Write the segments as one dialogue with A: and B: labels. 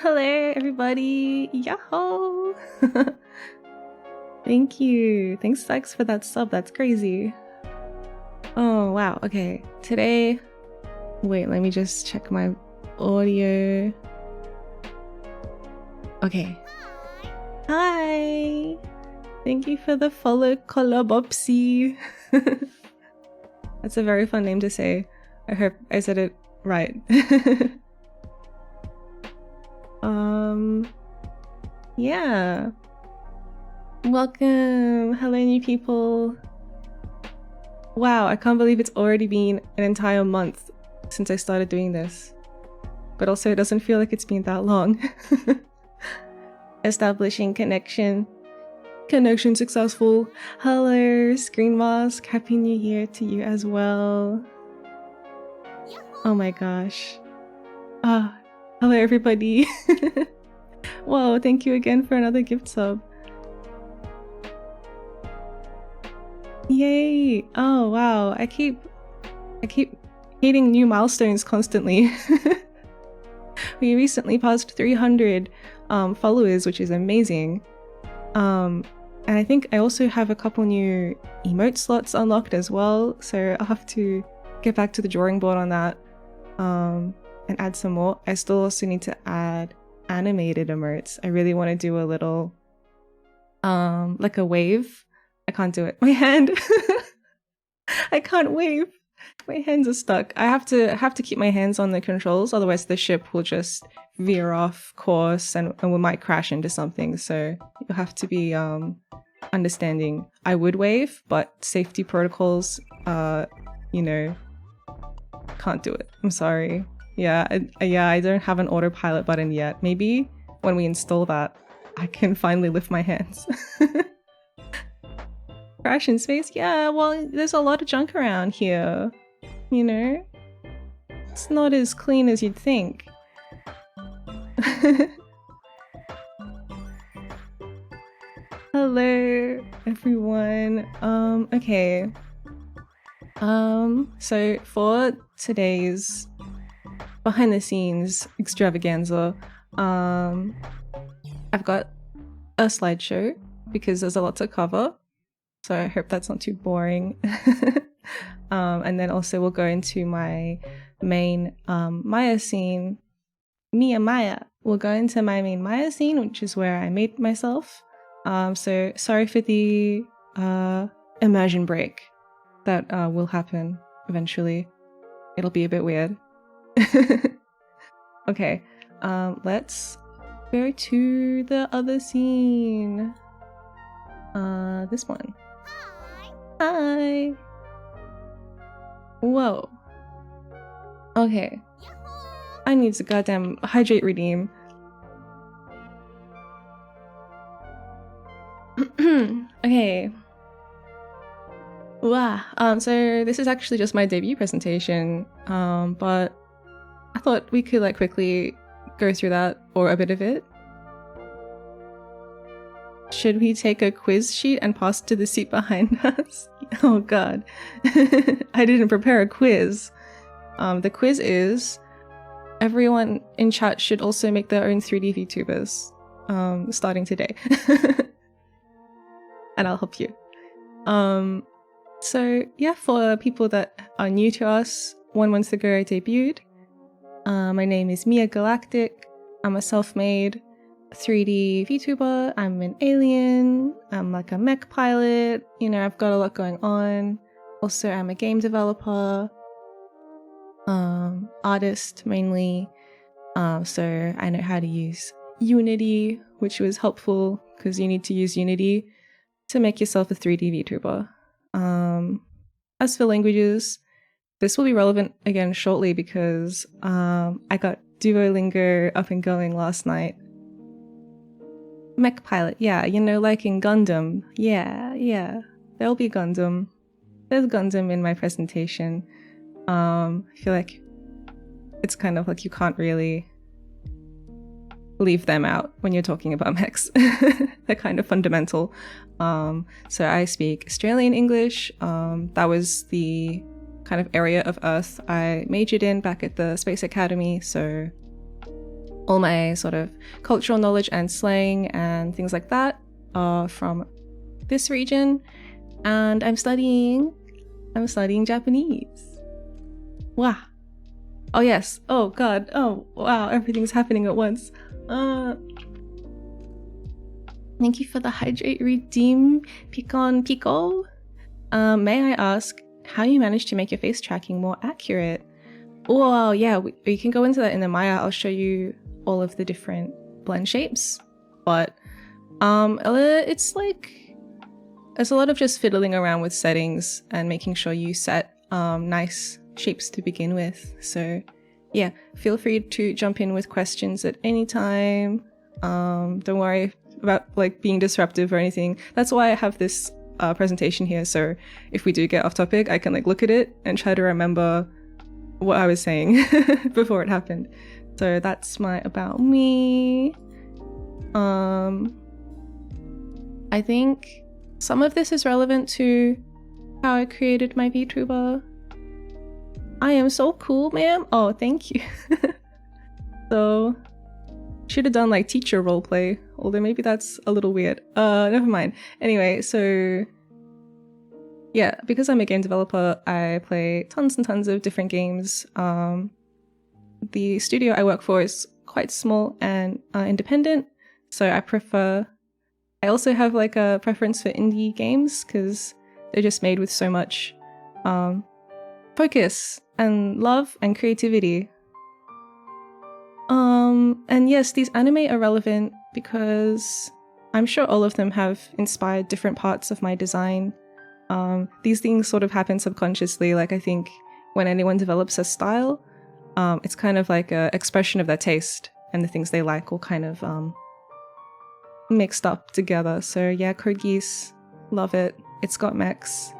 A: Hello everybody! Yahoo! Thank you. Thanks Sex for that sub, that's crazy. Oh wow, okay. Today, wait, let me just check my audio. Okay. Hi! Thank you for the follow, Kolobopsy. That's a very fun name to say. I hope I said it right. Yeah. Welcome! Hello new people! Wow, I can't believe it's already been an entire month since I started doing this. But also it doesn't feel like it's been that long. Establishing connection. Connection successful. Hello, Screen Mask. Happy New Year to you as well. Oh my gosh. Hello everybody. Whoa, thank you again for another gift sub. Yay! Oh wow, I keep hitting new milestones constantly. We recently passed 300 followers, which is amazing. And I think I also have a couple new emote slots unlocked as well, so I'll have to get back to the drawing board on that and add some more. I still also need to add animated emotes. I really want to do a little like a wave. I can't do it. My hand. I can't wave. My hands are stuck. I have to keep my hands on the controls, otherwise the ship will just veer off course and we might crash into something. So you'll have to be understanding. I would wave, but safety protocols, you know, can't do it. I'm sorry. Yeah, I don't have an autopilot button yet. Maybe when we install that, I can finally lift my hands. Crash in space? Yeah, well, there's a lot of junk around here. You know? It's not as clean as you'd think. Hello, everyone. Okay. So for today's behind the scenes extravaganza, I've got a slideshow because there's a lot to cover. So I hope that's not too boring. And then also we'll go into my main Miya scene. Miya. We'll go into my main Miya scene, which is where I made myself. So sorry for the immersion break that will happen eventually. It'll be a bit weird. Okay, let's go to the other scene. This one. Hi! Whoa. Okay. I need to goddamn hydrate redeem. Okay. Wow. So this is actually just my debut presentation, but I thought we could like quickly go through that or a bit of it. Should we take a quiz sheet and pass it to the seat behind us? Oh god. I didn't prepare a quiz. The quiz is everyone in chat should also make their own 3D VTubers starting today. And I'll help you. So yeah, for people that are new to us, 1 month ago I debuted. My name is Miya Galactic. I'm a self-made 3D VTuber. I'm an alien. I'm like a mech pilot. You know, I've got a lot going on. Also, I'm a game developer, artist mainly. So I know how to use Unity, which was helpful because you need to use Unity to make yourself a 3D VTuber. as for languages, this will be relevant again shortly because I got Duolingo up and going last night. Mech pilot, yeah, you know, like in Gundam. Yeah. There'll be Gundam. There's Gundam in my presentation. I feel like it's kind of like you can't really leave them out when you're talking about mechs. They're kind of fundamental. So I speak Australian English. That was the kind of area of Earth I majored in back at the Space Academy. So all my sort of cultural knowledge and slang and things like that are from this region. And I'm studying Japanese. Wow. Oh yes. Oh god. Oh wow. Everything's happening at once. Thank you for the hydrate redeem, Pico. May I ask how you managed to make your face tracking more accurate? Oh yeah, we can go into that in the Maya. I'll show you all of the different blend shapes, but it's like there's a lot of just fiddling around with settings and making sure you set nice shapes to begin with. So yeah, feel free to jump in with questions at any time. Don't worry about like being disruptive or anything. That's why I have this presentation here, so if we do get off topic, I can like look at it and try to remember what I was saying before it happened. So that's my about me. I think some of this is relevant to how I created my VTuber. I am so cool, ma'am. Oh, thank you. So, should have done like teacher roleplay, although maybe that's a little weird. Never mind. Anyway, so yeah, because I'm a game developer, I play tons and tons of different games. The studio I work for is quite small and independent, so I also have like a preference for indie games because they're just made with so much focus and love and creativity. And yes, these anime are relevant because I'm sure all of them have inspired different parts of my design. These things sort of happen subconsciously. Like I think when anyone develops a style, it's kind of like an expression of their taste and the things they like all kind of mixed up together. So yeah, Code Geass, love it. It's got mechs,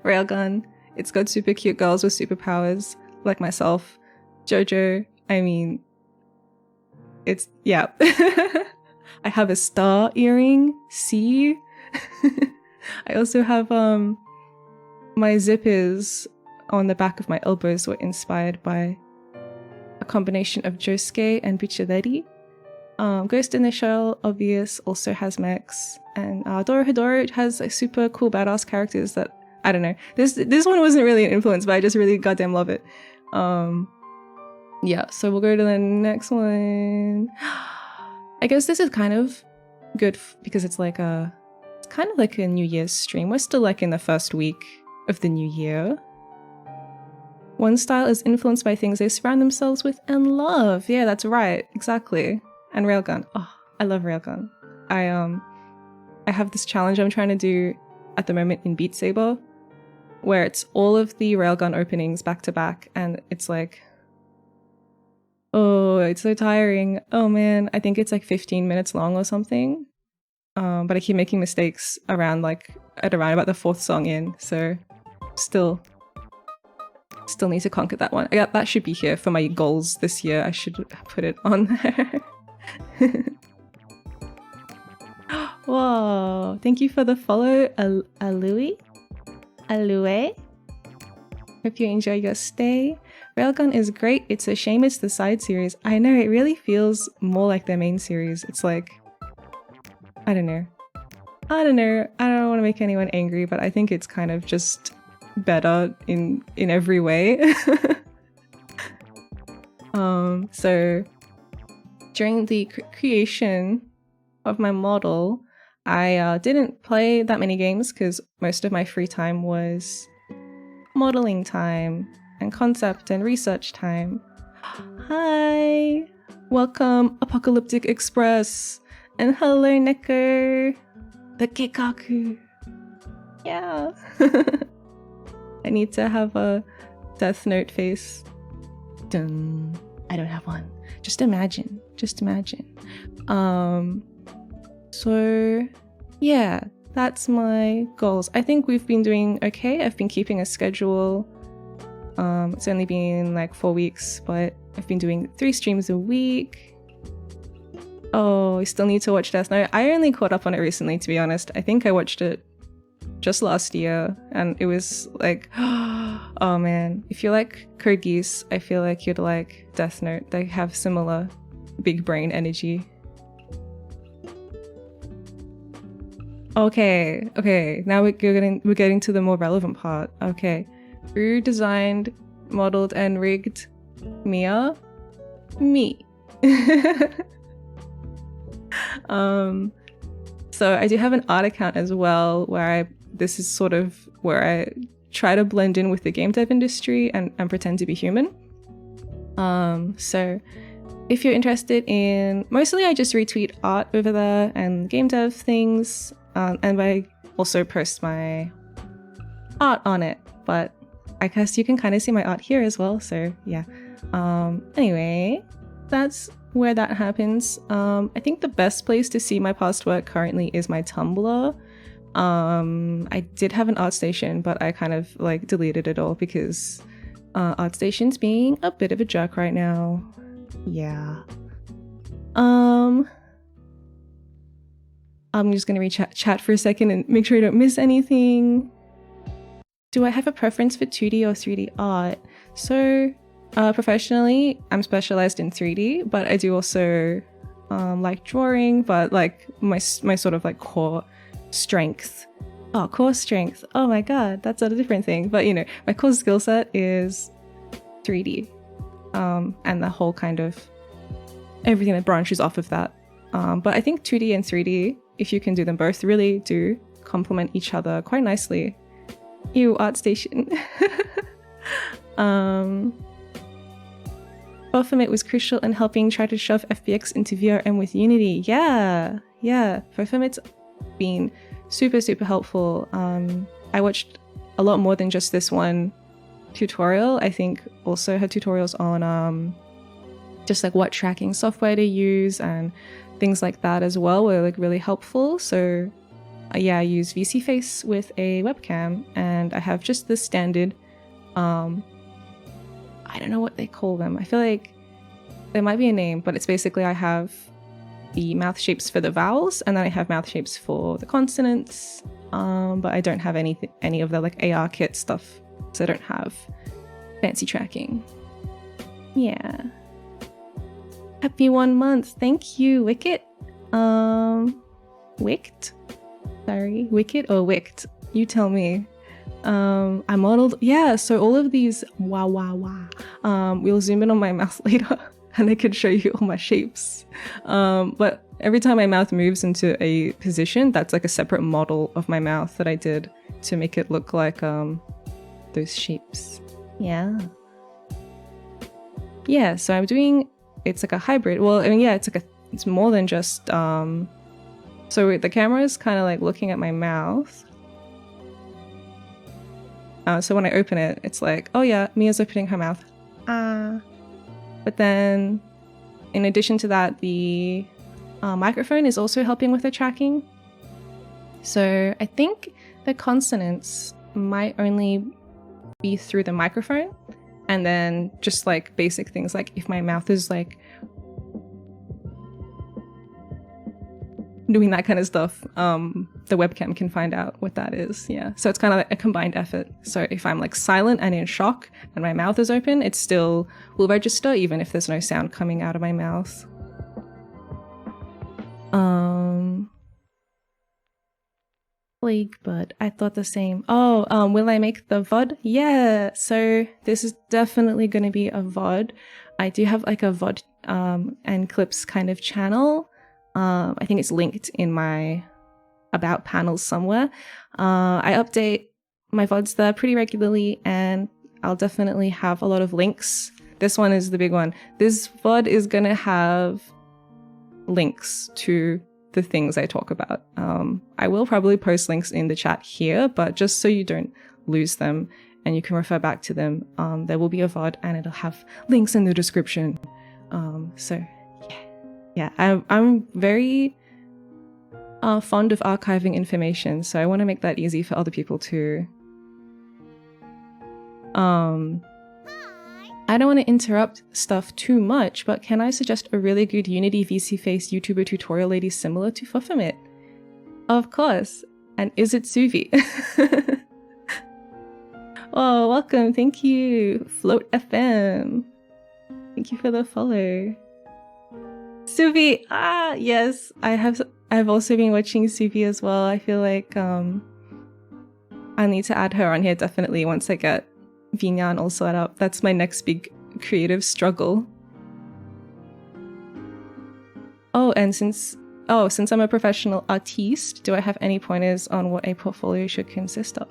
A: railgun. It's got super cute girls with superpowers, like myself. JoJo, I mean, it's, yeah. I have a star earring, see? I also have, my zippers on the back of my elbows were inspired by a combination of Josuke and Bucciarelli. Ghost in the Shell, obvious, also has mechs, and Dorohedoro has like super cool badass characters that, I don't know. This one wasn't really an influence, but I just really goddamn love it. Yeah, so we'll go to the next one. I guess this is kind of good because it's like it's kind of like a New Year's stream. We're still like in the first week of the new year. One style is influenced by things they surround themselves with and love. Yeah, that's right, exactly. And railgun. Oh, I love railgun. I have this challenge I'm trying to do at the moment in Beat Saber, where it's all of the railgun openings back to back, and it's like, oh, it's so tiring. Oh man, I think it's like 15 minutes long or something. But I keep making mistakes around about the fourth song in, so still need to conquer that one. That should be here for my goals this year. I should put it on there. Whoa, thank you for the follow, Alue. Hope you enjoy your stay. Railgun is great. It's a shame it's the side series. I know, it really feels more like their main series. It's like, I don't know. I don't want to make anyone angry, but I think it's kind of just better in every way. So during the creation of my model, I didn't play that many games because most of my free time was modeling time and concept and research time. Hi! Welcome, Apocalyptic Express! And hello, Neko! The Kekaku! Yeah! I need to have a Death Note face. Dun. I don't have one. Just imagine. Just imagine. So yeah, that's my goals. I think we've been doing okay. I've been keeping a schedule. It's only been like 4 weeks, but I've been doing 3 streams a week. Oh, I still need to watch Death Note. I only caught up on it recently, to be honest. I think I watched it just last year, and it was like, oh man, if you like Code Geass, I feel like you'd like Death Note. They have similar big brain energy. Okay, now we're getting to the more relevant part. Okay, who designed, modeled, and rigged Miya? Me. So I do have an art account as well, where this is sort of where I try to blend in with the game dev industry and pretend to be human. So if you're interested in, mostly I just retweet art over there and game dev things, and I also post my art on it, but I guess you can kind of see my art here as well, so yeah. Anyway, that's where that happens. I think the best place to see my past work currently is my Tumblr. I did have an ArtStation, but I kind of like deleted it all because ArtStation's being a bit of a jerk right now. Yeah. I'm just gonna chat for a second and make sure I don't miss anything. Do I have a preference for 2D or 3D art? So professionally, I'm specialized in 3D, but I do also like drawing, but like my sort of like core strength. Oh my god, that's a different thing. But you know, my core skill set is 3D, and the whole kind of everything that branches off of that. But I think 2D and 3D, if you can do them both, really do complement each other quite nicely. Ew, ArtStation. Baphomet was crucial in helping try to shove FBX into VRM with Unity. Yeah. Baphomet's been super helpful. I watched a lot more than just this one tutorial. I think also had tutorials on just like what tracking software to use and things like that as well were like really helpful. So yeah, I use VSeeFace with a webcam, and I have just the standard I don't know what they call them. I feel like there might be a name, but it's basically I have the mouth shapes for the vowels, and then I have mouth shapes for the consonants. But I don't have any of the like AR kit stuff, so I don't have fancy tracking. Yeah. Happy 1 month. Thank you, Wicket. Wicked? Sorry, Wicket or Wicked? You tell me. I modeled, yeah, so all of these we'll zoom in on my mouth later and I could show you all my shapes. But every time my mouth moves into a position, that's like a separate model of my mouth that I did to make it look like those shapes. Yeah, so I'm doing, it's like a hybrid. Well, I mean, yeah, it's more than just so the camera is kind of like looking at my mouth. So when I open it, it's like, oh yeah, Mia's opening her mouth. But then, in addition to that, the microphone is also helping with the tracking. So I think the consonants might only be through the microphone, and then just like basic things like if my mouth is like doing that kind of stuff, the webcam can find out what that is. Yeah, so it's kind of like a combined effort. So if I'm like silent and in shock and my mouth is open, it still will register even if there's no sound coming out of my mouth. Plague Bud, I thought the same. Oh, will I make the VOD? Yeah, so this is definitely going to be a VOD. I do have like a VOD and clips kind of channel. I think it's linked in my about panels somewhere. I update my VODs there pretty regularly, and I'll definitely have a lot of links. This one is the big one. This VOD is gonna have links to the things I talk about. I will probably post links in the chat here, but just so you don't lose them and you can refer back to them. There will be a VOD and it'll have links in the description. So yeah, I'm very fond of archiving information, so I want to make that easy for other people too. I don't want to interrupt stuff too much, but can I suggest a really good Unity VSeeFace YouTuber tutorial lady similar to Fufamit? Of course. And is it Suvi? Oh, welcome. Thank you. Float FM. Thank you for the follow. Suvi. Ah, yes. I've also been watching Suvi as well. I feel like I need to add her on here definitely once I get Vinyan all set up. That's my next big creative struggle. Oh, and since I'm a professional artiste, do I have any pointers on what a portfolio should consist of?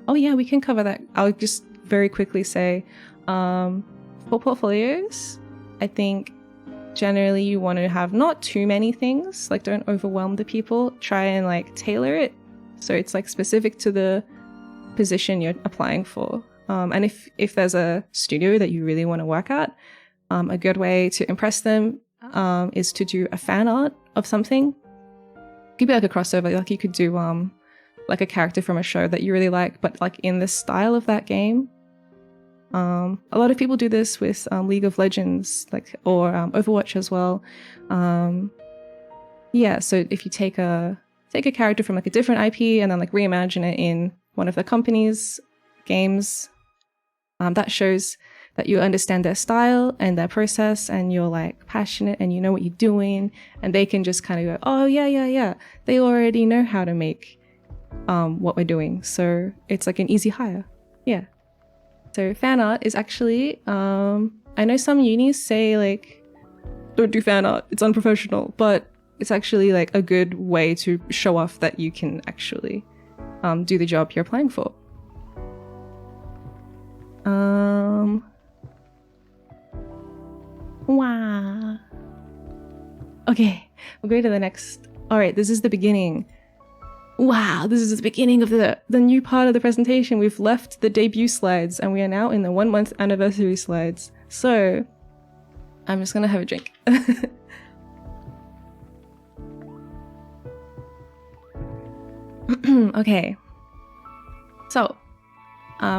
A: Oh yeah, we can cover that. I'll just very quickly say, for portfolios, I think generally you want to have not too many things, like don't overwhelm the people. Try and like tailor it so it's like specific to the position you're applying for. And if there's a studio that you really want to work at, a good way to impress them is to do a fan art of something. It could be like a crossover, like you could do like a character from a show that you really like, but like in the style of that game. A lot of people do this with League of Legends, like or Overwatch as well. Yeah, so if you take a character from like a different IP and then like reimagine it in one of the company's games, that shows that you understand their style and their process and you're like passionate and you know what you're doing, and they can just kind of go, oh yeah, they already know how to make what we're doing, so it's like an easy hire. Yeah. So fan art is actually, I know some unis say like, don't do fan art, it's unprofessional, but it's actually like a good way to show off that you can actually do the job you're applying for. Wow. Okay, we'll go to the next. All right, this is the beginning. Wow, this is the beginning of the new part of the presentation. We've left the debut slides and we are now in the 1 month anniversary slides. So I'm just gonna have a drink. Okay. So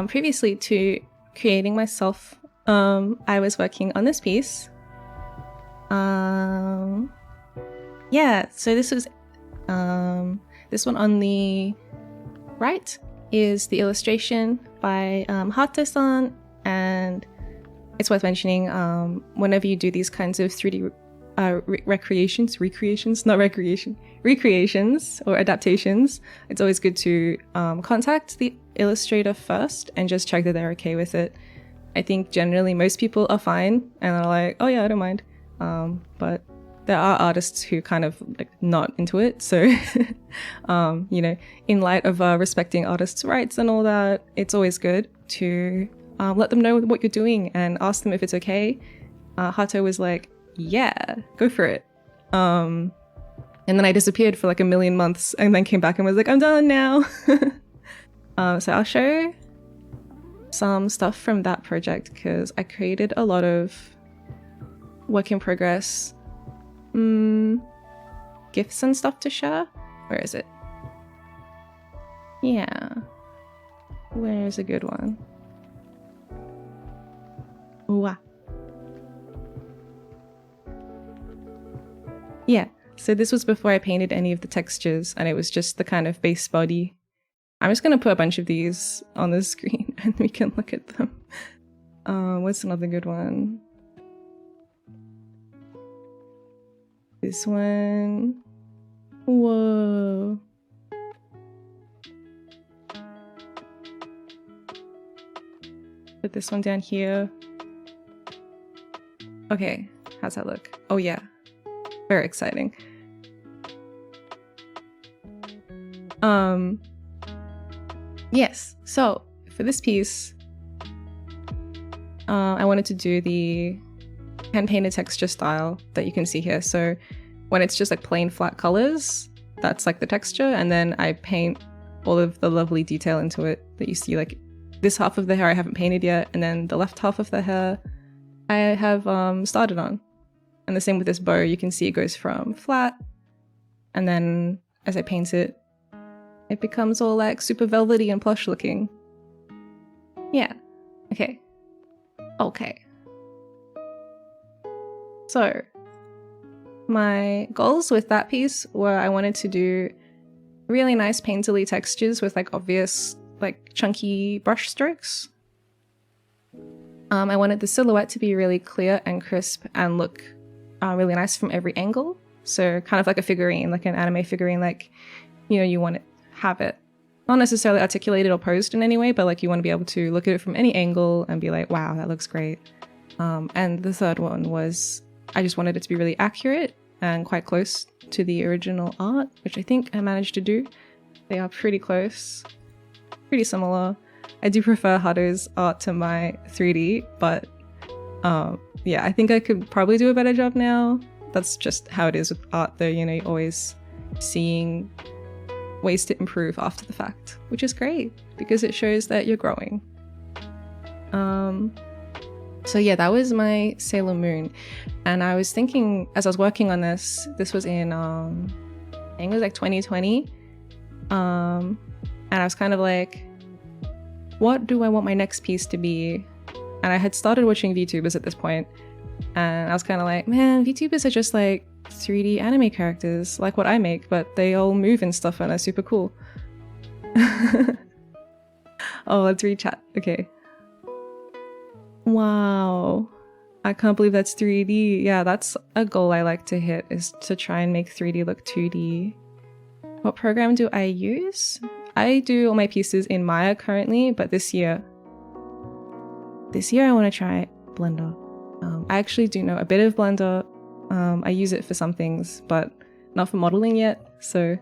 A: previously to creating myself, I was working on this piece. Yeah, so this was this one on the right is the illustration by Haaah-san, and it's worth mentioning whenever you do these kinds of 3D recreations or adaptations, it's always good to contact the illustrator first and just check that they're okay with it. I think generally most people are fine and are like, oh yeah, I don't mind, but there are artists who kind of like not into it, so you know, in light of respecting artists' rights and all that, it's always good to let them know what you're doing and ask them if it's okay. Hato was like, yeah, go for it. And then I disappeared for like a million months and then came back and was like, I'm done now. So I'll show some stuff from that project because I created a lot of work in progress GIFs and stuff to share. Where is it? Yeah. Where's a good one? Hwaah. Yeah, so this was before I painted any of the textures and it was just the kind of base body. I'm just going to put a bunch of these on the screen and we can look at them. What's another good one? This one. Whoa. Put this one down here. Okay, how's that look? Oh yeah. Very exciting. Yes, so for this piece, I wanted to do the hand-painted texture style that you can see here. So when it's just like plain flat colors, that's like the texture, and then I paint all of the lovely detail into it that you see like this half of the hair I haven't painted yet, and then the left half of the hair I have started on. And the same with this bow, you can see it goes from flat, and then as I paint it, it becomes all like super velvety and plush looking. Yeah, okay. Okay. So, my goals with that piece were I wanted to do really nice painterly textures with like obvious like chunky brush strokes. I wanted the silhouette to be really clear and crisp and look really nice from every angle. So kind of like a figurine, like an anime figurine, like, you know, you want to have it not necessarily articulated or posed in any way, but like you want to be able to look at it from any angle and be like, wow, that looks great. And the third one was I just wanted it to be really accurate and quite close to the original art, which I think I managed to do. They are pretty close, pretty similar. I do prefer Haru's art to my 3D, but yeah, I think I could probably do a better job now. That's just how it is with art though, you know, you're always seeing ways to improve after the fact, which is great because it shows that you're growing. So yeah, that was my Sailor Moon. And I was thinking, as I was working on this was in, I think it was like 2020. And I was kind of like, what do I want my next piece to be? And I had started watching VTubers at this point, and I was kind of like, man, VTubers are just like 3D anime characters, like what I make, but they all move and stuff and are super cool. Oh, let's read chat. Okay. Wow. I can't believe that's 3D. Yeah, that's a goal I like to hit, is to try and make 3D look 2D. What program do I use? I do all my pieces in Miya currently, but this year I want to try Blender. I actually do know a bit of Blender. I use it for some things, but not for modeling yet. So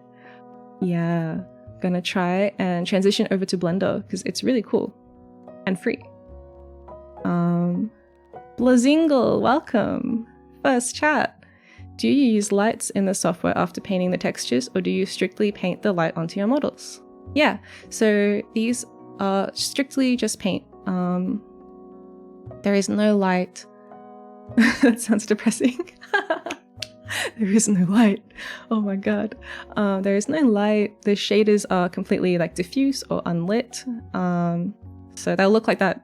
A: yeah, gonna try and transition over to Blender because it's really cool and free. Blazingle, welcome. First chat. Do you use lights in the software after painting the textures, or do you strictly paint the light onto your models? Yeah, so these are strictly just paint. There is no light. That sounds depressing. There is no light. Oh my god. There is no light. The shaders are completely like diffuse or unlit. So they'll look like that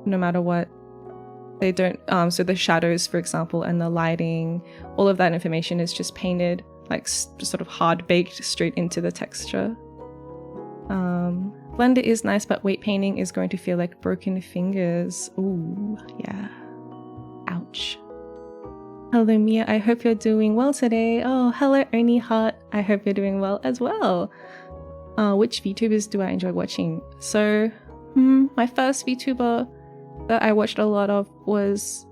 A: no matter what. They don't, so the shadows, for example, and the lighting, all of that information is just painted, like just sort of hard baked straight into the texture. Blender is nice, but weight painting is going to feel like broken fingers. Ooh, yeah. Ouch. Hello, Miya. I hope you're doing well today. Oh, hello, Ernie Hart. I hope you're doing well as well. Which VTubers do I enjoy watching? So, my first VTuber that I watched a lot of was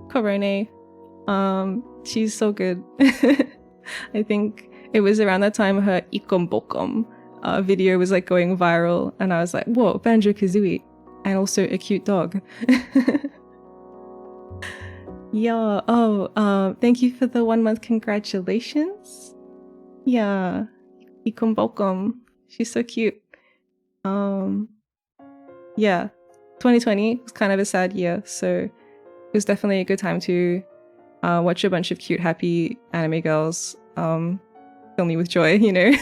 A: Korone. She's so good. I think it was around that time her Ikom Bokom video was like going viral, and I was like, whoa, Banjo-Kazooie, and also a cute dog. Yeah, oh, thank you for the 1 month congratulations. Yeah, Ikom Bokom, she's so cute. Yeah, 2020 was kind of a sad year, so it was definitely a good time to watch a bunch of cute, happy anime girls fill me with joy, you know?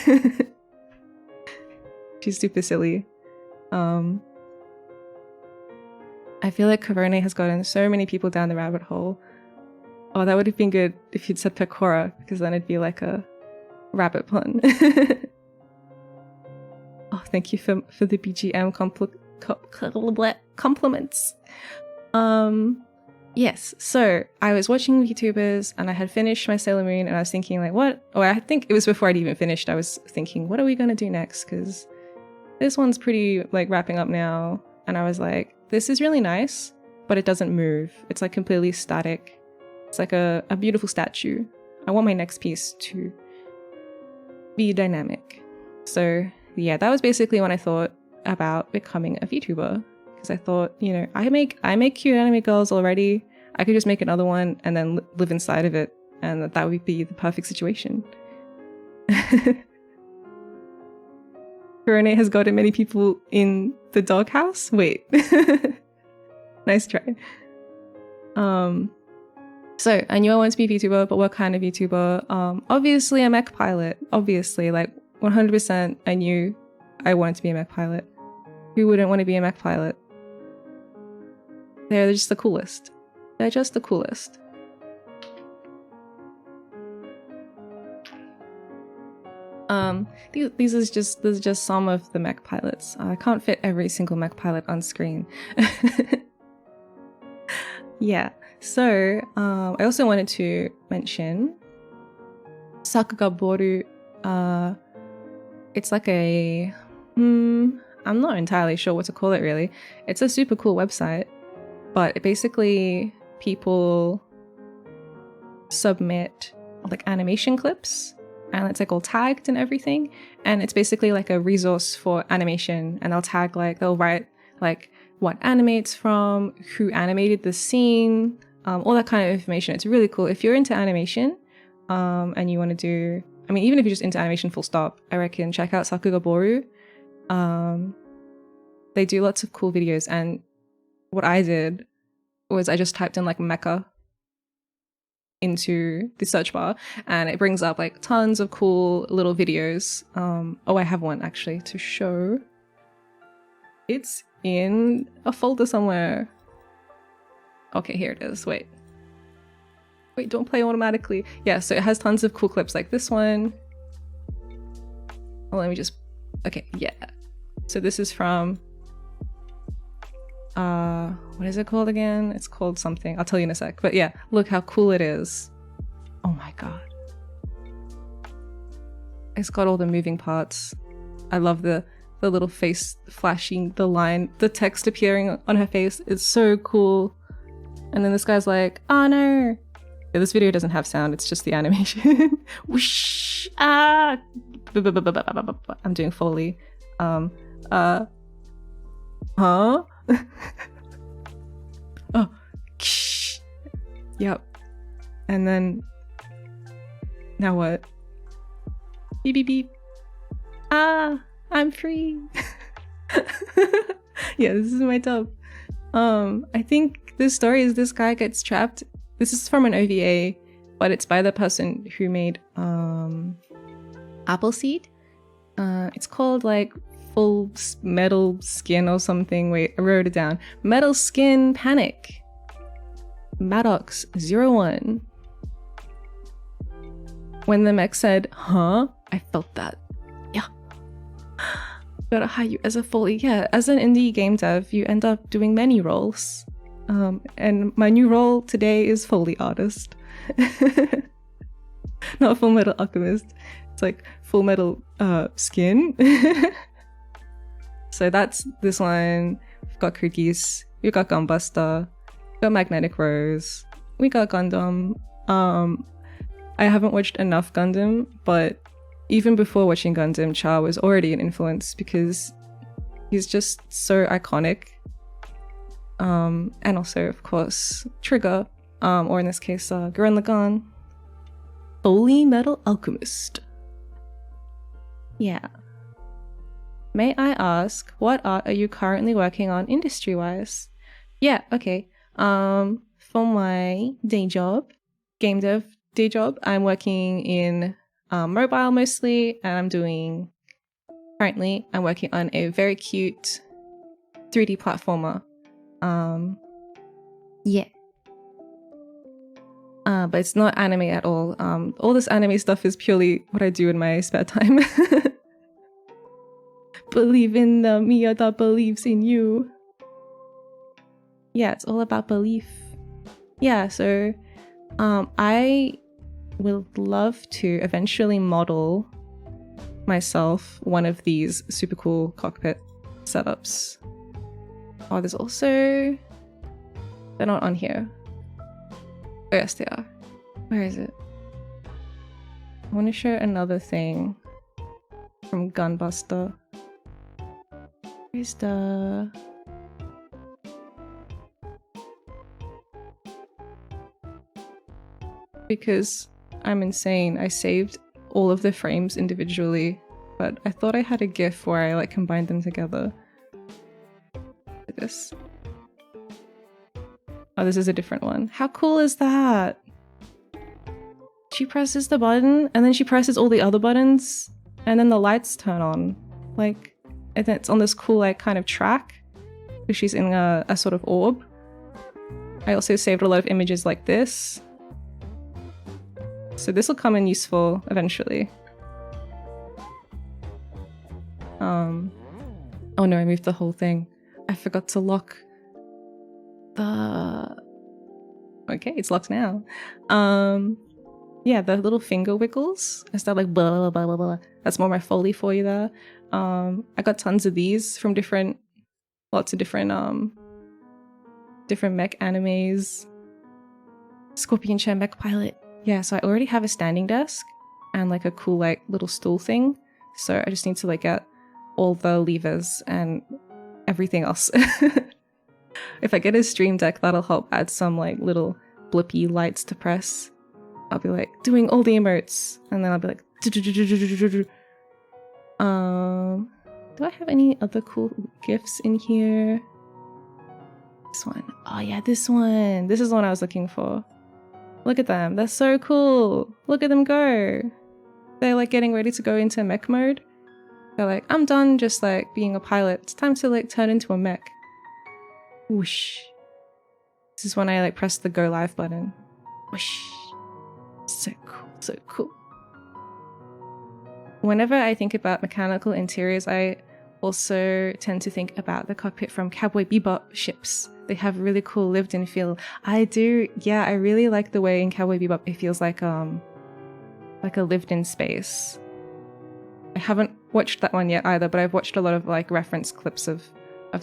A: She's super silly. I feel like Korone has gotten so many people down the rabbit hole. Oh, that would have been good if you'd said Pecora, because then it'd be like a rabbit pun. Oh, thank you for the BGM compliments. Yes, so I was watching YouTubers and I had finished my Sailor Moon and I was thinking like, what? Or I think it was before I'd even finished. I was thinking, what are we gonna do next? Because this one's pretty like wrapping up now. And I was like, this is really nice, but it doesn't move. It's like completely static. It's like a beautiful statue. I want my next piece to be dynamic. So yeah, that was basically when I thought about becoming a VTuber. Because I thought, you know, I make cute anime girls already. I could just make another one and then live inside of it, and that would be the perfect situation. Corona has gotten many people in the doghouse? Wait. Nice try. So I knew I wanted to be a VTuber, but what kind of VTuber? Obviously a mech pilot. Obviously, like 100% I knew I wanted to be a mech pilot. Who wouldn't want to be a mech pilot? They're just the coolest. They're just the coolest. These are just some of the mech pilots. I can't fit every single mech pilot on screen. Yeah, so I also wanted to mention Sakugaboru. It's like a I'm not entirely sure what to call it really. It's a super cool website, but basically people submit like animation clips and it's like all tagged and everything, and it's basically like a resource for animation, and they'll write like what animates from, who animated the scene, all that kind of information. It's really cool. If you're into animation and you want to do, I mean, even if you're just into animation full stop, I reckon check out Sakugaboru. They do lots of cool videos, and what I did was I just typed in like mecha into the search bar and it brings up like tons of cool little videos. Oh, I have one actually to show. It's in a folder somewhere. Okay, here it is. Wait, don't play automatically. Yeah, so it has tons of cool clips like this one. Oh, let me just, okay, yeah. So this is from what is it called again? It's called something. I'll tell you in a sec. But yeah, look how cool it is. Oh my god. It's got all the moving parts. I love the little face flashing, the line, the text appearing on her face. It's so cool. And then this guy's like, oh no. Yeah, this video doesn't have sound, it's just the animation. Whoosh! Ah! I'm doing Foley. Huh? Oh, ksh. Yep. And then, now what? Beep beep beep. Ah, I'm free. Yeah, this is my tub. I think this story is this guy gets trapped. This is from an OVA, but it's by the person who made Appleseed. It's called like Full Metal Skin or something. Wait, I wrote it down. Metal Skin Panic. Maddox01. When the mech said, huh? I felt that. Yeah. Gotta hire you as a Foley. Yeah, as an indie game dev, you end up doing many roles. And my new role today is Foley artist. Not Full Metal Alchemist. It's like Full Metal Skin. So that's this one. We've got Cookies. We've got Gunbuster. We've got Magnetic Rose. We got Gundam. I haven't watched enough Gundam, but even before watching Gundam, Cha was already an influence because he's just so iconic. And also, of course, Trigger, or in this case, Gurren Lagann. Foley Metal Alchemist. Yeah. May I ask, what art are you currently working on industry-wise? Yeah, okay. For my day job, game dev day job, I'm working in mobile mostly, and currently I'm working on a very cute 3D platformer. Yeah. But it's not anime at all. All this anime stuff is purely what I do in my spare time. Believe in the Miya that believes in you. Yeah, it's all about belief. Yeah, so I would love to eventually model myself one of these super cool cockpit setups. Oh, there's also... They're not on here. Oh, yes, they are. Where is it? I want to show another thing from Gunbuster. Where's the... Because I'm insane, I saved all of the frames individually but I thought I had a GIF where I like combined them together. Like this. Oh, this is a different one. How cool is that? She presses the button and then she presses all the other buttons and then the lights turn on. Like, and then it's on this cool like kind of track. She's in a sort of orb. I also saved a lot of images like this. So this will come in useful eventually. Oh no, I moved the whole thing. I forgot to lock the... Okay, it's locked now. Yeah, the little finger wiggles. I start like blah, blah, blah, blah. That's more my Foley for you there. I got tons of these from lots of different mech animes. Scorpion chair mech pilot. Yeah, so I already have a standing desk and like a cool like little stool thing. So I just need to like get all the levers and everything else. If I get a stream deck, that'll help add some like little blippy lights to press. I'll be like doing all the emotes and then I'll be like do I have any other cool GIFs in here? This one. Oh yeah, this one. This is the one I was looking for. Look at them. They're so cool. Look at them go. They're like getting ready to go into mech mode. They're like, I'm done just like being a pilot. It's time to like turn into a mech. Whoosh. This is when I like press the go live button. Whoosh. So cool, so cool. Whenever I think about mechanical interiors, I also tend to think about the cockpit from Cowboy Bebop ships. They have really cool lived-in feel. I do, yeah, I really like the way in Cowboy Bebop it feels like a lived-in space. I haven't watched that one yet either, but I've watched a lot of like reference clips of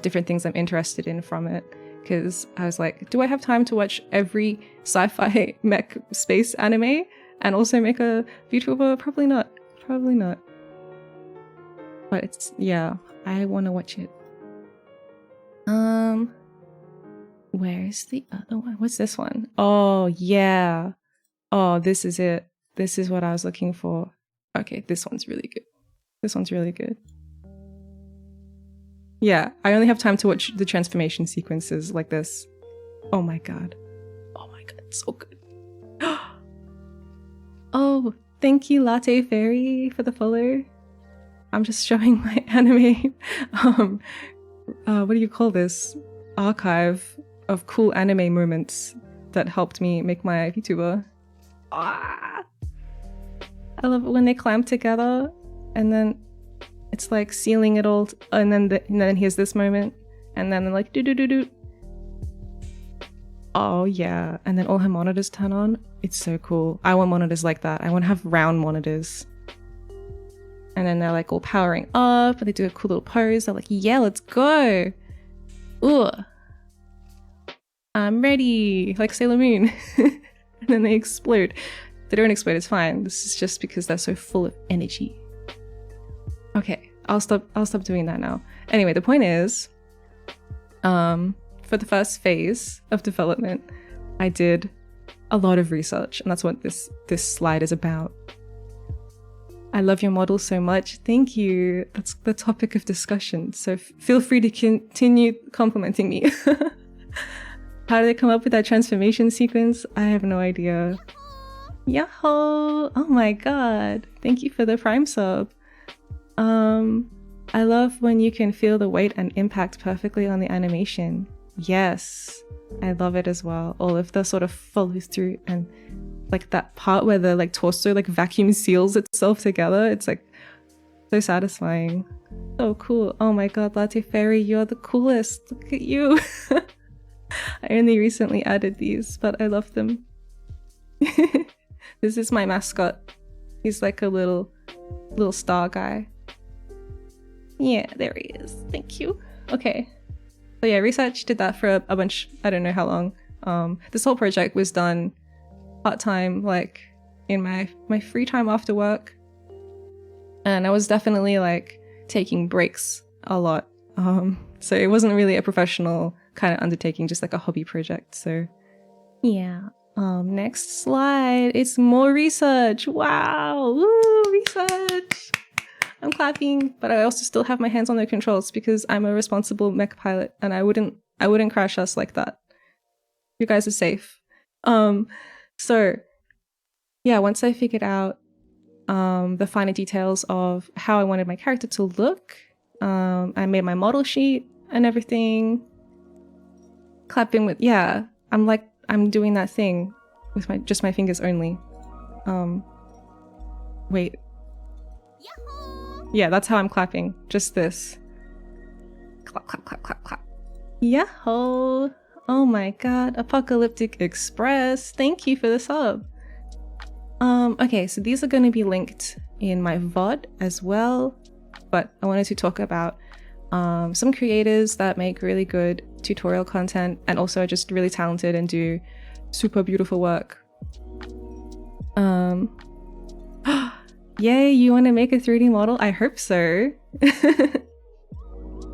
A: different things I'm interested in from it. Because I was like, do I have time to watch every sci-fi mech space anime and also make a VTuber? Probably not. Probably not. But it's, yeah, I want to watch it. Where's the other one? What's this one? Oh, yeah. Oh, this is it. This is what I was looking for. Okay, this one's really good. This one's really good. Yeah, I only have time to watch the transformation sequences like this. Oh my god. Oh my god, it's so good. Oh, thank you, Latte Fairy, for the follow. I'm just showing my anime, what do you call this? Archive of cool anime moments that helped me make my VTuber. Ah! I love it when they clamp together and then it's like sealing it all, and then here's this moment, and then they're like do do do do. Oh yeah, and then all her monitors turn on. It's so cool. I want monitors like that. I want to have round monitors. And then they're like all powering up, and they do a cool little pose. They're like, yeah, let's go. Ooh, I'm ready, like Sailor Moon. And then they explode. They don't explode. It's fine. This is just because they're so full of energy. Okay, I'll stop doing that now. Anyway, the point is, for the first phase of development, I did a lot of research, and that's what this slide is about. I love your model so much. Thank you. That's the topic of discussion, so feel free to continue complimenting me. How did they come up with that transformation sequence? I have no idea. Yahoo! Oh my god. Thank you for the Prime sub. I love when you can feel the weight and impact perfectly on the animation. Yes, I love it as well. All of the sort of follow through and like that part where the like torso like vacuum seals itself together. It's like so satisfying. So cool. Oh my god, Latte Fairy, you're the coolest. Look at you. I only recently added these, but I love them. This is my mascot. He's like a little star guy. Yeah, there he is. Thank you. Okay. So yeah, research did that for a bunch, I don't know how long. This whole project was done part-time, like in my free time after work. And I was definitely like taking breaks a lot. So it wasn't really a professional kind of undertaking, just like a hobby project. So yeah. Next slide. It's more research. Wow. Woo, research. I'm clapping, but I also still have my hands on the controls because I'm a responsible mech pilot and I wouldn't crash us like that. You guys are safe. So yeah, once I figured out the finer details of how I wanted my character to look, I made my model sheet and everything. Clapping with, yeah, I'm doing that thing with just my fingers only. Wait. Yeah, that's how I'm clapping. Just this. Clap, clap, clap, clap, clap. Yahoo! Oh my god, Apocalyptic Express. Thank you for the sub. Okay, so these are going to be linked in my VOD as well, but I wanted to talk about some creators that make really good tutorial content and also are just really talented and do super beautiful work. Yay, you want to make a 3D model? I hope so.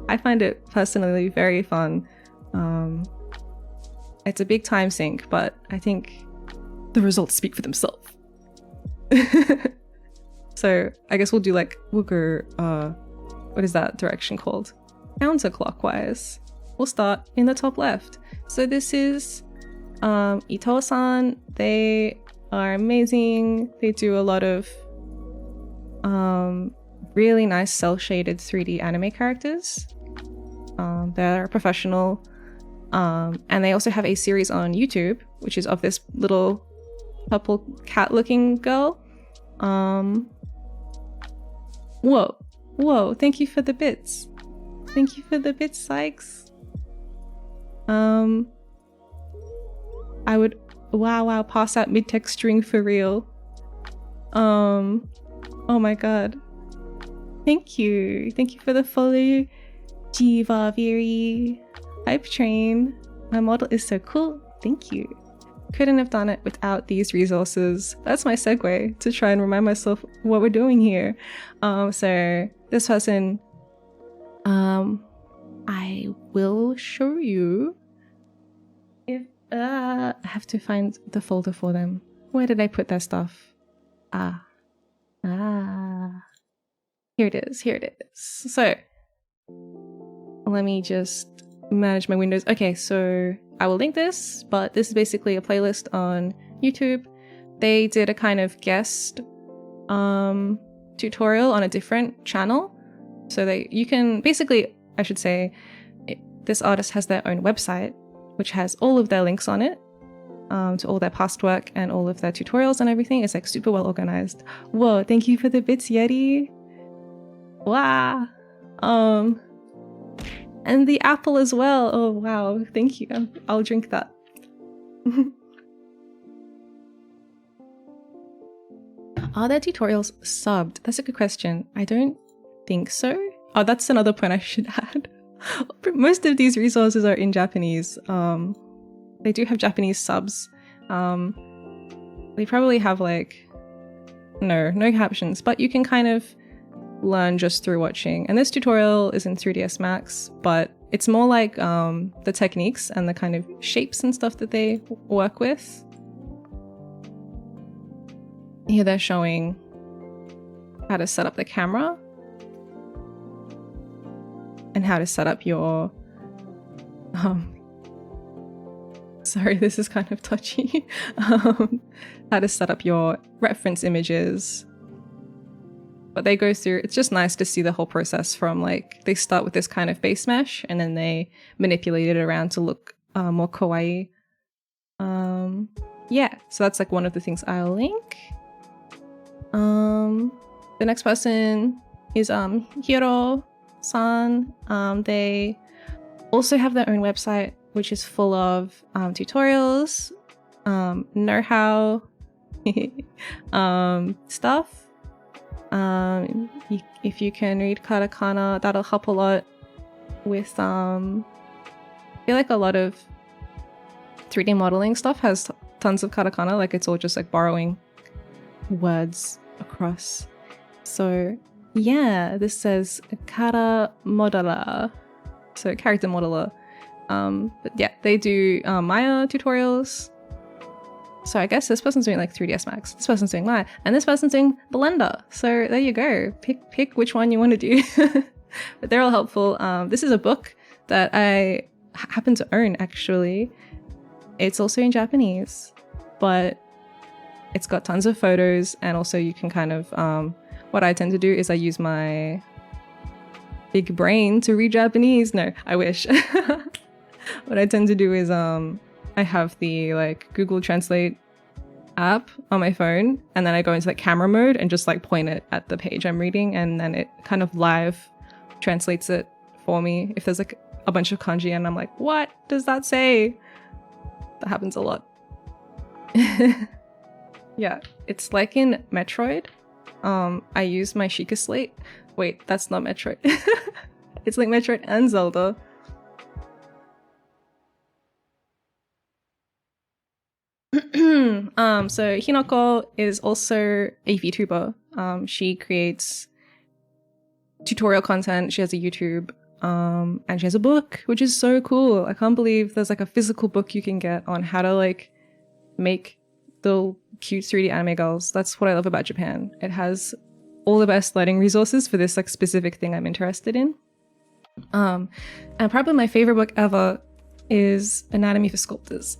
A: I find it personally very fun. It's a big time sink, but I think the results speak for themselves. So I guess we'll go, what is that direction called? Counterclockwise. We'll start in the top left. So this is Ito-san. They are amazing. They do a lot of really nice cel-shaded 3D anime characters. They're professional. And they also have a series on YouTube, which is of this little purple cat-looking girl. Whoa, thank you for the bits. Thank you for the bits, Sykes. I would wow pass out mid-texturing for real. Oh my god. Thank you for the follow. Jiva Viri Hype Train. My model is so cool. Thank you. Couldn't have done it without these resources. That's my segue to try and remind myself what we're doing here. So this person, I will show you if I have to find the folder for them. Where did I put that stuff? Here it is. So let me just manage my windows. Okay, so I will link this, but this is basically a playlist on YouTube. They did a kind of guest tutorial on a different channel. So you can basically, I should say, this artist has their own website, which has all of their links on it, to all their past work and all of their tutorials and everything. It's like super well organized. Whoa, thank you for the bits, Yeti. Wow. And the apple as well. Oh wow, thank you. I'll drink that. Are their tutorials subbed? That's a good question. I don't think so. Oh, that's another point I should add. Most of these resources are in Japanese. They do have Japanese subs. They probably have no captions, but you can kind of learn just through watching. And this tutorial is in 3ds Max, but it's more like the techniques and the kind of shapes and stuff that they work with. Here they're showing how to set up the camera and how to set up your sorry, this is kind of touchy. How to set up your reference images. But they go through, it's just nice to see the whole process from they start with this kind of base mesh and then they manipulate it around to look more kawaii. Yeah, so that's one of the things I'll link. The next person is Hiro-san. They also have their own website, which is full of tutorials, know-how stuff. If you can read katakana, that'll help a lot with I feel like a lot of 3D modeling stuff has tons of katakana, it's all just borrowing words across. So yeah, this says kara modeler, so character modeler. But yeah, they do Miya tutorials. So I guess this person's doing like 3ds Max, this person's doing Maya, and this person's doing Blender. So there you go. Pick which one you want to do. But they're all helpful. This is a book that I happen to own, actually. It's also in Japanese, but it's got tons of photos, and also you can kind of, what I tend to do is I use my big brain to read Japanese. No, I wish. What I tend to do is I have the like Google Translate app on my phone, and then I go into like camera mode and just like point it at the page I'm reading, and then it kind of live translates it for me. If there's like a bunch of kanji and I'm like, what does that say? That happens a lot. Yeah, it's like in Metroid. I use my Sheikah Slate. Wait, that's not Metroid. It's like Metroid and Zelda. So Hinako is also a VTuber. She creates tutorial content. She has a YouTube, and she has a book, which is so cool. I can't believe there's like a physical book you can get on how to like make the cute 3D anime girls. That's what I love about Japan. It has all the best learning resources for this like specific thing I'm interested in. And probably my favorite book ever is Anatomy for Sculptors.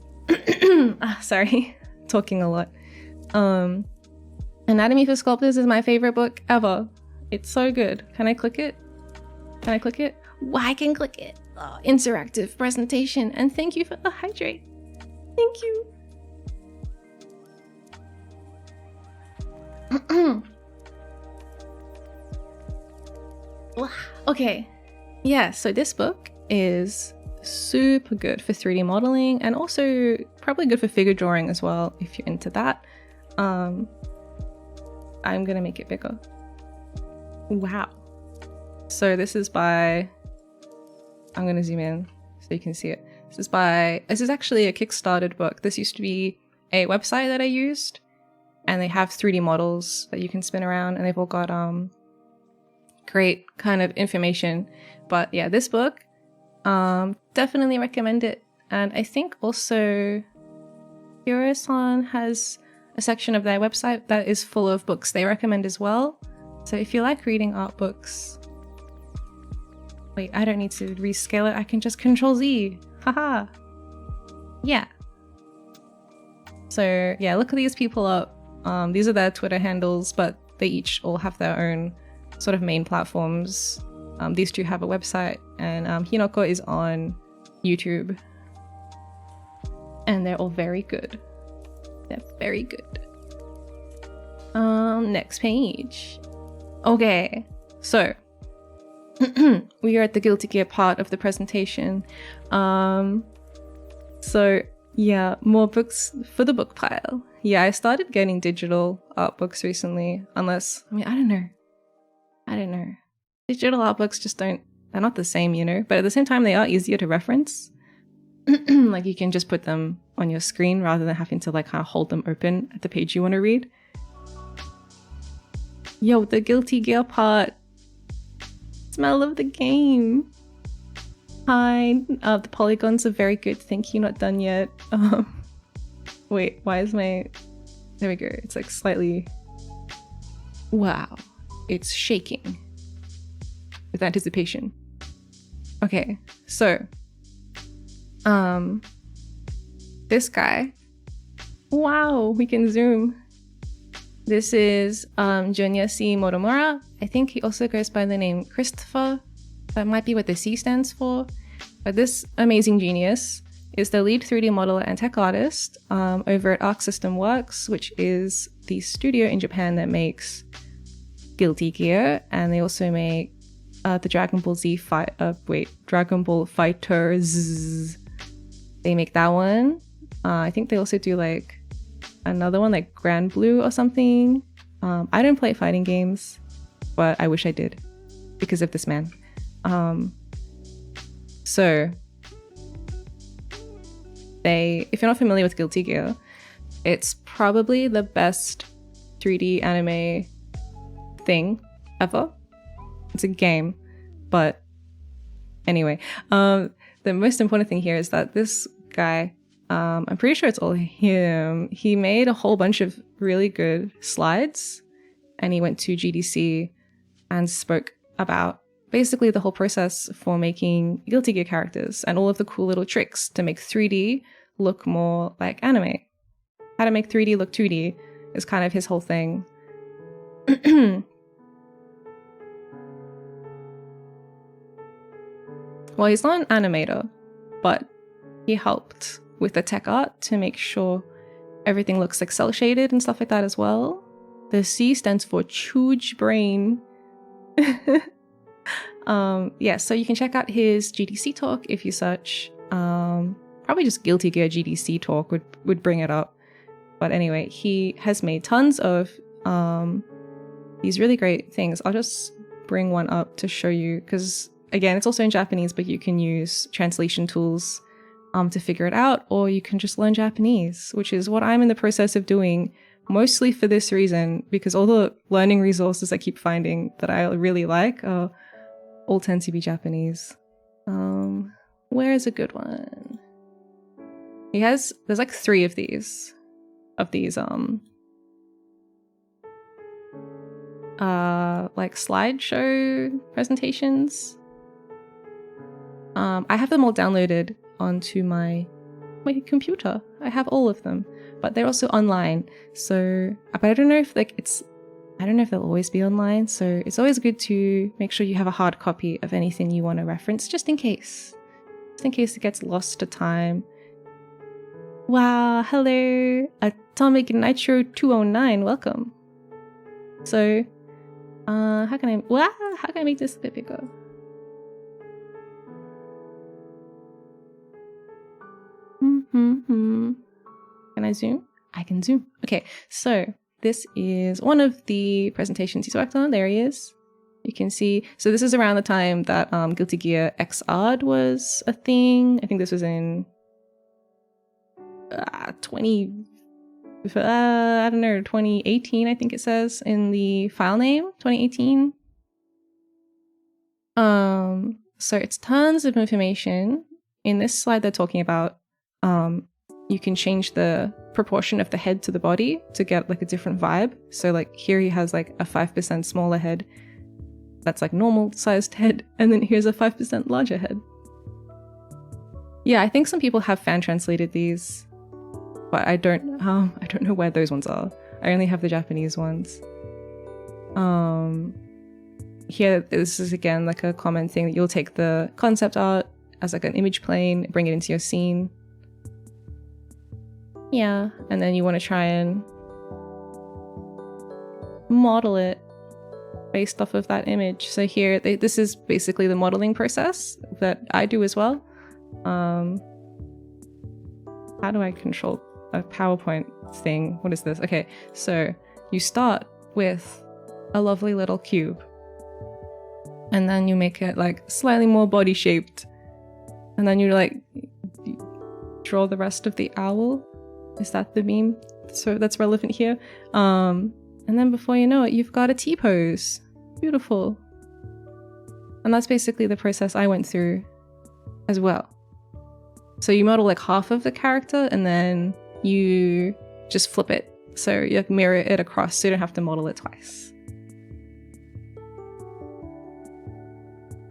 A: Sorry, talking a lot. Anatomy for Sculptors is my favorite book ever. It's so good. Can I click it? Can I click it? Well, I can click it. Oh, interactive presentation. And thank you for the hydrate. Thank you. Okay. Yeah, so this book is super good for 3D modeling, and also probably good for figure drawing as well if you're into that. I'm gonna make it bigger. Wow. So this is by, I'm gonna zoom in so you can see it. This is actually a Kickstarted book. This used to be a website that I used, and they have 3D models that you can spin around, and they've all got great kind of information. But yeah, this book, definitely recommend it. And I think also Hiro-san has a section of their website that is full of books they recommend as well. So if you like reading art books, wait, I don't need to rescale it. I can just Control Z. Haha. Yeah. So yeah, look these people up. These are their Twitter handles, but they each all have their own sort of main platforms. These two have a website, and Hinako is on YouTube. And they're all very good. They're very good. Next page. Okay, so we are at the Guilty Gear part of the presentation. So yeah, more books for the book pile. Yeah, I started getting digital art books recently, unless, I mean, I don't know. Digital art books just they're not the same, you know, but at the same time, they are easier to reference. Like you can just put them on your screen rather than having to like kind of hold them open at the page you want to read. Yo, the Guilty Gear part. Smell of the game. Hi. The polygons are very good. Thank you. Not done yet. Wait, why is my... There we go. It's like slightly... Wow. It's shaking with anticipation. Okay, so this guy, wow, we can zoom. This is Junya C. Motomura. I think he also goes by the name Christopher. That might be what the C stands for. But this amazing genius is the lead 3D modeler and tech artist over at Arc System Works, which is the studio in Japan that makes Guilty Gear, and they also make the Dragon Ball Z Dragon Ball FighterZ. They make that one. I think they also do like another one like Grand Blue or something. I don't play fighting games, but I wish I did because of this man. So if you're not familiar with Guilty Gear, it's probably the best 3D anime thing ever. It's a game, but anyway, the most important thing here is that this guy I'm pretty sure it's all him. He made a whole bunch of really good slides, and he went to GDC and spoke about basically the whole process for making Guilty Gear characters and all of the cool little tricks to make 3D look more like anime. How to make 3D look 2D is kind of his whole thing. Well, he's not an animator, but he helped with the tech art to make sure everything looks like cel shaded and stuff like that as well. The C stands for Chuge Brain. Yeah, so you can check out his GDC talk if you search. Probably just Guilty Gear GDC talk would bring it up. But anyway, he has made tons of these really great things. I'll just bring one up to show you, because again, it's also in Japanese, but you can use translation tools to figure it out, or you can just learn Japanese, which is what I'm in the process of doing, mostly for this reason, because all the learning resources I keep finding that I really like all tend to be Japanese. Where is a good one? There's like 3 of these like slideshow presentations. I have them all downloaded onto my computer. I have all of them, but they're also online. So, but I don't know if they'll always be online. So it's always good to make sure you have a hard copy of anything you want to reference, just in case it gets lost to time. Wow, hello, Atomic Nitro 209, welcome. So, how can I make this a bit bigger? Can I zoom? I can zoom. Okay, so this is one of the presentations he's worked on. There he is. You can see. So this is around the time that Guilty Gear XR'd was a thing. I think this was in 2018, I think it says in the file name, 2018. So it's tons of information. In this slide they're talking about you can change the proportion of the head to the body to get like a different vibe. So like here he has like a 5% smaller head that's like normal sized head, and then here's a 5% larger head. Yeah, I think some people have fan translated these, but I don't know where those ones are. I only have the Japanese ones. Here, this is again like a common thing that you'll take the concept art as like an image plane, bring it into your scene. Yeah, and then you want to try and model it based off of that image. So here, this is basically the modeling process that I do as well. How do I control a PowerPoint thing? What is this? Okay, so you start with a lovely little cube, and then you make it like slightly more body shaped, and then you like draw the rest of the owl. Is that the meme? So that's relevant here. And then before you know it, you've got a T-pose. Beautiful. And that's basically the process I went through as well. So you model like half of the character, and then you just flip it. So you mirror it across, so you don't have to model it twice.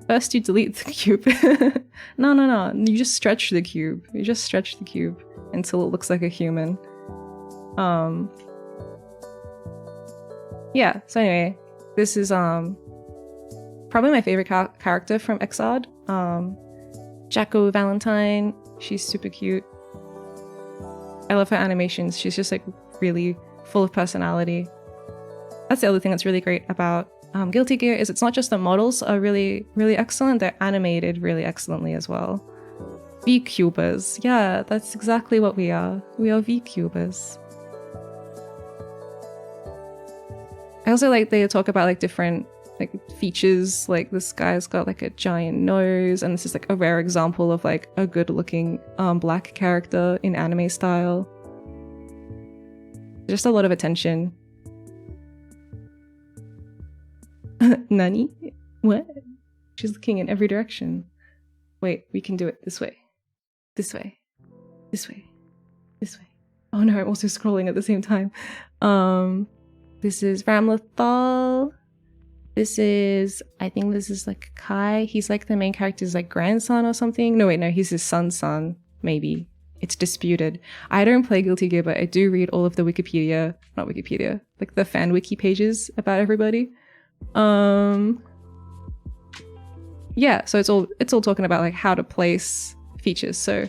A: First you delete the cube. No. You just stretch the cube. You just stretch the cube until it looks like a human. Yeah, so anyway, this is probably my favorite character from XR'd. Jacko Valentine. She's super cute. I love her animations. She's just like really full of personality. That's the other thing that's really great about Guilty Gear, is it's not just the models are really, really excellent, they're animated really excellently as well. VCubers. Yeah, that's exactly what we are. We are VCubers. I also like they talk about like different like features, like this guy's got like a giant nose, and this is like a rare example of like a good looking black character in anime style. Just a lot of attention. Nani? What? She's looking in every direction. Wait, we can do it this way. This way. This way. This way. Oh no, I'm also scrolling at the same time. This is Ramlethal. This is, I think this is like Kai. He's like the main character's like grandson or something. No, wait, no, he's his son's son, maybe. It's disputed. I don't play Guilty Gear, but I do read all of the Wikipedia, not Wikipedia, like the fan wiki pages about everybody. Yeah, so it's all talking about like how to place features. So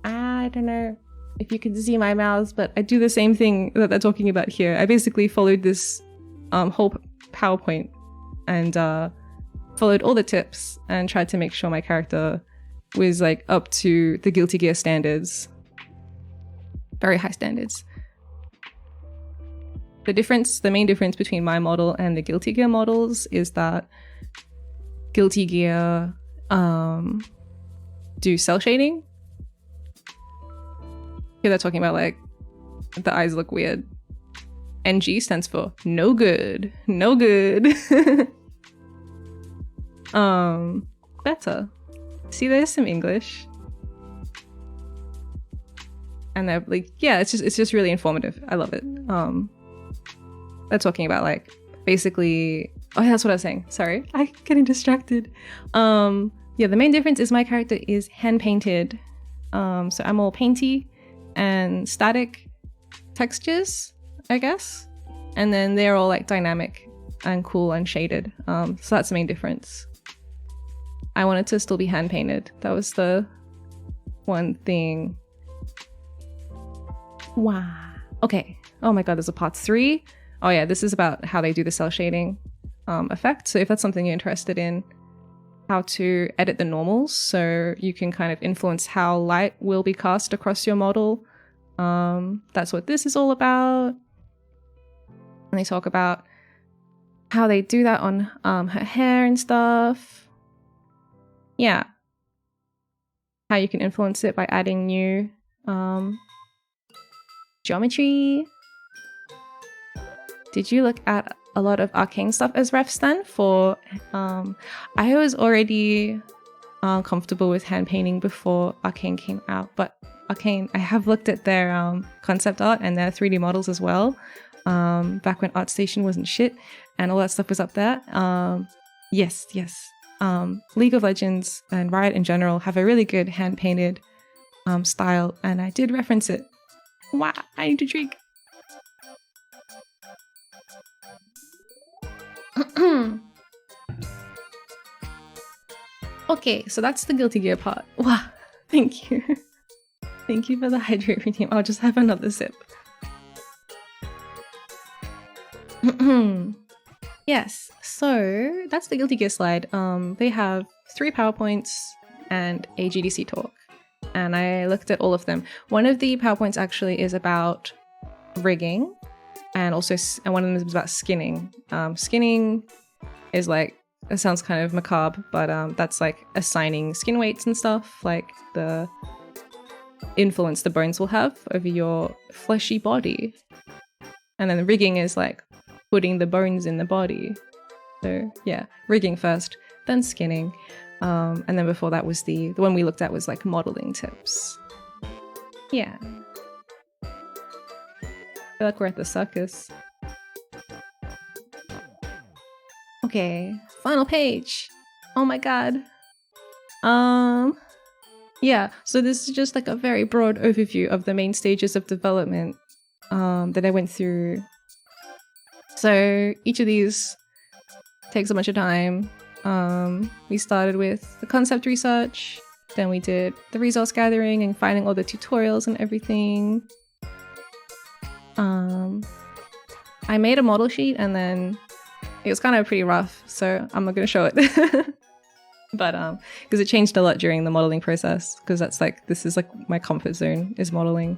A: I don't know if you can see my mouse, but I do the same thing that they're talking about here. I basically followed this whole PowerPoint and followed all the tips and tried to make sure my character was like up to the Guilty Gear standards. Very high standards. The main difference between my model and the Guilty Gear models is that Guilty Gear do cell shading. Here they're talking about like the eyes look weird. NG stands for no good. No good. Better. See, there's some English. And they're like, yeah, it's just really informative. I love it. They're talking about like basically, oh, that's what I was saying. Sorry, I'm getting distracted. Yeah, the main difference is my character is hand painted. So I'm all painty and static textures, I guess. And then they're all like dynamic and cool and shaded. So that's the main difference. I wanted to still be hand painted. That was the one thing. Wow. Okay. Oh my god, there's a part 3. Oh yeah, this is about how they do the cell shading effect. So if that's something you're interested in, how to edit the normals so you can kind of influence how light will be cast across your model. That's what this is all about. And they talk about how they do that on her hair and stuff. Yeah. How you can influence it by adding new geometry. Did you look at a lot of Arcane stuff as refs then? For I was already comfortable with hand painting before Arcane came out, but Arcane, I have looked at their concept art and their 3D models as well. Back when ArtStation wasn't shit and all that stuff was up there. Yes. League of Legends and Riot in general have a really good hand painted style, and I did reference it. Wow, I need to drink. Okay, so that's the Guilty Gear part. Wow, thank you. Thank you for the hydrate routine. I'll just have another sip. Yes, so that's the Guilty Gear slide. They have 3 PowerPoints and a GDC talk, and I looked at all of them. One of the PowerPoints actually is about rigging, and one of them is about skinning. Skinning is like, it sounds kind of macabre, but that's like assigning skin weights and stuff, like the influence the bones will have over your fleshy body. And then the rigging is like putting the bones in the body. So yeah, rigging first, then skinning. And then before that was the one we looked at was like modeling tips. Yeah. I feel like we're at the circus. Okay, final page. Oh my god. Yeah, so this is just like a very broad overview of the main stages of development that I went through. So each of these takes a bunch of time. We started with the concept research, then we did the resource gathering and finding all the tutorials and everything. I made a model sheet and then it was kind of pretty rough, so I'm not going to show it. But because it changed a lot during the modeling process, because this is like my comfort zone is modeling.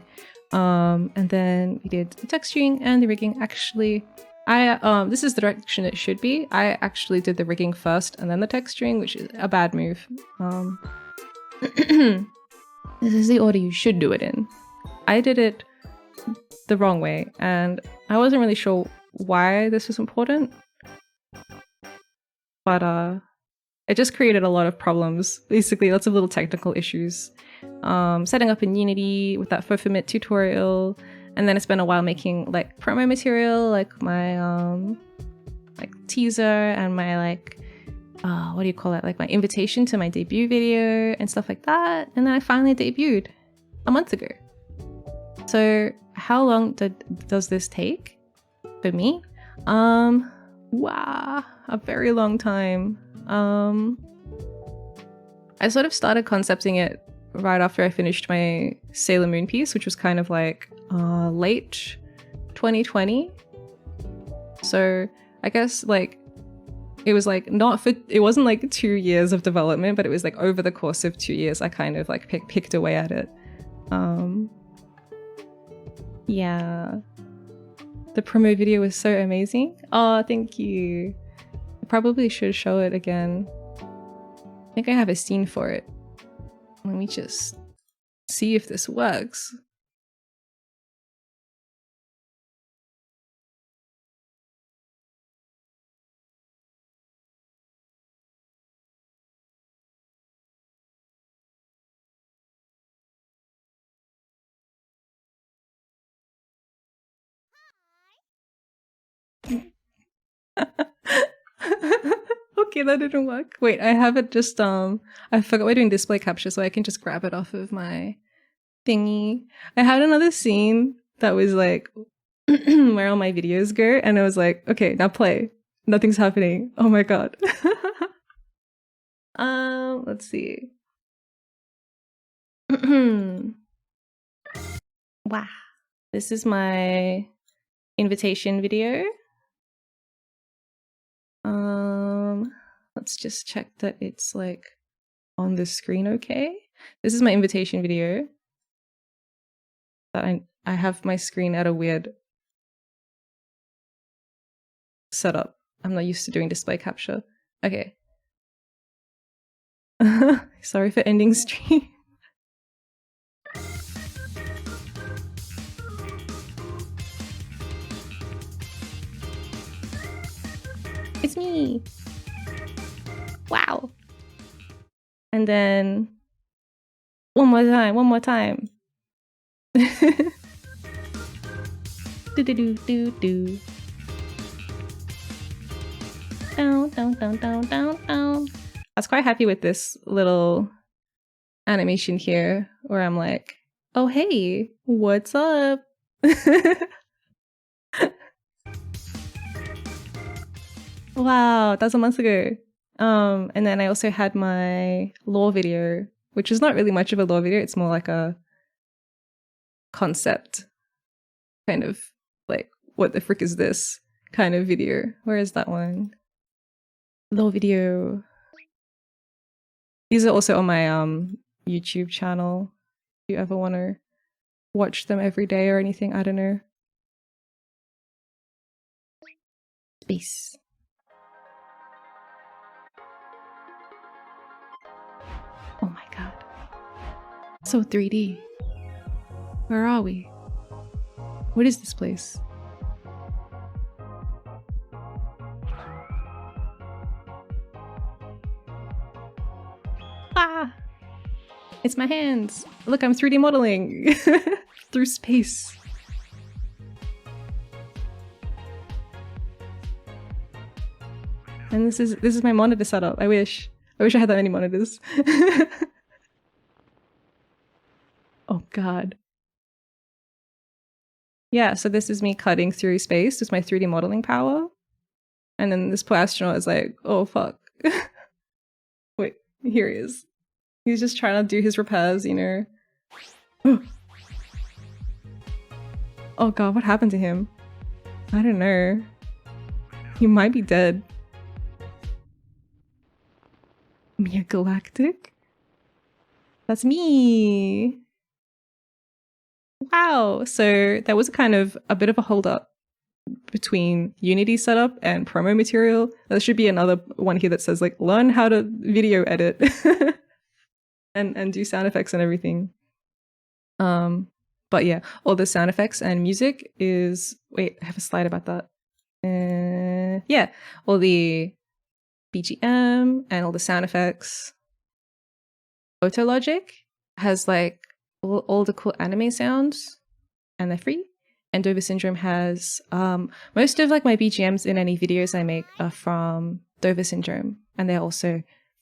A: And then we did the texturing and the rigging. Actually, this is the direction it should be. I actually did the rigging first and then the texturing, which is a bad move. This is the order you should do it in. I did it the wrong way, and I wasn't really sure why this was important. But it just created a lot of problems, basically lots of little technical issues. Setting up in Unity with that Fofomit tutorial, and then I spent a while making like promo material, like my like teaser and my like what do you call it, like my invitation to my debut video and stuff like that. And then I finally debuted a month ago. So how long does this take for me? Wow, a very long time. I sort of started concepting it right after I finished my Sailor Moon piece, which was kind of like late 2020. So I guess like it was like it wasn't like 2 years of development, but it was like over the course of 2 years I kind of like picked away at it. Yeah, the promo video was so amazing. Oh, thank you. I probably should show it again. I think I have a scene for it. Let me just see if this works. Okay, that didn't work. Wait, I have it just I forgot we're doing display capture, so I can just grab it off of my thingy. I had another scene that was like where all my videos go, and I was like, okay, now play. Nothing's happening. Oh my god. Let's see. Wow. This is my invitation video. Let's just check that it's like on the screen okay. This is my invitation video. That I have my screen at a weird setup. I'm not used to doing display capture. Okay. Sorry for ending stream. It's me. Wow. And then one more time. Do do do do do. Down. I was quite happy with this little animation here, where I'm like, oh hey, what's up? Wow, that was a month ago. And then I also had my lore video, which is not really much of a lore video, it's more like a concept kind of like, what the frick is this kind of video. Where is that one? Lore video. These are also on my YouTube channel if you ever want to watch them every day or anything, I don't know. Space. Oh my god. So 3D. Where are we? What is this place? Ah! It's my hands! Look, I'm 3D modeling! Through space. And this is my monitor setup. I wish I had that many monitors. Oh god. Yeah, so this is me cutting through space with my 3D modeling power. And then this poor astronaut is like, oh fuck. Wait, here he is. He's just trying to do his repairs, you know. Oh god, what happened to him? I don't know. He might be dead. Miya Galactic? That's me! Wow! So there was kind of a bit of a hold up between Unity setup and promo material. There should be another one here that says like, learn how to video edit and do sound effects and everything. But yeah, all the sound effects and music is, wait, I have a slide about that. Yeah, all the BGM and all the sound effects. Autologic has like all the cool anime sounds, and they're free. And Dover Syndrome has most of like my BGMs in any videos I make are from Dover Syndrome, and they're also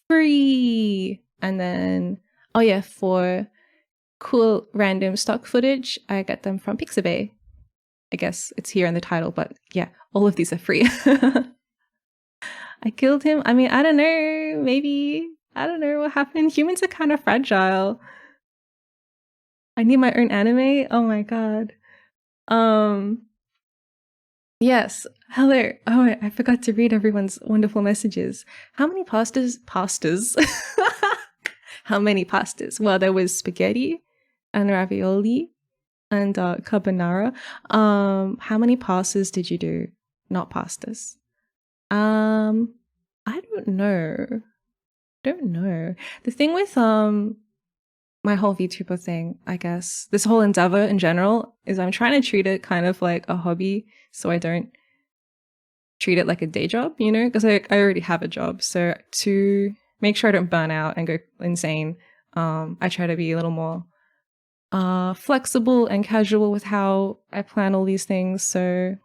A: free. And then, oh yeah, for cool random stock footage, I get them from Pixabay. I guess it's here in the title, but yeah, all of these are free. I killed him. I mean, I don't know, maybe, I don't know what happened. Humans are kind of fragile. I need my own anime. Oh my god. Yes. Hello. Oh, I forgot to read everyone's wonderful messages. How many pastas? How many pastas? Well, there was spaghetti and ravioli and carbonara. How many pastas did you do? Not pastas. I don't know. The thing with my whole VTuber thing, I guess, this whole endeavor in general, is I'm trying to treat it kind of like a hobby, so I don't treat it like a day job, you know, because I already have a job. So to make sure I don't burn out and go insane, I try to be a little more flexible and casual with how I plan all these things. So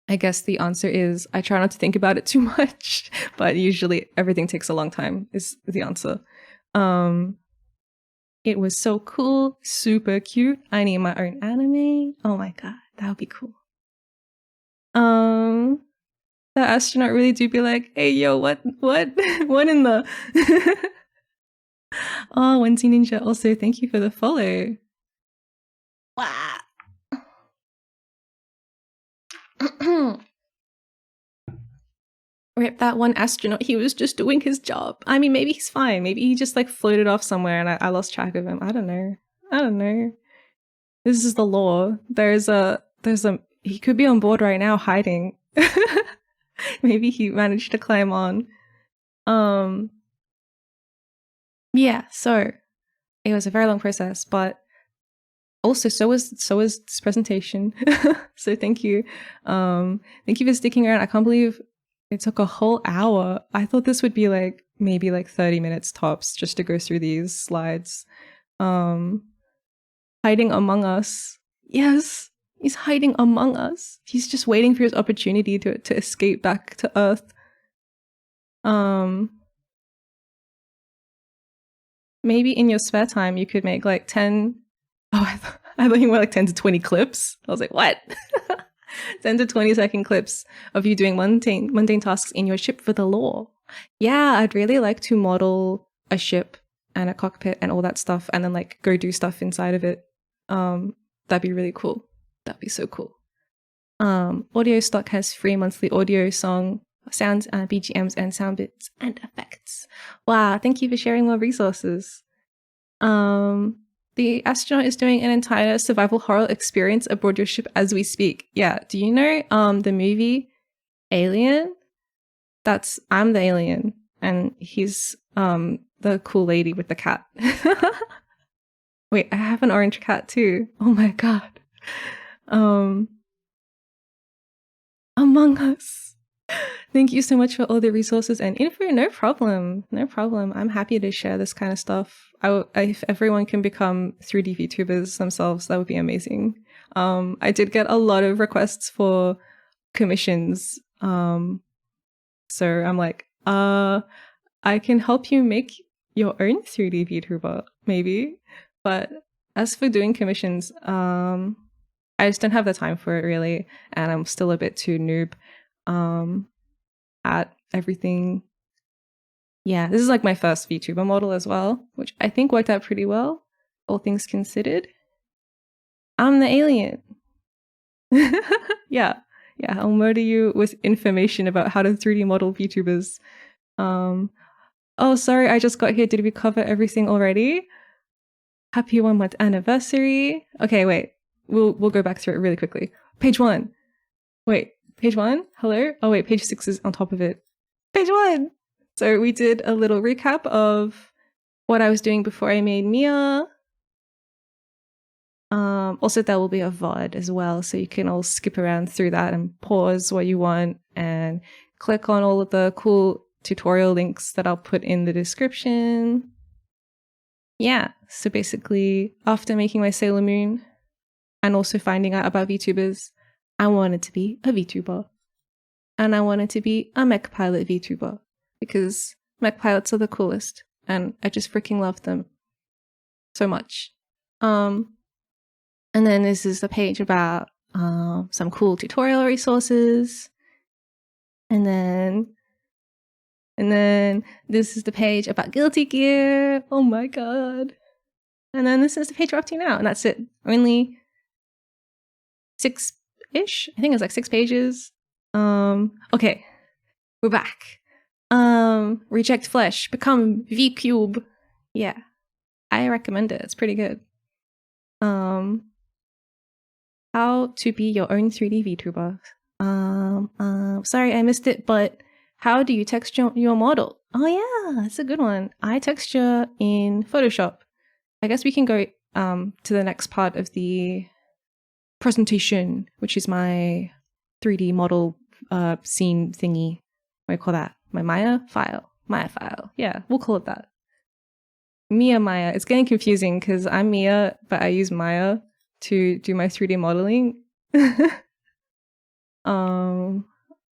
A: I guess the answer is I try not to think about it too much, but usually everything takes a long time is the answer. It was so cool, super cute. I need my own anime. Oh my god, that would be cool. The astronaut really do be like, hey yo, what in the Oh, Wendy Ninja, also thank you for the follow. Wow. Rip that one astronaut, he was just doing his job. I mean, maybe he's fine. Maybe he just like floated off somewhere and I lost track of him. I don't know. This is the law. There's a he could be on board right now hiding. Maybe he managed to climb on. Yeah, so it was a very long process, but also so was this presentation. So thank you. Thank you for sticking around. I can't believe it took a whole hour. I thought this would be like maybe like 30 minutes tops just to go through these slides. Hiding among us. Yes, he's hiding among us. He's just waiting for his opportunity to escape back to Earth. Maybe in your spare time you could make like 10. Oh, I thought you were like 10 to 20 clips. I was like, what? 10 to 20-second clips of you doing mundane tasks in your ship for the lore. Yeah, I'd really like to model a ship and a cockpit and all that stuff and then like go do stuff inside of it. That'd be really cool. That'd be so cool. Audio Stock has free monthly audio song sounds, BGMs and sound bits and effects. Wow, thank you for sharing more resources. The astronaut is doing an entire survival horror experience aboard your ship as we speak. Yeah, do you know the movie Alien? I'm the alien, and he's the cool lady with the cat. Wait, I have an orange cat too. Oh my god. Among Us. Thank you so much for all the resources and info. No problem. I'm happy to share this kind of stuff. If everyone can become 3D VTubers themselves, that would be amazing. I did get a lot of requests for commissions. So I'm like, I can help you make your own 3D VTuber, maybe. But as for doing commissions, I just don't have the time for it really, and I'm still a bit too noob at everything. Yeah, this is like my first VTuber model as well, which I think worked out pretty well, all things considered. I'm the alien. Yeah, I'll murder you with information about how to 3D model VTubers. Oh, sorry, I just got here. Did we cover everything already? Happy 1 month anniversary. Okay, wait. We'll go back through it really quickly. Page 1. Wait, page 1? Hello? Oh wait, page 6 is on top of it. Page 1! So we did a little recap of what I was doing before I made Miya. Also, there will be a VOD as well, so you can all skip around through that and pause what you want and click on all of the cool tutorial links that I'll put in the description. Yeah, so basically, after making my Sailor Moon and also finding out about VTubers, I wanted to be a VTuber. And I wanted to be a mech pilot VTuber because mech pilots are the coolest and I just freaking love them so much. And then this is the page about some cool tutorial resources. And then this is the page about Guilty Gear. Oh my god. And then this is the page we're up to now, and that's it. Only 6-ish? I think it's like 6 pages. Okay. We're back. Reject Flesh. Become V-Cube. Yeah. I recommend it. It's pretty good. How to be your own 3D VTuber. Sorry I missed it, but how do you texture your model? Oh yeah, that's a good one. I texture in Photoshop. I guess we can go to the next part of the presentation, which is my 3D model scene thingy. What do you call that? My Miya file. Miya file. Yeah, we'll call it that. Miya. It's getting confusing because I'm Miya, but I use Miya to do my 3D modeling.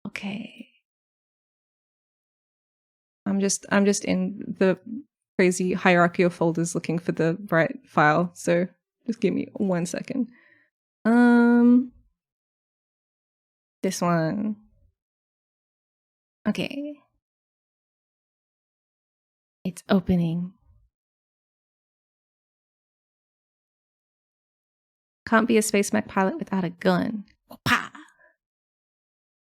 A: Okay. I'm just in the crazy hierarchy of folders looking for the right file, so just give me 1 second. This one. Okay. It's opening. Can't be a space mech pilot without a gun. Opa!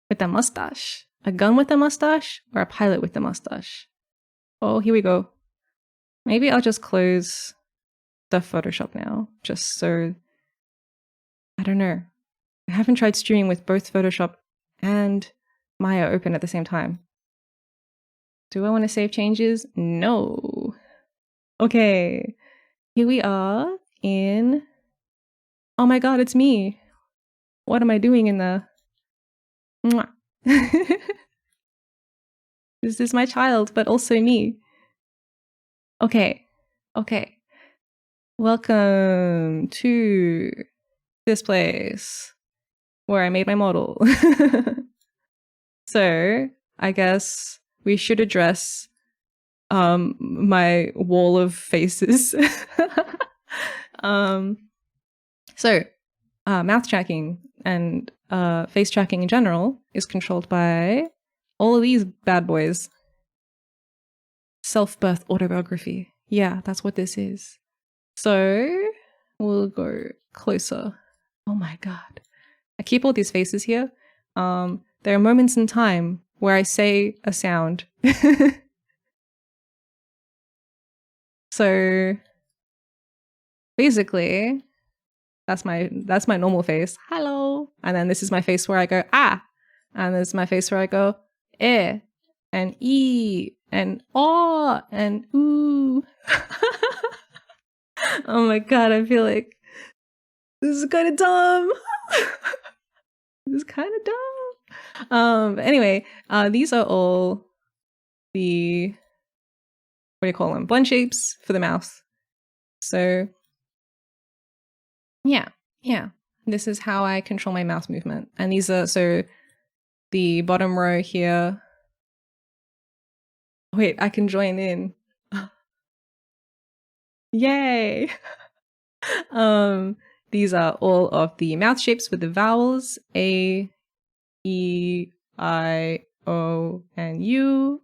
A: With a mustache. A gun with a mustache or a pilot with a mustache? Oh, here we go. Maybe I'll just close the Photoshop now, just so... I don't know. I haven't tried streaming with both Photoshop and Miya open at the same time. Do I want to save changes? No. Okay. Here we are in... Oh my god, it's me. What am I doing in the... Mwah. This is my child, but also me. Okay. Welcome to this place where I made my model. So, I guess we should address my wall of faces. So, mouth tracking and face tracking in general is controlled by all of these bad boys. Self-birth autobiography. Yeah, that's what this is. So, we'll go closer. Oh my god. I keep all these faces here. There are moments in time where I say a sound. So, basically, that's my normal face. Hello. And then this is my face where I go, ah. And this is my face where I go, eh. And e. And oh. And ooh. Oh my god, I feel like this is kind of dumb. This is kind of dumb. Anyway, these are all the, what do you call them? Blendshapes for the mouth. So, yeah. This is how I control my mouth movement. And these are, so the bottom row here. Wait, I can join in. Yay! These are all of the mouth shapes with the vowels A, E, I, O, and U.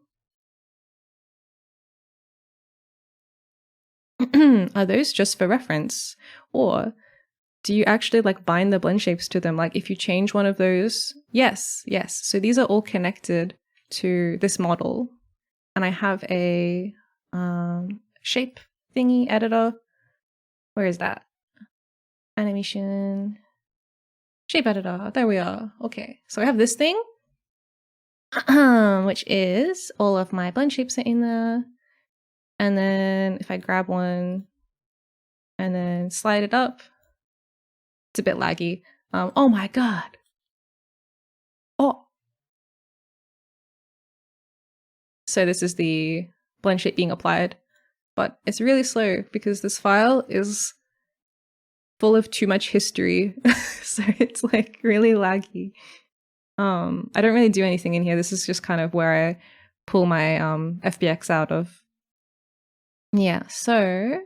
A: Are those just for reference? Or do you actually like bind the blend shapes to them? Like if you change one of those? Yes. So these are all connected to this model. And I have a shape thingy editor. Where is that? Animation. Shape editor. There we are. Okay. So I have this thing. Which is all of my blend shapes are in there. And then if I grab one and then slide it up, it's a bit laggy. Oh my god. Oh. So this is the blend shape being applied, but it's really slow because this file is full of too much history. So it's like really laggy. I don't really do anything in here. This is just kind of where I pull my FBX out of. Yeah, so,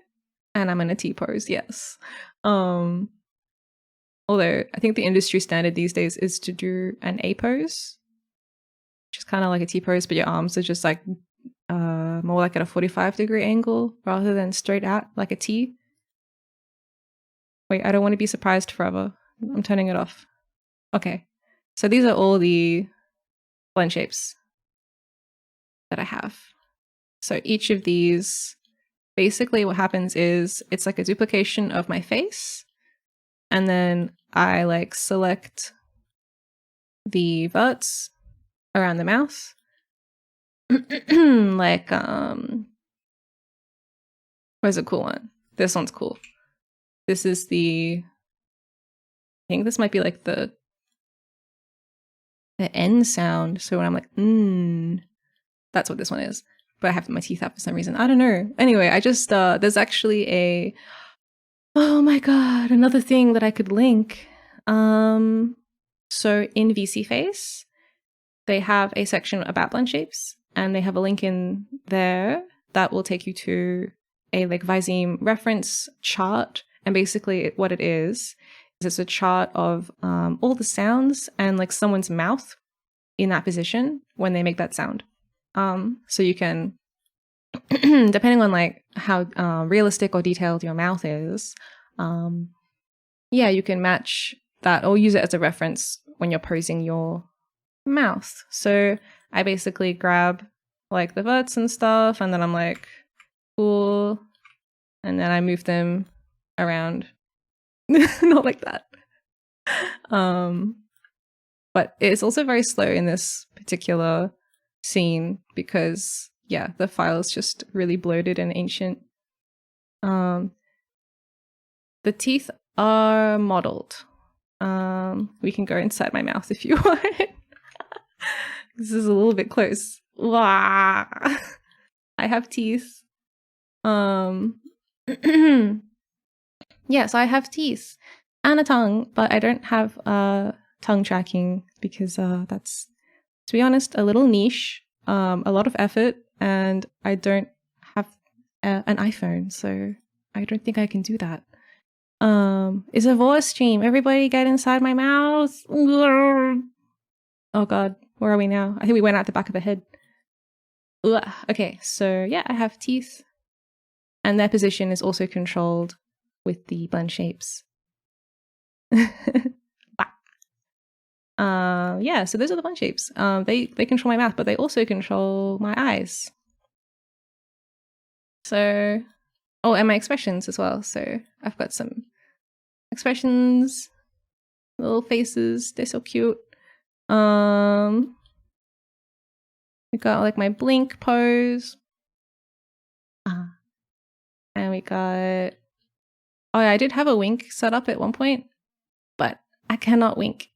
A: and I'm in a T pose, yes. Although I think the industry standard these days is to do an A pose, which is kind of like a T pose, but your arms are just like more like at a 45-degree angle rather than straight out like a T. Wait, I don't want to be surprised forever. I'm turning it off. Okay, so these are all the blend shapes that I have. So each of these, basically what happens is it's like a duplication of my face, and then I like select the verts around the mouth. Like where's a cool one? This one's cool. This is the, I think this might be like the N sound. So when I'm like, that's what this one is. But I have my teeth out for some reason. I don't know. Anyway, I just, there's actually a, oh my god, another thing that I could link. So in VSeeFace, they have a section about blend shapes, and they have a link in there that will take you to a like Viseme reference chart. And basically what it is it's a chart of all the sounds and like someone's mouth in that position when they make that sound. So you can, depending on like how realistic or detailed your mouth is, yeah, you can match that or use it as a reference when you're posing your mouth. So I basically grab like the verts and stuff, and then I'm like, cool, and then I move them around. Not like that. But it's also very slow in this particular scene because, yeah, the file is just really bloated and ancient. The teeth are modeled. We can go inside my mouth if you want. This is a little bit close. Wah! I have teeth. Yes, I have teeth and a tongue, but I don't have tongue tracking because that's, to be honest, a little niche, a lot of effort, and I don't have an iPhone, so I don't think I can do that. It's a voice stream. Everybody get inside my mouth. Oh god, where are we now? I think we went out the back of the head. Okay, so yeah, I have teeth, and their position is also controlled with the blend shapes. Yeah, so those are the blend shapes. They control my mouth, but they also control my eyes. So, oh, and my expressions as well. So I've got some expressions, little faces. They're so cute. We got like my blink pose. And we got, oh yeah, I did have a wink set up at one point, but I cannot wink.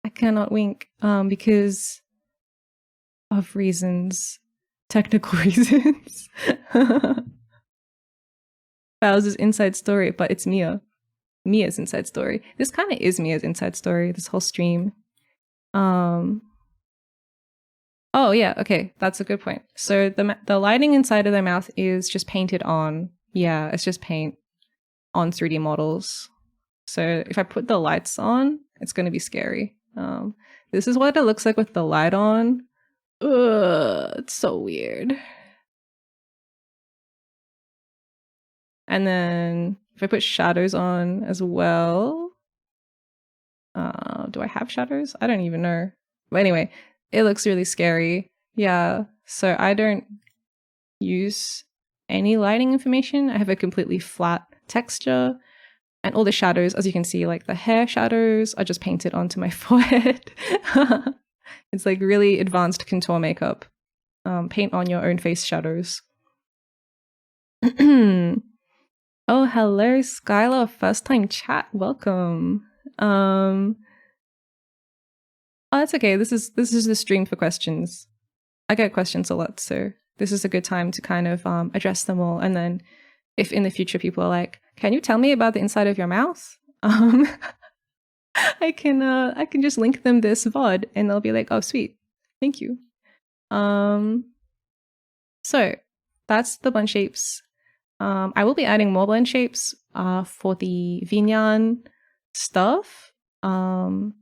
A: I cannot wink because of reasons, technical reasons. Bowser's inside story, but it's Miya. Miya's inside story. This kind of is Miya's inside story, this whole stream. Oh yeah, okay, that's a good point. So the lighting inside of their mouth is just painted on. Yeah, it's just paint on 3D models. So if I put the lights on, it's going to be scary. This is what it looks like with the light on. Ugh, it's so weird. And then if I put shadows on as well, do I have shadows? I don't even know. But anyway, it looks really scary. Yeah, so I don't use any lighting information. I have a completely flat texture, and all the shadows, as you can see, like the hair shadows are just painted onto my forehead. It's like really advanced contour makeup. Paint on your own face shadows. Oh, hello, Skylar. First time chat. Welcome. Oh, that's okay. This is the stream for questions. I get questions a lot, so this is a good time to kind of address them all. And then if in the future people are like, can you tell me about the inside of your mouth? I can just link them this VOD and they'll be like, oh sweet, thank you. So that's the Blendshapes. I will be adding more Blendshapes for the Vinyan stuff to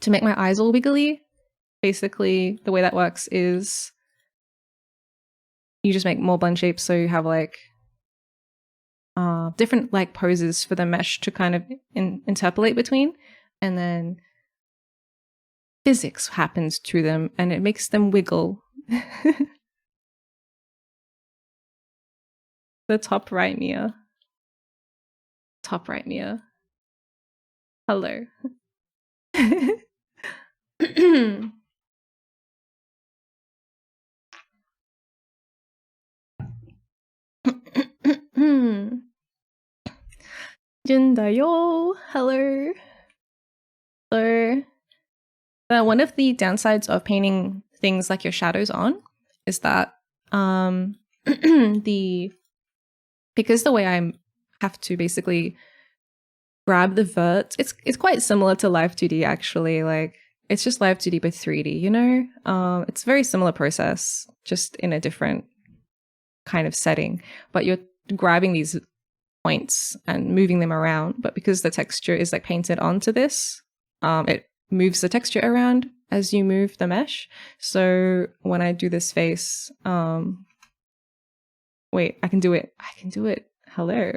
A: make my eyes all wiggly. Basically, the way that works is you just make more Blendshapes so you have like different like poses for the mesh to kind of interpolate between, and then physics happens to them and it makes them wiggle. The top right, Miya. Top right, Miya. Hello. Jindayo. Hello. So, one of the downsides of painting things like your shadows on is that because the way I have to basically grab the vert, it's quite similar to Live 2D actually. Like it's just Live 2D but 3D, you know? It's a very similar process, just in a different kind of setting. But you're grabbing these points and moving them around. But because the texture is like painted onto this, it moves the texture around as you move the mesh. So when I do this face, wait, I can do it. Hello.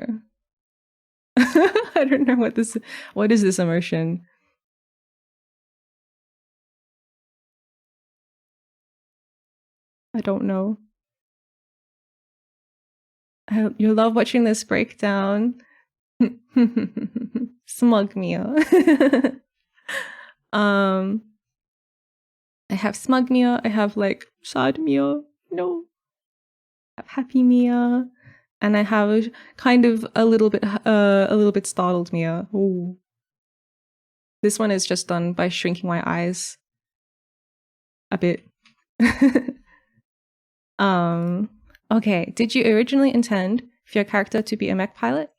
A: I don't know what is this immersion? I don't know. You love watching this breakdown. Smug Miya. I have smug Miya. I have like sad Miya. No. I have happy Miya. And I have kind of a little bit startled Miya. Ooh. This one is just done by shrinking my eyes a bit. Okay, did you originally intend for your character to be a mech pilot?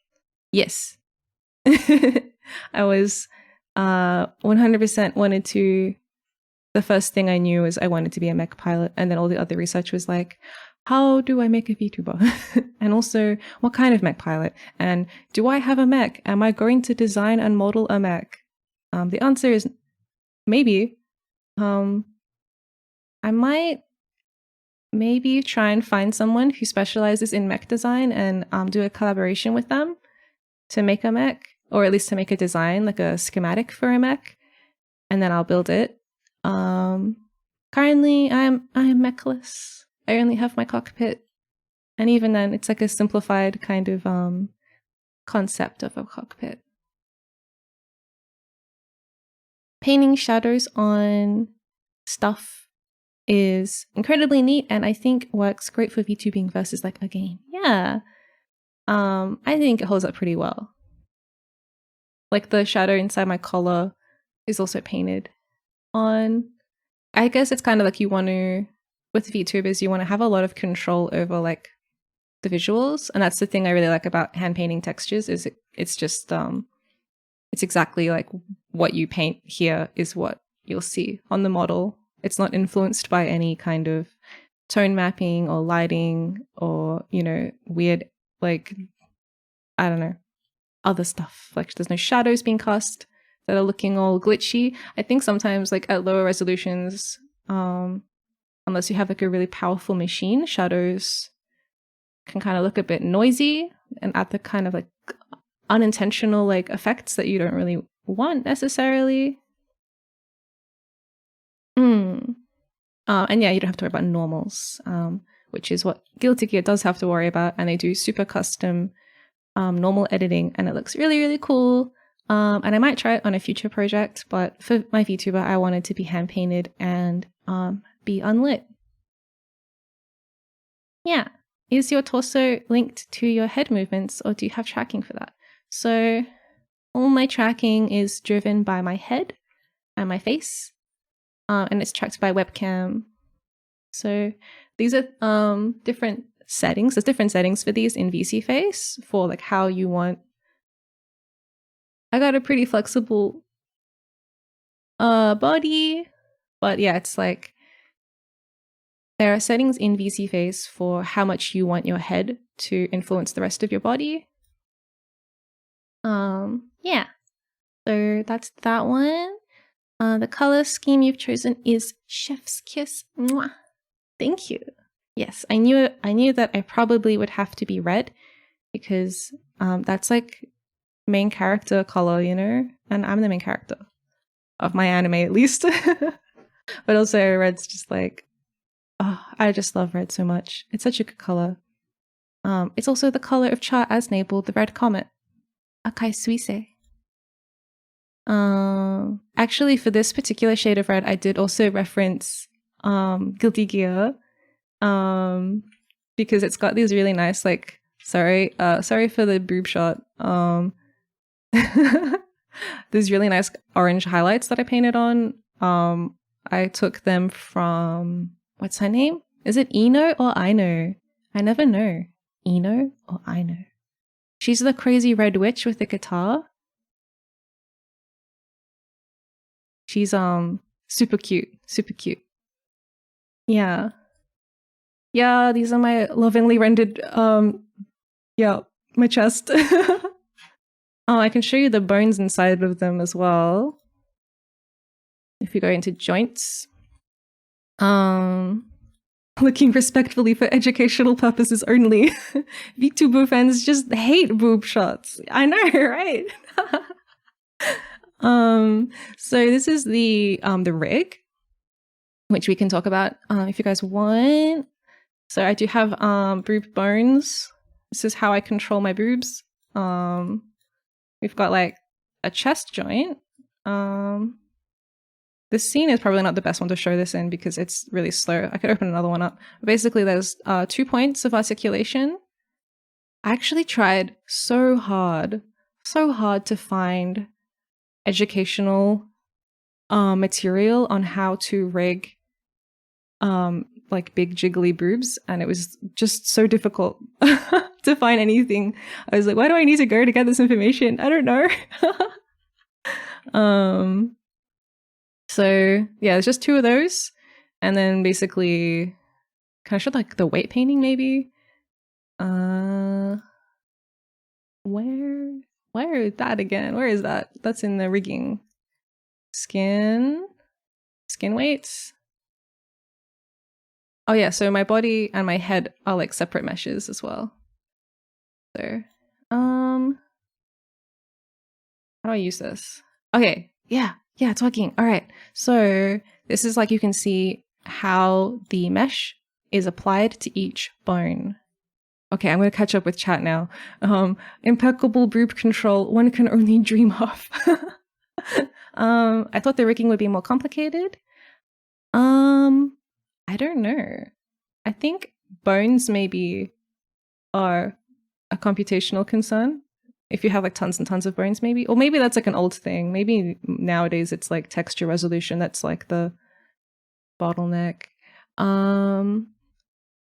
A: Yes. I was 100% wanted to. The first thing I knew was I wanted to be a mech pilot, and then all the other research was like, how do I make a VTuber? And also, what kind of mech pilot? And do I have a mech? Am I going to design and model a mech? The answer is maybe. I might maybe try and find someone who specializes in mech design and do a collaboration with them to make a mech, or at least to make a design, like a schematic for a mech, and then I'll build it. Currently, I am mechless. I only have my cockpit, and even then, it's like a simplified kind of concept of a cockpit. Painting shadows on stuff is incredibly neat, and I think works great for VTubing versus like a game. Yeah, I think it holds up pretty well. Like the shadow inside my collar is also painted on. I guess it's kind of like you want to, with VTubers, you want to have a lot of control over like the visuals, and that's the thing I really like about hand painting textures is it's just it's exactly like what you paint here is what you'll see on the model. It's not influenced by any kind of tone mapping or lighting or, you know, weird, like, I don't know, other stuff. Like there's no shadows being cast that are looking all glitchy. I think sometimes like at lower resolutions, unless you have like a really powerful machine, shadows can kind of look a bit noisy and add the kind of like unintentional like effects that you don't really want necessarily. And yeah, you don't have to worry about normals, which is what Guilty Gear does have to worry about, and they do super custom normal editing, and it looks really, really cool. And I might try it on a future project, but for my VTuber, I wanted to be hand painted and be unlit. Yeah. Is your torso linked to your head movements, or do you have tracking for that? So all my tracking is driven by my head and my face. And it's tracked by webcam. So these are different settings. There's different settings for these in VSeeFace for like how you want. I got a pretty flexible body, but yeah, it's like there are settings in VSeeFace for how much you want your head to influence the rest of your body. Yeah. So that's that one. The color scheme you've chosen is Chef's Kiss. Mwah. Thank you. Yes, I knew that I probably would have to be red because that's like main character color, you know? And I'm the main character of my anime at least. But also red's just like, oh, I just love red so much. It's such a good color. It's also the color of Char Aznable, the red comet. Akai Suise. Actually, for this particular shade of red, I did also reference Guilty Gear, because it's got these really nice, like, sorry for the boob shot. These really nice orange highlights that I painted on. I took them from, what's her name? Is it Ino or Aino? I never know. Ino or Aino? She's the crazy red witch with the guitar. She's super cute, super cute. Yeah. Yeah, these are my lovingly rendered yeah, my chest. Oh, I can show you the bones inside of them as well. If you go into joints. Looking respectfully for educational purposes only. VTuber fans just hate boob shots. I know, right? So this is the rig, which we can talk about if you guys want. So I do have boob bones. This is how I control my boobs. We've got like a chest joint. This scene is probably not the best one to show this in because it's really slow. I could open another one up. But basically, there's 2 points of articulation. I actually tried so hard to find educational material on how to rig like big jiggly boobs, and it was just so difficult to find anything. I was like, why do I need to go to get this information? I don't know. So yeah, there's just 2 of those, and then basically kind of showed like the weight painting maybe. Where is that again? Where is that? That's in the rigging. Skin weights. Oh yeah, so my body and my head are like separate meshes as well. So, how do I use this? Okay, yeah, it's working. All right, so this is like you can see how the mesh is applied to each bone. Okay, I'm going to catch up with chat now. Impeccable boob control, one can only dream of. I thought the rigging would be more complicated. I don't know. I think bones maybe are a computational concern. If you have like tons and tons of bones maybe, or maybe that's like an old thing. Maybe nowadays it's like texture resolution that's like the bottleneck.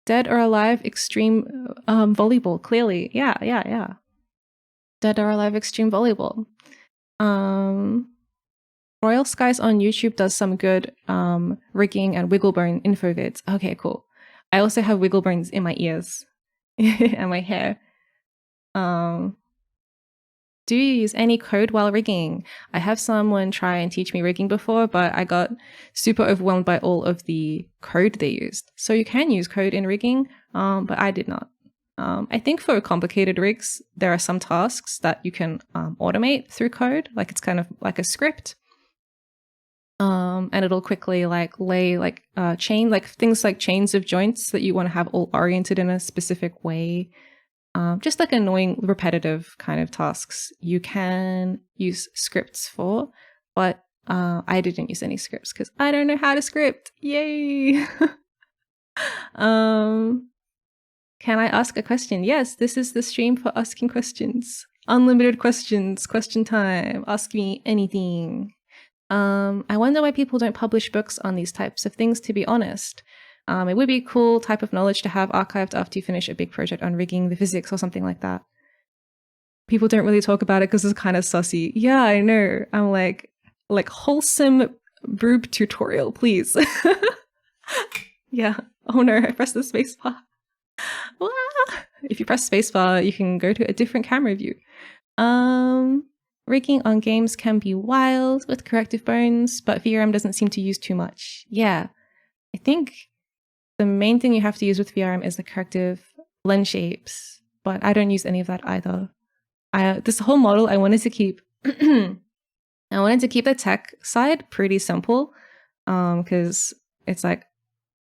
A: Dead or Alive Extreme Volleyball, clearly. Yeah. Dead or Alive Extreme Volleyball. Royal Skies on YouTube does some good rigging and wiggle bone info vids. Okay, cool. I also have wiggle bones in my ears and my hair. Do you use any code while rigging? I have someone try and teach me rigging before, but I got super overwhelmed by all of the code they used. So you can use code in rigging, but I did not. I think for complicated rigs, there are some tasks that you can automate through code. Like it's kind of like a script. And it'll quickly like lay like chain, like things like chains of joints that you want to have all oriented in a specific way. Just like annoying, repetitive kind of tasks you can use scripts for, but I didn't use any scripts because I don't know how to script. Yay! Can I ask a question? Yes, this is the stream for asking questions. Unlimited questions, question time. Ask me anything. I wonder why people don't publish books on these types of things, to be honest. It would be a cool type of knowledge to have archived after you finish a big project on rigging the physics or something like that. People don't really talk about it because it's kind of sussy. Yeah, I know. I'm like wholesome boob tutorial, please. Yeah. Oh no, I pressed the spacebar. If you press spacebar, you can go to a different camera view. Rigging on games can be wild with corrective bones, but VRM doesn't seem to use too much. Yeah. I think the main thing you have to use with VRM is the corrective Blendshapes, but I don't use any of that either. This whole model, I wanted to keep the tech side pretty simple, because it's like,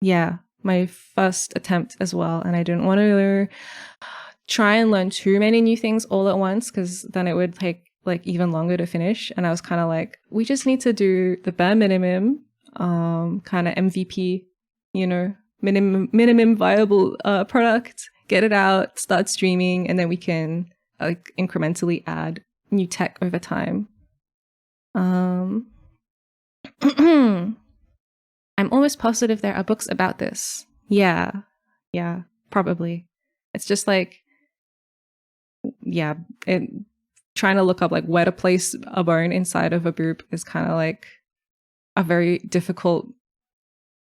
A: yeah, my first attempt as well, and I didn't want to try and learn too many new things all at once, because then it would take like even longer to finish. And I was kind of like, we just need to do the bare minimum, kind of MVP, you know, minimum viable product, get it out, start streaming, and then we can like incrementally add new tech over time. I'm almost positive there are books about this. Yeah, probably. It's just like, yeah, trying to look up like where to place a bone inside of a boob is kind of like a very difficult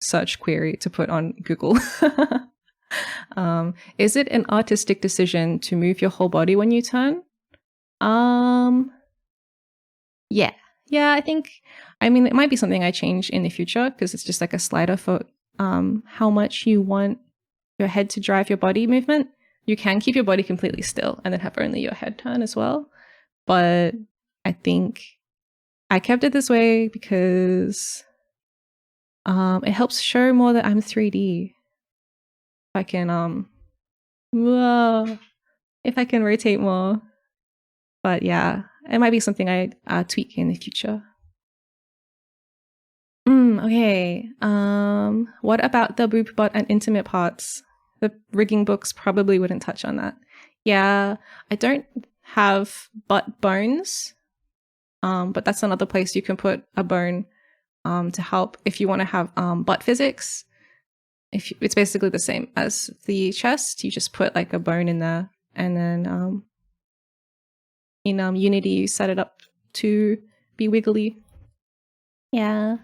A: search query to put on Google. Is it an artistic decision to move your whole body when you turn? Yeah, I think, I mean, it might be something I change in the future, because it's just like a slider for how much you want your head to drive your body movement. You can keep your body completely still and then have only your head turn as well. But I think I kept it this way because it helps show more that I'm 3D. If I can rotate more. But yeah, it might be something I tweak in the future. Okay. What about the boob butt and intimate parts? The rigging books probably wouldn't touch on that. Yeah, I don't have butt bones, but that's another place you can put a bone to help if you want to have butt physics. It's basically the same as the chest. You just put like a bone in there, and then in Unity you set it up to be wiggly. Yeah.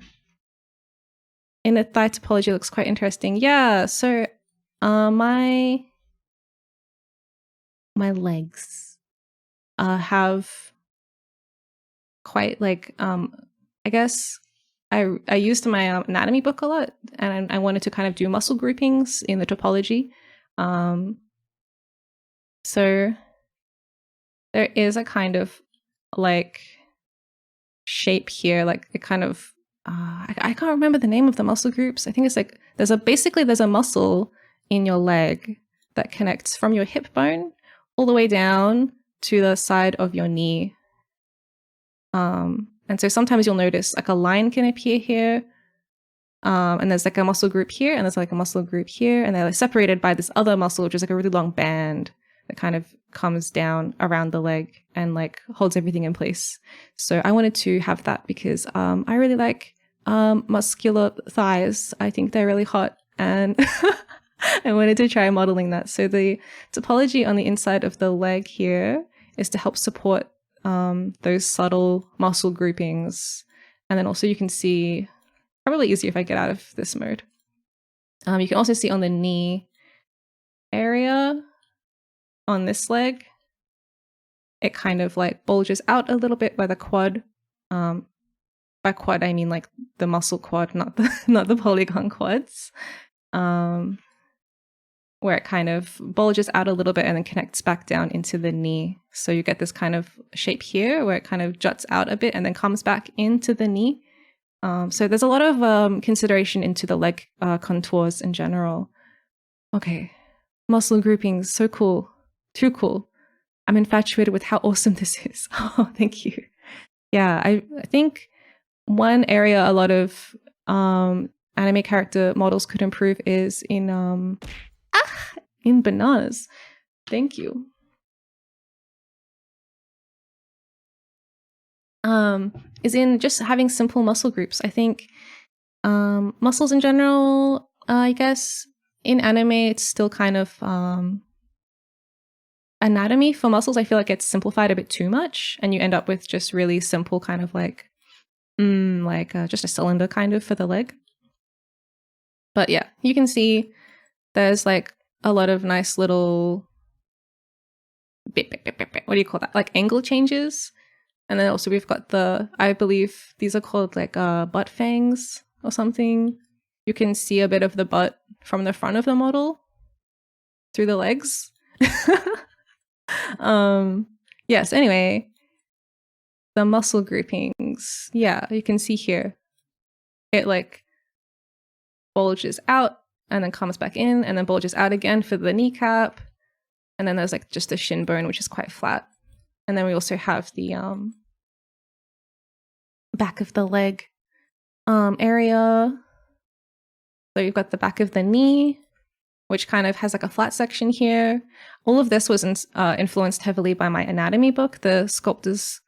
A: In a thigh topology looks quite interesting. Yeah, so my legs have quite like I guess I used my anatomy book a lot, and I wanted to kind of do muscle groupings in the topology. So there is a kind of like shape here, like it kind of I can't remember the name of the muscle groups. I think it's like there's a muscle in your leg that connects from your hip bone all the way down to the side of your knee. And so sometimes you'll notice like a line can appear here, and there's like a muscle group here, and there's like a muscle group here, and they're like separated by this other muscle, which is like a really long band that kind of comes down around the leg and like holds everything in place. So I wanted to have that because I really like muscular thighs. I think they're really hot, and I wanted to try modeling that. So the topology on the inside of the leg here is to help support those subtle muscle groupings. And then also you can see, probably easier if I get out of this mode. You can also see on the knee area on this leg, it kind of like bulges out a little bit by the quad. By quad, I mean like the muscle quad, not the polygon quads. Where it kind of bulges out a little bit and then connects back down into the knee. So you get this kind of shape here where it kind of juts out a bit and then comes back into the knee. So there's a lot of consideration into the leg contours in general. Okay, muscle groupings, so cool. Too cool. I'm infatuated with how awesome this is. Oh, thank you. Yeah, I think one area a lot of anime character models could improve is in bananas. Thank you. Is in just having simple muscle groups. I think muscles in general I guess in anime, it's still kind of anatomy for muscles. I feel like it's simplified a bit too much, and you end up with just really simple kind of like just a cylinder kind of for the leg. But yeah, you can see there's like a lot of nice little what do you call that? Like angle changes. And then also we've got I believe these are called like butt fangs or something. You can see a bit of the butt from the front of the model through the legs. Yes, anyway, the muscle groupings. Yeah, you can see here. It like bulges out and then comes back in and then bulges out again for the kneecap. And then there's like just the shin bone, which is quite flat. And then we also have the back of the leg area. So you've got the back of the knee, which kind of has like a flat section here. All of this was influenced heavily by my anatomy book, the Sculptor's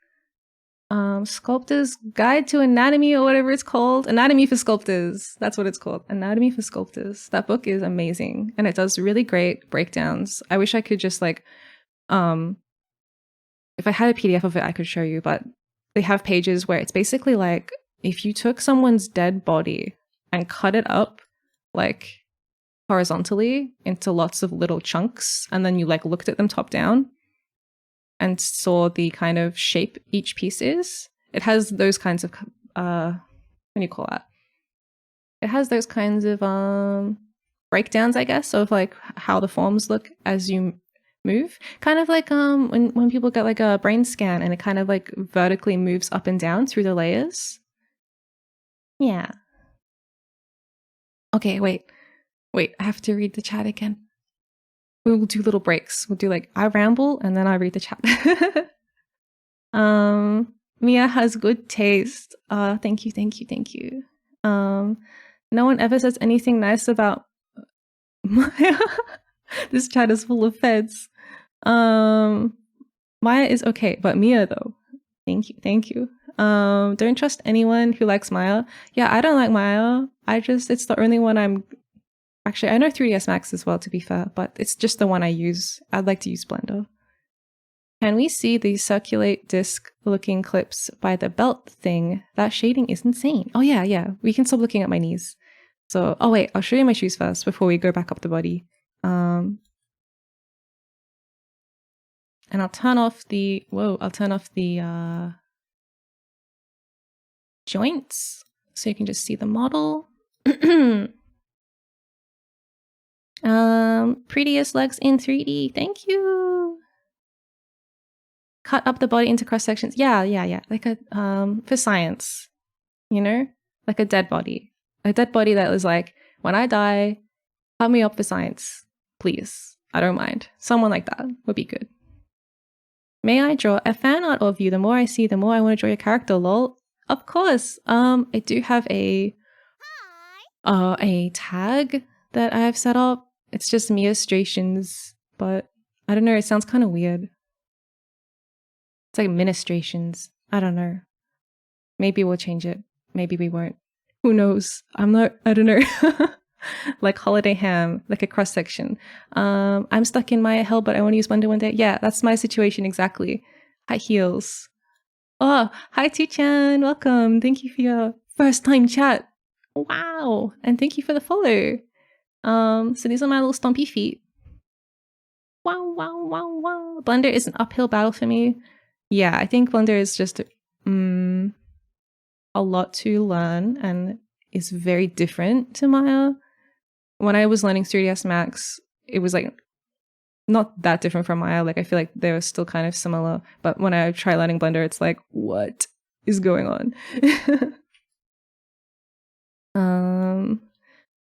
A: Guide to Anatomy or whatever it's called. Anatomy for Sculptors. That's what it's called. Anatomy for Sculptors. That book is amazing. And it does really great breakdowns. I wish I could just like, if I had a PDF of it, I could show you, but they have pages where it's basically like if you took someone's dead body and cut it up like horizontally into lots of little chunks, and then you like looked at them top down and saw the kind of shape each piece is. It has those kinds of what do you call that? It has those kinds of breakdowns, I guess, of like how the forms look as you move. Kind of like when people get like a brain scan and it kind of like vertically moves up and down through the layers. Yeah. Okay, wait, I have to read the chat again. We'll do little breaks. We'll do like I ramble and then I read the chat. Miya has good taste. Thank you. No one ever says anything nice about Miya. This chat is full of feds. Miya is okay, but Miya though. Thank you. Don't trust anyone who likes Miya. Yeah, I don't like Miya. It's the only one Actually, I know 3ds Max as well, to be fair, but it's just the one I use. I'd like to use Blender. Can we see the circulate disc looking clips by the belt thing? That shading is insane. Oh yeah. We can stop looking at my knees. So, oh wait, I'll show you my shoes first before we go back up the body. And I'll turn off the joints so you can just see the model. Prettiest legs in 3D. Thank you. Cut up the body into cross sections. Yeah. Like a for science, you know, like a dead body that was like, when I die, cut me up for science, please. I don't mind. Someone like that would be good. May I draw a fan art of you? The more I see, the more I want to draw your character. Lol. Of course. I do have a tag that I have set up. It's just Miyastrations, but I don't know. It sounds kind of weird. It's like ministrations. I don't know. Maybe we'll change it. Maybe we won't. Who knows? I don't know. Like holiday ham, like a cross section. I'm stuck in my hell, but I want to use Blender one day. Yeah, that's my situation exactly. High heels. Oh, hi Tuchan. Welcome. Thank you for your first time chat. Wow. And thank you for the follow. So these are my little stompy feet. Wow. Blender is an uphill battle for me. Yeah, I think Blender is just a lot to learn and is very different to Maya. When I was learning 3ds Max, it was like not that different from Maya. Like I feel like they were still kind of similar. But when I try learning Blender, it's like, what is going on?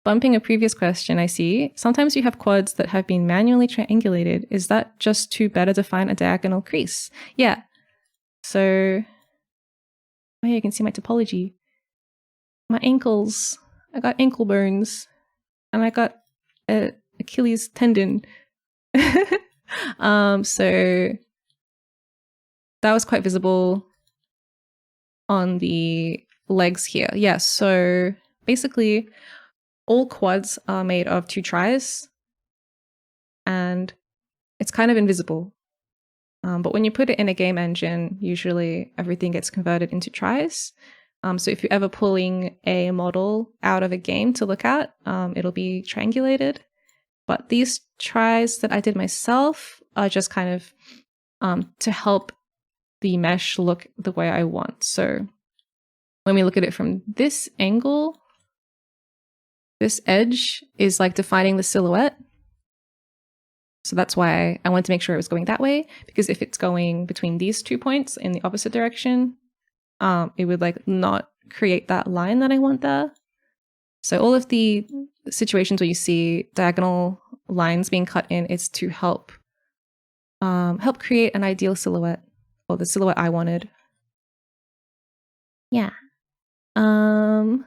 A: Bumping a previous question, I see. Sometimes you have quads that have been manually triangulated. Is that just to better define a diagonal crease? Yeah. So, oh yeah, you can see my topology. My ankles. I got ankle bones. And I got an Achilles tendon. So that was quite visible on the legs here. Yeah, so basically all quads are made of 2 tries, and it's kind of invisible. But when you put it in a game engine, usually everything gets converted into tries. So if you're ever pulling a model out of a game to look at, it'll be triangulated. But these tries that I did myself are just kind of to help the mesh look the way I want. So when we look at it from this angle, this edge is like defining the silhouette. So that's why I wanted to make sure it was going that way, because if it's going between these 2 points in the opposite direction, it would like not create that line that I want there. So all of the situations where you see diagonal lines being cut in, it's to help create an ideal silhouette, or the silhouette I wanted. Yeah. Can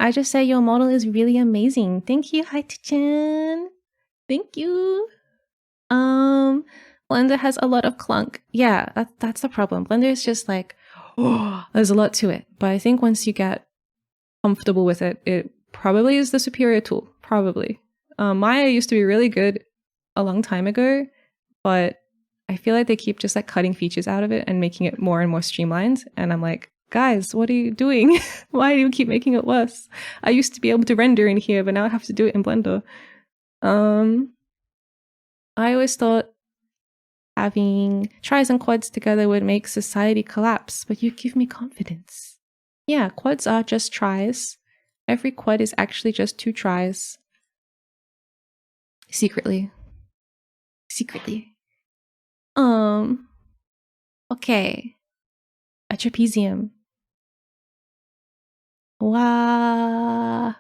A: I just say your model is really amazing? Thank you, Haiti-chan. Thank you. Blender has a lot of clunk. Yeah, that's the problem. Blender is just like, oh, there's a lot to it. But I think once you get comfortable with it, it probably is the superior tool. Probably. Maya used to be really good a long time ago, but I feel like they keep just like cutting features out of it and making it more and more streamlined. And I'm like, guys, what are you doing? Why do you keep making it worse? I used to be able to render in here, but now I have to do it in Blender. I always thought having tries and quads together would make society collapse, but you give me confidence. Yeah, quads are just tries. Every quad is actually just 2 tries. Secretly. Okay. A trapezium. Wow.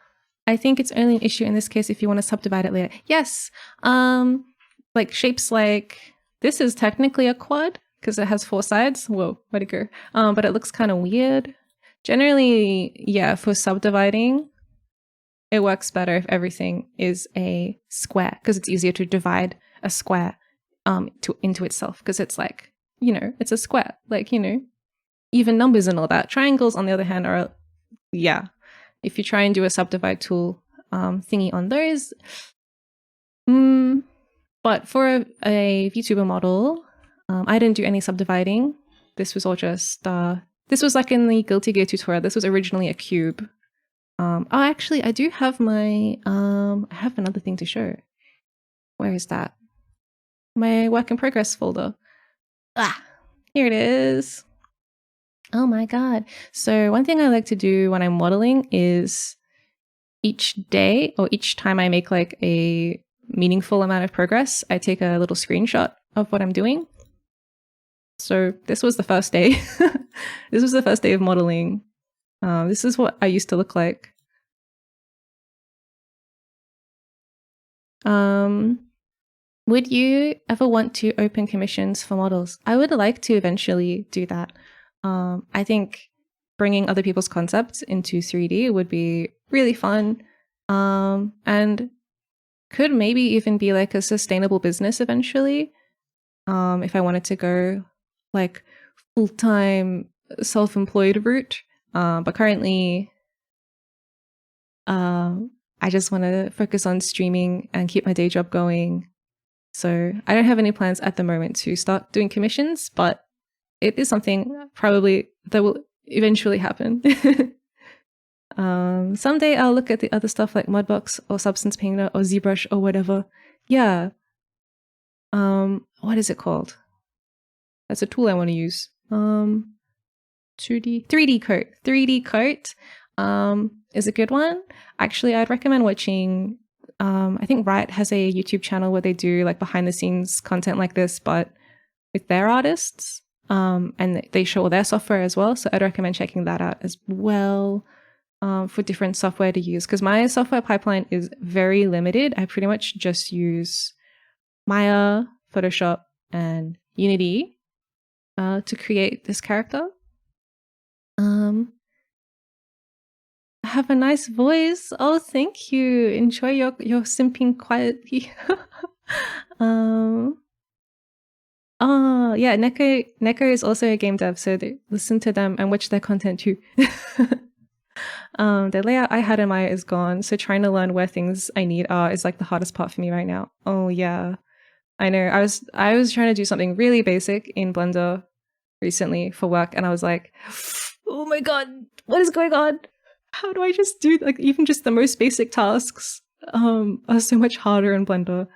A: I think it's only an issue in this case if you want to subdivide it later. Yes. Like shapes like this is technically a quad because it has 4 sides. Whoa, where'd it go? But it looks kind of weird. Generally, yeah, for subdividing, it works better if everything is a square because it's easier to divide a square into itself because it's like, you know, it's a square. Like, you know, even numbers and all that. Triangles, on the other hand, are, yeah, if you try and do a subdivide tool thingy on those. But for a VTuber model, I didn't do any subdividing. This was all just, this was like in the Guilty Gear tutorial. This was originally a cube. Oh, actually, I do have my, I have another thing to show. Where is that? My work in progress folder. Ah, here it is. Oh my god. So one thing I like to do when I'm modeling is each day or each time I make like a meaningful amount of progress, I take a little screenshot of what I'm doing. So this was the first day. This was the first day of modeling. This is what I used to look like. Would you ever want to open commissions for models? I would like to eventually do that. I think bringing other people's concepts into 3D would be really fun, and could maybe even be like a sustainable business eventually, if I wanted to go like full-time self-employed route. But currently, I just want to focus on streaming and keep my day job going. So I don't have any plans at the moment to start doing commissions, but it is something probably that will eventually happen. Someday I'll look at the other stuff like Mudbox or Substance Painter or ZBrush or whatever. Yeah. What is it called? That's a tool I want to use. 3D Coat. 3D Coat is a good one. Actually, I'd recommend watching, I think Riot has a YouTube channel where they do like behind the scenes content like this, but with their artists. And they show all their software as well. So I'd recommend checking that out as well, for different software to use. Because my software pipeline is very limited. I pretty much just use Maya, Photoshop, and Unity to create this character. I have a nice voice. Oh, thank you. Enjoy your simping quietly. Oh, yeah, Neko is also a game dev, so listen to them and watch their content too. The layout I had in Maya is gone, so trying to learn where things I need are is like the hardest part for me right now. Oh yeah, I know. I was trying to do something really basic in Blender recently for work, and I was like, oh my god, what is going on? How do I just do like even just the most basic tasks are so much harder in Blender.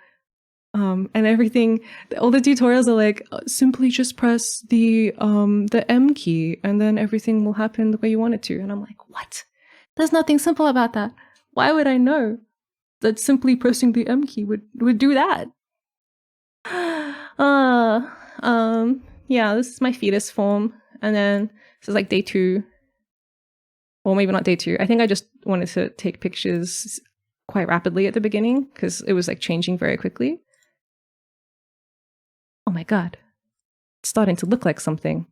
A: And everything, all the tutorials are like, simply just press the M key and then everything will happen the way you want it to. And I'm like, what? There's nothing simple about that. Why would I know that simply pressing the M key would do that? Yeah, this is my fetus form. And then this is like day 2. Or maybe not day 2. I think I just wanted to take pictures quite rapidly at the beginning because it was like changing very quickly. Oh my god, it's starting to look like something.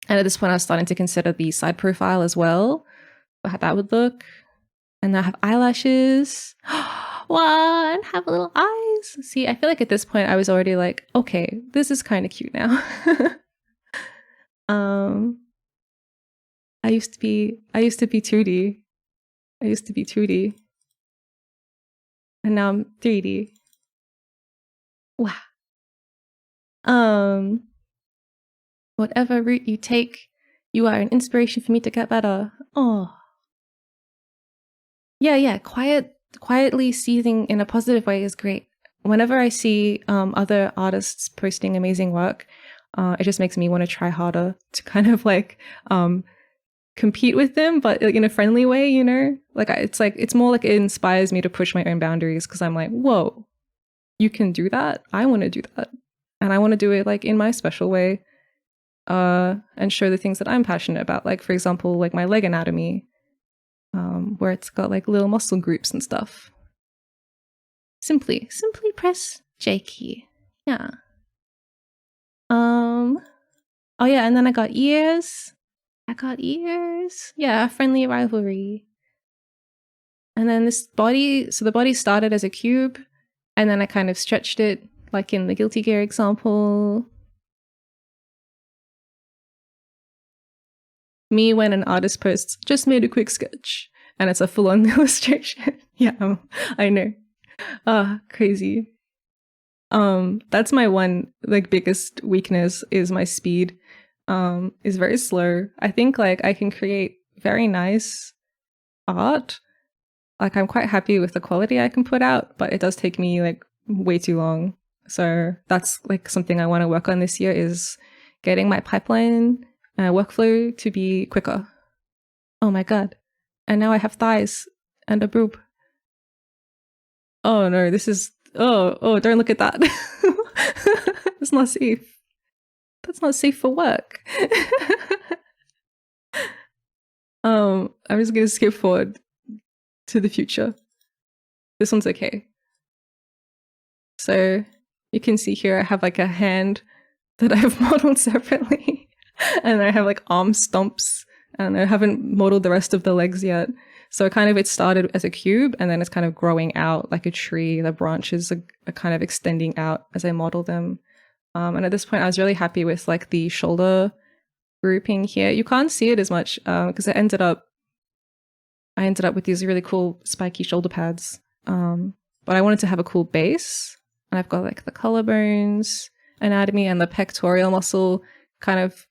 A: And at this point I was starting to consider the side profile as well, how that would look. And now I have eyelashes. Wow, and have little eyes. See, I feel like at this point I was already like, okay, this is kind of cute now. I used to be 2D. I used to be 2D. And now I'm 3D. Wow. Whatever route you take, you are an inspiration for me to get better. Oh. Yeah, quietly seething in a positive way is great. Whenever I see other artists posting amazing work, it just makes me want to try harder to kind of like compete with them, but in a friendly way, you know? Like it's more like it inspires me to push my own boundaries because I'm like, whoa, you can do that? I want to do that. And I want to do it like in my special way and show the things that I'm passionate about. Like, for example, like my leg anatomy, where it's got like little muscle groups and stuff. Simply press J key. Yeah. Oh yeah, and then I got ears. Yeah, friendly rivalry. And then this body, so the body started as a cube, and then I kind of stretched it, like in the Guilty Gear example. Me when an artist posts, just made a quick sketch, and it's a full-on illustration. Yeah, I know. Crazy. That's my one like biggest weakness is my speed. Is very slow. I think like I can create very nice art. Like I'm quite happy with the quality I can put out, but it does take me like way too long. So that's like something I want to work on this year is getting my pipeline workflow to be quicker. Oh my god. And now I have thighs and a boob. Oh no, this is oh don't look at that. It's not safe. That's not safe for work. I'm just gonna skip forward to the future. This one's okay. So you can see here I have like a hand that I've modeled separately. And I have like arm stumps and I haven't modeled the rest of the legs yet. So kind of it started as a cube and then it's kind of growing out like a tree. The branches are kind of extending out as I model them. And at this point I was really happy with like the shoulder grouping here. You can't see it as much because I ended up with these really cool spiky shoulder pads. But I wanted to have a cool base. And I've got like the collarbones anatomy and the pectoral muscle kind of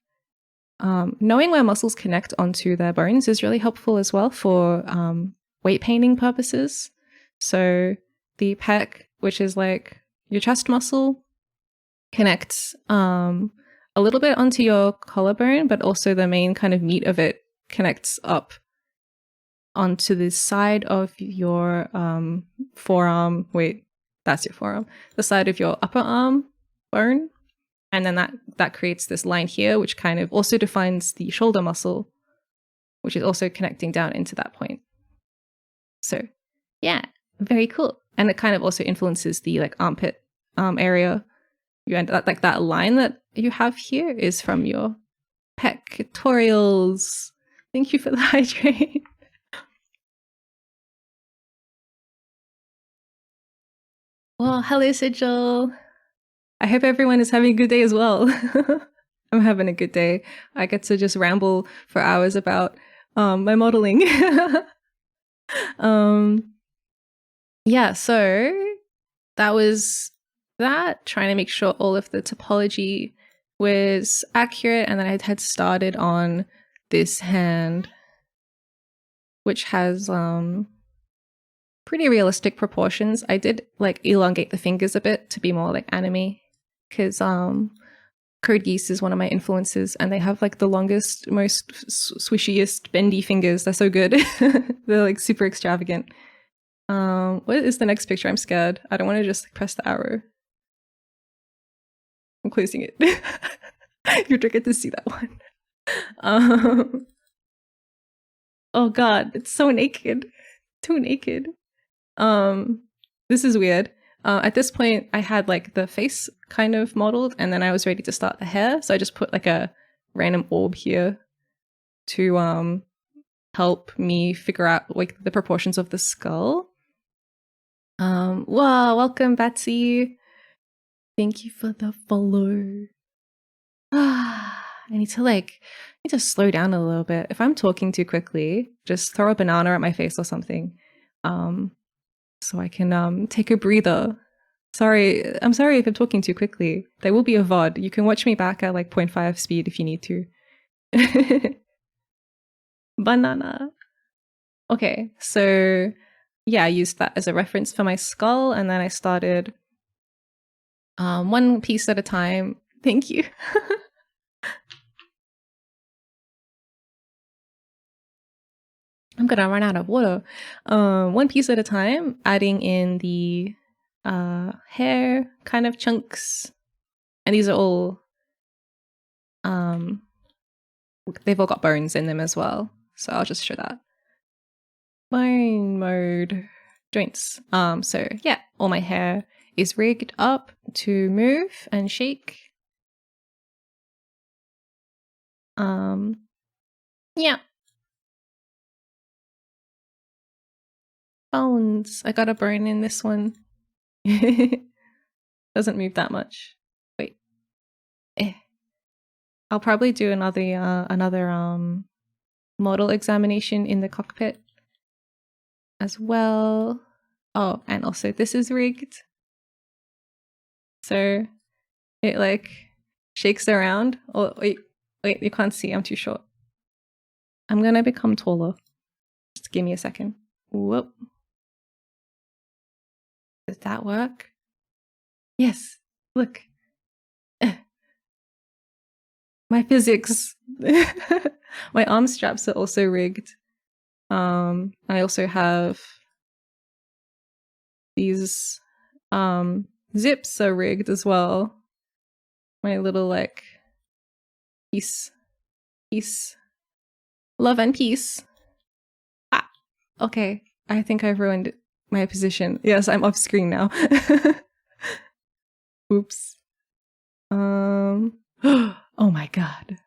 A: knowing where muscles connect onto their bones is really helpful as well for weight painting purposes. So the pec, which is like your chest muscle, connects a little bit onto your collarbone, but also the main kind of meat of it connects up onto the side of your forearm. Wait, that's your forearm. The side of your upper arm bone. And then that creates this line here, which kind of also defines the shoulder muscle, which is also connecting down into that point. So yeah, very cool. And it kind of also influences the like armpit area. You end up like that line that you have here is from your pectorals. Thank you for the hydrate. Well, hello, Sigil. I hope everyone is having a good day as well. I'm having a good day. I get to just ramble for hours about my modeling. Yeah, so that was that, trying to make sure all of the topology was accurate, and then I had started on this hand, which has pretty realistic proportions. I did like elongate the fingers a bit to be more like anime, because Code Geass is one of my influences, and they have like the longest, most swishiest, bendy fingers. They're so good. They're like super extravagant. What is the next picture? I'm scared. I don't want to just like, press the arrow. I'm closing it. You're triggered to see that one. Oh god, it's so naked. Too naked. This is weird. At this point, I had like the face kind of modeled, and then I was ready to start the hair. So I just put like a random orb here to help me figure out like the proportions of the skull. Wow, welcome Betsy. Thank you for the follow. I need to slow down a little bit. If I'm talking too quickly, just throw a banana at my face or something. So I can take a breather. I'm sorry if I'm talking too quickly. There will be a VOD. You can watch me back at like 0.5 speed if you need to. Banana. Okay, so yeah, I used that as a reference for my skull, and then I started one piece at a time. Thank you. I'm gonna run out of water. One piece at a time, adding in the hair kind of chunks, and these are all they've all got bones in them as well, so I'll just show that. Bone mode joints. So yeah, all my hair is rigged up to move and shake. Yeah. Bones. I got a bone in this one. Doesn't move that much. Wait. I'll probably do another model examination in the cockpit as well. Oh, and also this is rigged. So it like shakes around. Oh, wait, you can't see. I'm too short. I'm gonna become taller. Just give me a second. Whoop. Does that work? Yes. Look. My physics. My arm straps are also rigged. I also have these zips are rigged as well. My little like peace. Love and peace. Ah, okay. I think I've ruined my position. Yes, I'm off screen now. Oops. Oh my god.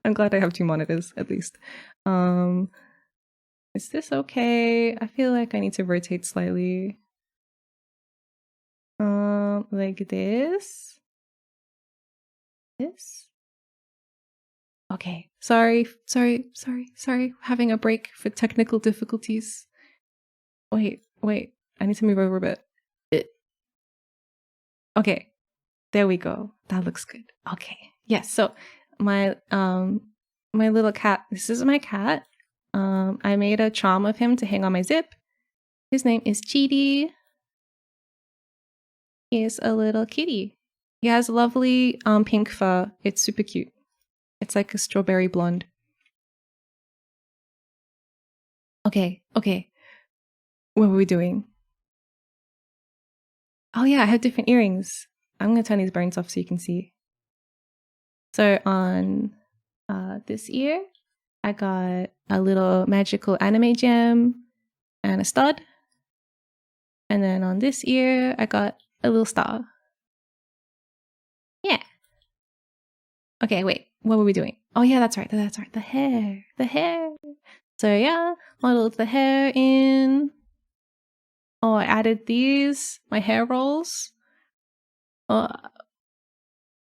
A: I'm glad I have two monitors at least. Is this okay? I feel like I need to rotate slightly. Like this. This. Okay. Sorry. Having a break for technical difficulties. Wait. I need to move over a bit. Okay. There we go. That looks good. Okay. Yes. So my little cat. This is my cat. I made a charm of him to hang on my zip. His name is Cheaty. He is a little kitty. He has lovely pink fur. It's super cute. It's like a strawberry blonde. Okay. What were we doing? Oh yeah, I have different earrings. I'm gonna turn these bones off so you can see. So on this ear, I got a little magical anime gem and a stud. And then on this ear, I got a little star. Yeah. Okay, wait. What were we doing? Oh yeah, that's right. The hair. So yeah, modeled the hair in. Oh, I added these, my hair rolls.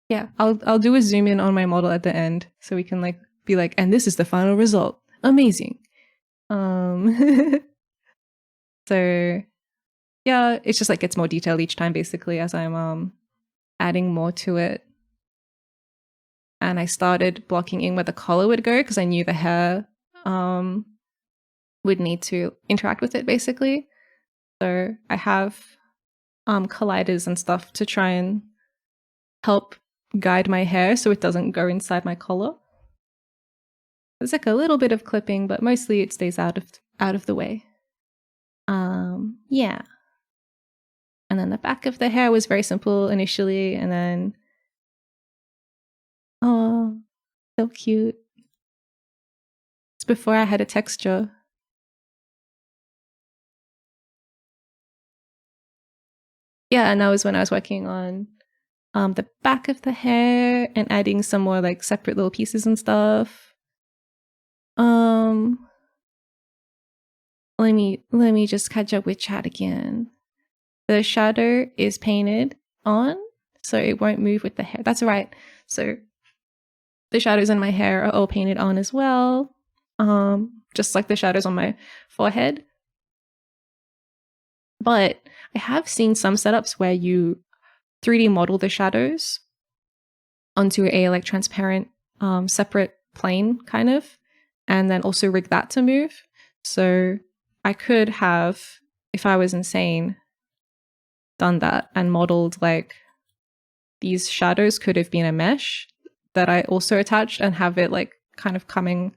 A: Yeah, I'll do a zoom in on my model at the end so we can like be like, and this is the final result. Amazing. So yeah, it's just like gets more detailed each time basically as I'm adding more to it. And I started blocking in where the collar would go because I knew the hair would need to interact with it basically. So I have colliders and stuff to try and help guide my hair so it doesn't go inside my collar. There's like a little bit of clipping, but mostly it stays out of the way. Yeah. And then the back of the hair was very simple initially, and then oh, so cute. It's before I had a texture. Yeah, and that was when I was working on the back of the hair and adding some more like separate little pieces and stuff. Let me just catch up with chat again. The shadow is painted on, so it won't move with the hair. That's right. So the shadows in my hair are all painted on as well. Just like the shadows on my forehead. But I have seen some setups where you 3D model the shadows onto a like transparent separate plane kind of, and then also rig that to move. So I could have, if I was insane, done that and modeled like these shadows could have been a mesh that I also attached and have it like kind of coming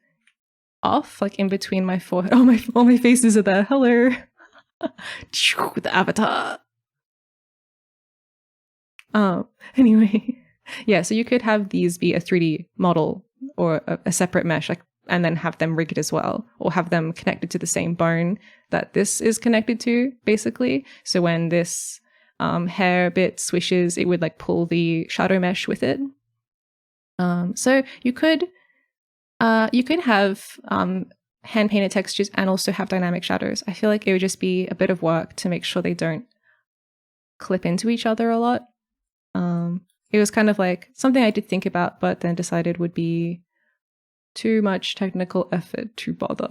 A: off like in between my forehead. Oh, all my faces are there. Hello. The avatar. Anyway, yeah, so you could have these be a 3D model or a separate mesh, like, and then have them rigged as well, or have them connected to the same bone that this is connected to, basically. So when this hair bit swishes, it would like pull the shadow mesh with it. So you could have hand painted textures and also have dynamic shadows. I feel like it would just be a bit of work to make sure they don't clip into each other a lot. It was kind of like something I did think about, but then decided would be too much technical effort to bother.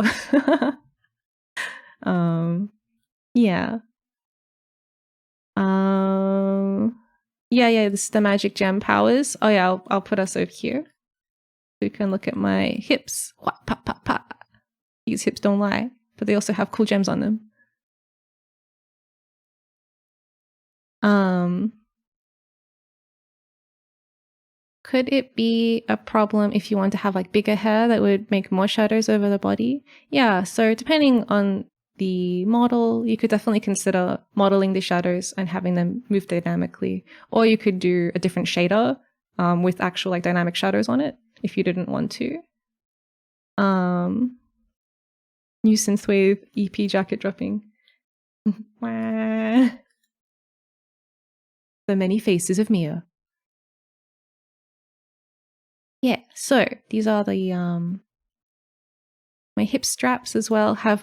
A: Yeah. Yeah, this is the magic gem powers. Oh yeah, I'll put us over here. So you can look at my hips. These hips don't lie, but they also have cool gems on them. Could it be a problem if you want to have like bigger hair that would make more shadows over the body? Yeah, so depending on the model, you could definitely consider modeling the shadows and having them move dynamically. Or you could do a different shader with actual like dynamic shadows on it if you didn't want to. New synthwave EP jacket dropping. The many faces of Miya. Yeah, so these are the my hip straps as well have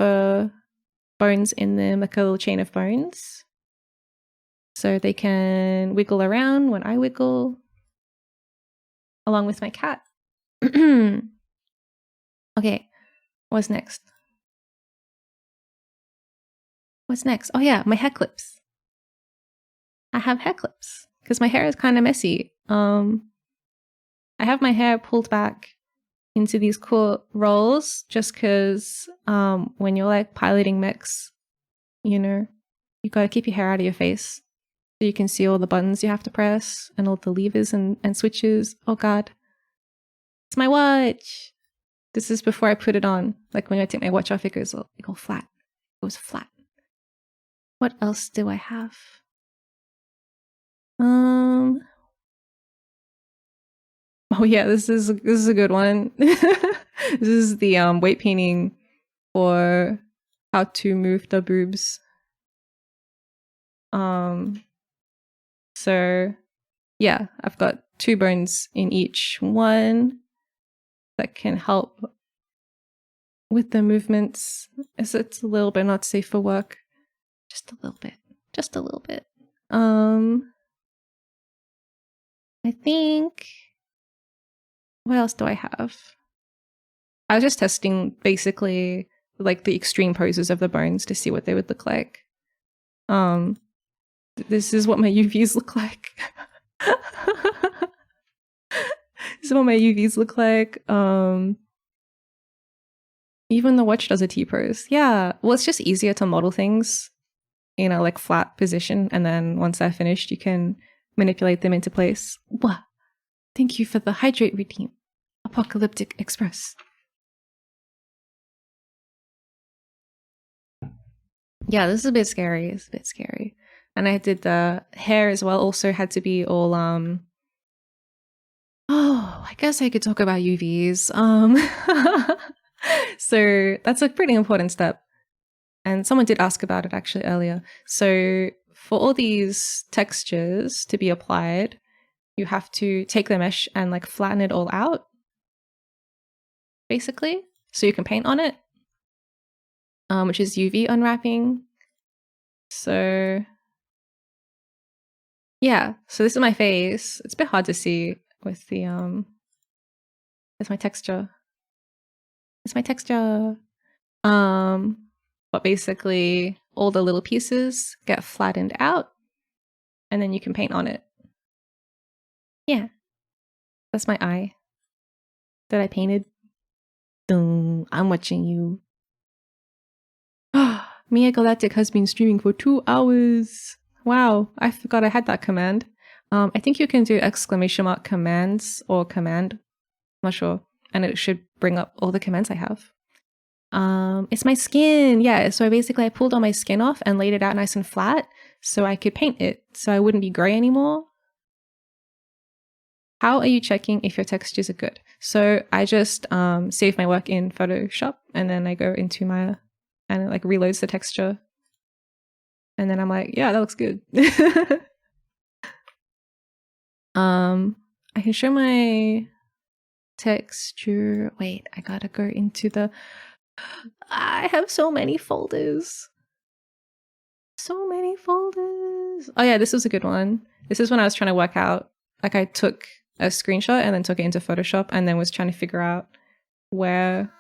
A: bones in them, like a little chain of bones. So they can wiggle around when I wiggle, along with my cat. Okay, what's next? What's next? Oh yeah, my hair clips. I have hair clips because my hair is kind of messy. I have my hair pulled back into these cool rolls just because when you're like piloting mechs, you know, you gotta keep your hair out of your face so you can see all the buttons you have to press and all the levers and switches. Oh god, it's my watch. This is before I put it on. Like when I take my watch off, it goes flat. It goes flat. What else do I have? Oh yeah, this is a good one. This is the weight painting for how to move the boobs. So yeah, I've got 2 bones in each one that can help with the movements. It's a little bit not safe for work. Just a little bit. Just a little bit. I think, what else do I have? I was just testing basically like the extreme poses of the bones to see what they would look like. This is what my UVs look like. This is what my UVs look like. Even the watch does a T-pose. Yeah, well, it's just easier to model things in a like flat position, and then once they're finished, you can manipulate them into place. Wah! Thank you for the hydrate redeem. Apocalyptic Express. Yeah, this is a bit scary. It's a bit scary. And I did the hair as well. Also had to be all oh, I guess I could talk about UVs. So that's a pretty important step. And someone did ask about it actually earlier. So for all these textures to be applied, you have to take the mesh and like flatten it all out, basically, so you can paint on it, which is UV unwrapping. So yeah, so this is my face. It's a bit hard to see with the it's my texture. It's my texture. But basically all the little pieces get flattened out and then you can paint on it. Yeah. That's my eye that I painted. Dun, I'm watching you. Miya Galactic has been streaming for 2 hours. Wow, I forgot I had that command. I think you can do exclamation mark commands or command. I'm not sure. And it should bring up all the commands I have. It's my skin. Yeah, so I pulled all my skin off and laid it out nice and flat so I could paint it so I wouldn't be gray anymore. How are you checking if your textures are good? So I just save my work in Photoshop and then I go into Maya and it like reloads the texture. And then I'm like, yeah, that looks good. I can show my texture. Wait, I gotta go into the... I have so many folders. So many folders. Oh yeah, this was a good one. This is when I was trying to work out, like I took a screenshot and then took it into Photoshop and then was trying to figure out where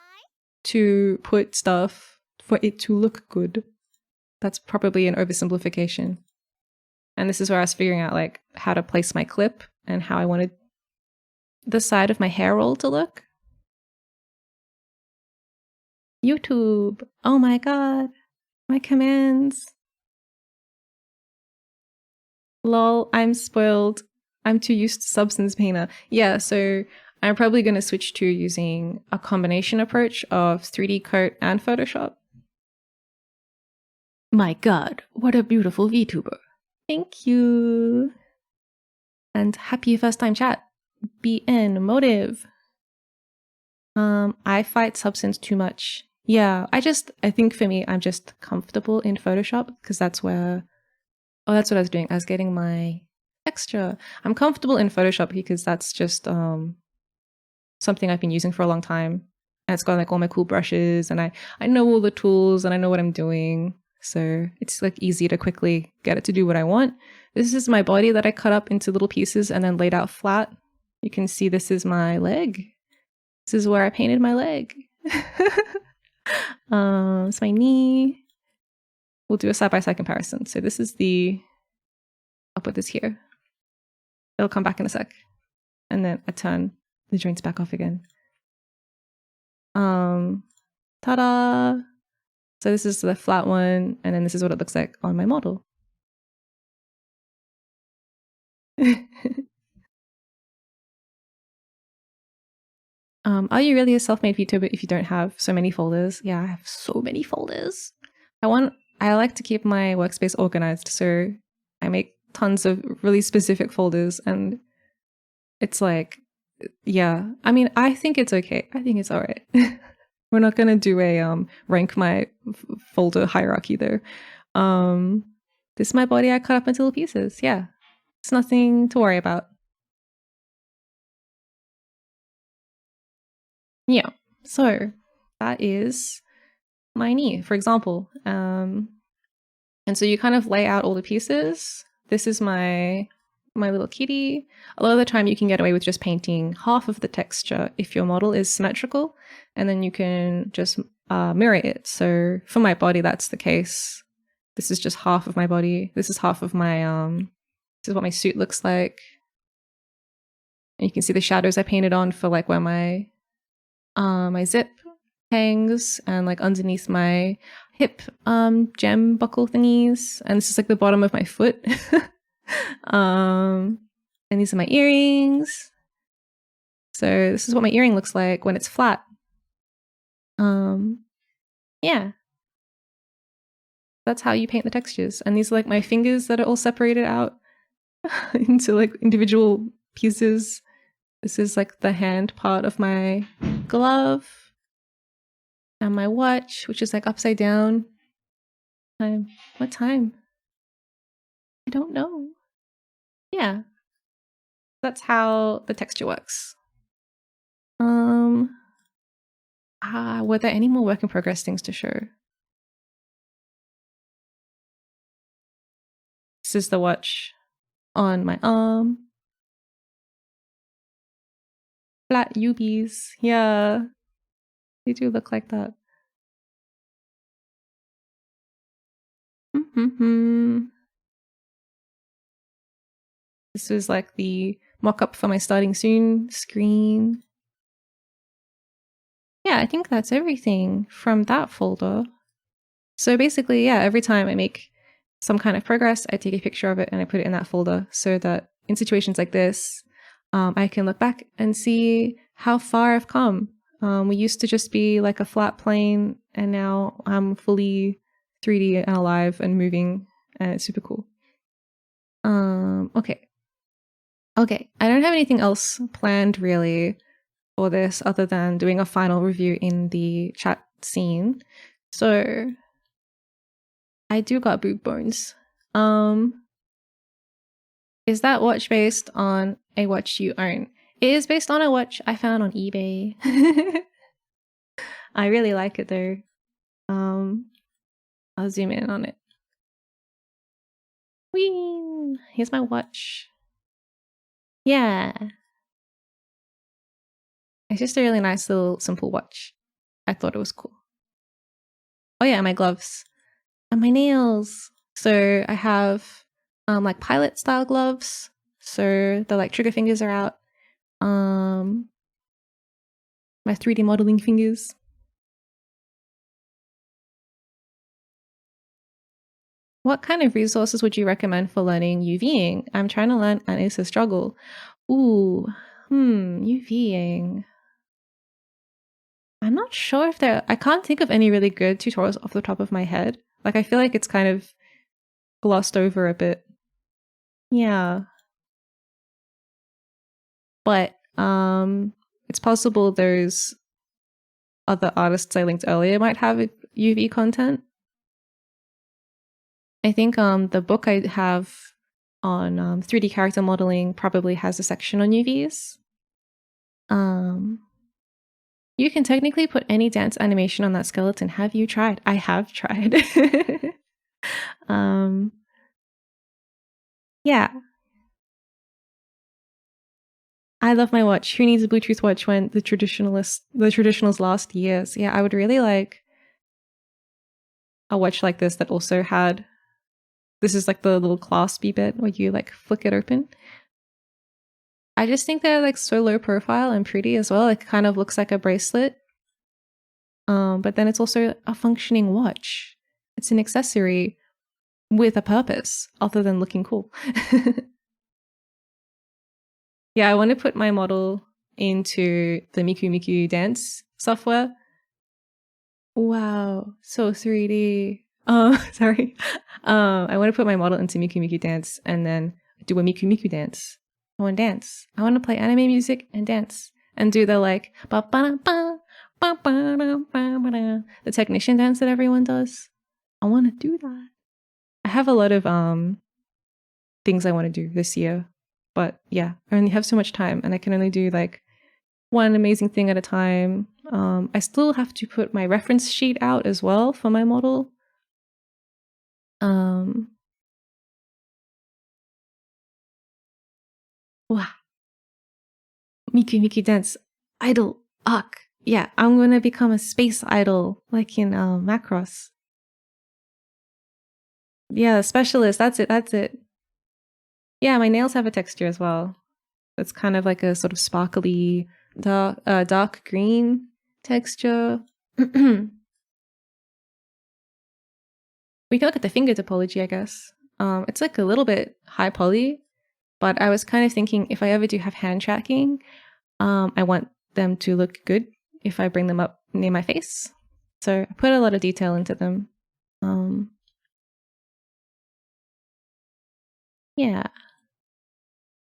A: to put stuff for it to look good. That's probably an oversimplification. And this is where I was figuring out like how to place my clip and how I wanted the side of my hair roll to look. YouTube. Oh my god. My commands. Lol, I'm spoiled. I'm too used to Substance Painter. Yeah, so I'm probably going to switch to using a combination approach of 3D Coat and Photoshop. My god, what a beautiful VTuber. Thank you. And happy first time chat. BN motive. I fight Substance too much. Yeah, I think for me, I'm just comfortable in Photoshop because that's where, oh, that's what I was doing. I was getting my texture. I'm comfortable in Photoshop because that's just something I've been using for a long time. And it's got like all my cool brushes and I know all the tools and I know what I'm doing. So it's like easy to quickly get it to do what I want. This is my body that I cut up into little pieces and then laid out flat. You can see this is my leg. This is where I painted my leg. It's my knee. We'll do a side-by-side comparison. So this is I'll put this here. It'll come back in a sec. And then I turn the joints back off again. Ta-da! So this is the flat one, and then this is what it looks like on my model. Are you really a self-made VTuber if you don't have so many folders? Yeah, I have so many folders. I like to keep my workspace organized, so I make tons of really specific folders, and it's like, yeah. I mean, I think it's okay. I think it's all right. We're not gonna do a rank my folder hierarchy though. This is my body I cut up into little pieces. Yeah, it's nothing to worry about. Yeah, so that is my knee, for example. And so you kind of lay out all the pieces. This is my my little kitty. A lot of the time you can get away with just painting half of the texture if your model is symmetrical, and then you can just mirror it. So for my body, that's the case. This is just half of my body. This is half of my, this is what my suit looks like. And you can see the shadows I painted on for like where my zip hangs and like underneath my hip gem buckle thingies. And this is like the bottom of my foot. And these are my earrings. So this is what my earring looks like when it's flat. Yeah. That's how you paint the textures. And these are like my fingers that are all separated out into like individual pieces. This is like the hand part of my glove. And my watch, which is like upside down. What time? I don't know. Yeah. That's how the texture works. Were there any more work in progress things to show? This is the watch on my arm. Flat UBs. Yeah. They do look like that. This was like the mock-up for my starting soon screen. Yeah, I think that's everything from that folder. So basically, yeah, every time I make some kind of progress, I take a picture of it and I put it in that folder so that in situations like this, I can look back and see how far I've come. We used to just be like a flat plane, and now I'm fully 3D and alive and moving, and it's super cool. Okay, I don't have anything else planned really for this other than doing a final review in the chat scene. So I do got boob bones. Is that watch based on a watch you own? It is based on a watch I found on eBay. I really like it though. I'll zoom in on it. Whee! Here's my watch. Yeah. It's just a really nice little simple watch. I thought it was cool. Oh yeah, my gloves. And my nails. So I have like pilot style gloves. So the like trigger fingers are out. My 3D modeling fingers. What kind of resources would you recommend for learning UVing? I'm trying to learn and it's a struggle. Ooh, UVing. I'm not sure if I can't think of any really good tutorials off the top of my head. Like I feel like it's kind of glossed over a bit. Yeah. But it's possible those other artists I linked earlier might have UV content. I think the book I have on 3D character modeling probably has a section on UVs. You can technically put any dance animation on that skeleton. Have you tried? I have tried. Yeah. I love my watch. Who needs a Bluetooth watch when the traditionals last years? Yeah, I would really like a watch like this that also had, this is like the little claspy bit where you like flick it open. I just think they're like so low profile and pretty as well. It kind of looks like a bracelet. But then it's also a functioning watch. It's an accessory with a purpose other than looking cool. Yeah, I want to put my model into the Miku Miku dance software. Wow, so 3D. Sorry. I want to put my model into Miku Miku dance and then do a Miku Miku dance. I want to dance. I want to play anime music and dance and do the like the technician dance that everyone does. I want to do that. I have a lot of things I want to do this year, but yeah, I only have so much time and I can only do like one amazing thing at a time. I still have to put my reference sheet out as well for my model. Wow. Miku Miku Dance. Idol. Arc. Yeah, I'm gonna become a space idol, like in Macross. Yeah, specialist. That's it. That's it. Yeah, my nails have a texture as well. It's kind of like a sort of sparkly, dark green texture. We can look at the finger topology, I guess. It's like a little bit high poly, but I was kind of thinking if I ever do have hand tracking, I want them to look good if I bring them up near my face. So I put a lot of detail into them. Yeah.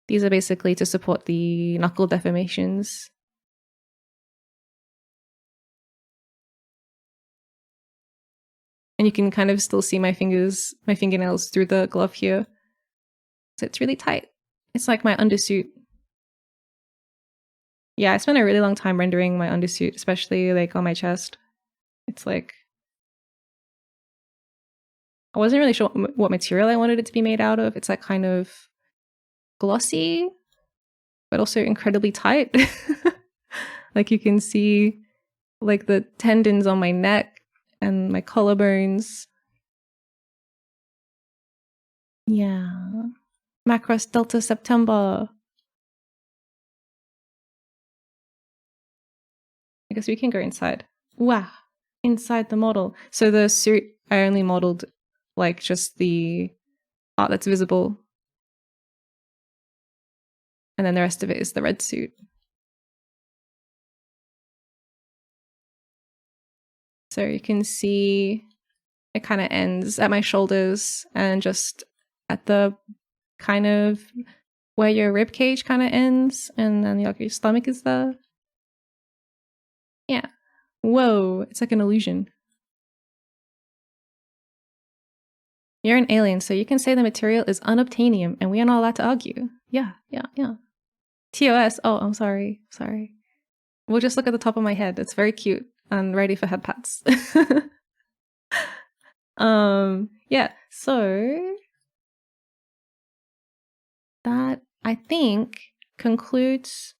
A: These are basically to support the knuckle deformations. And you can kind of still see my fingernails through the glove here. So it's really tight. It's like my undersuit. Yeah, I spent a really long time rendering my undersuit, especially like on my chest. It's like, I wasn't really sure what material I wanted it to be made out of. It's like kind of glossy, but also incredibly tight. Like you can see like the tendons on my neck and my collarbones. Yeah. Macross Delta September. I guess we can go inside. Wow. Inside the model. So the suit, I only modeled like just the part that's visible. And then the rest of it is the red suit. So you can see it kind of ends at my shoulders and just at the kind of where your rib cage kind of ends, and then your stomach is there. Yeah. Whoa, it's like an illusion. You're an alien, so you can say the material is unobtainium, and we are not allowed to argue. Yeah. TOS. Oh, I'm sorry. We'll just look at the top of my head. It's very cute and ready for head pats. Yeah, so that I think concludes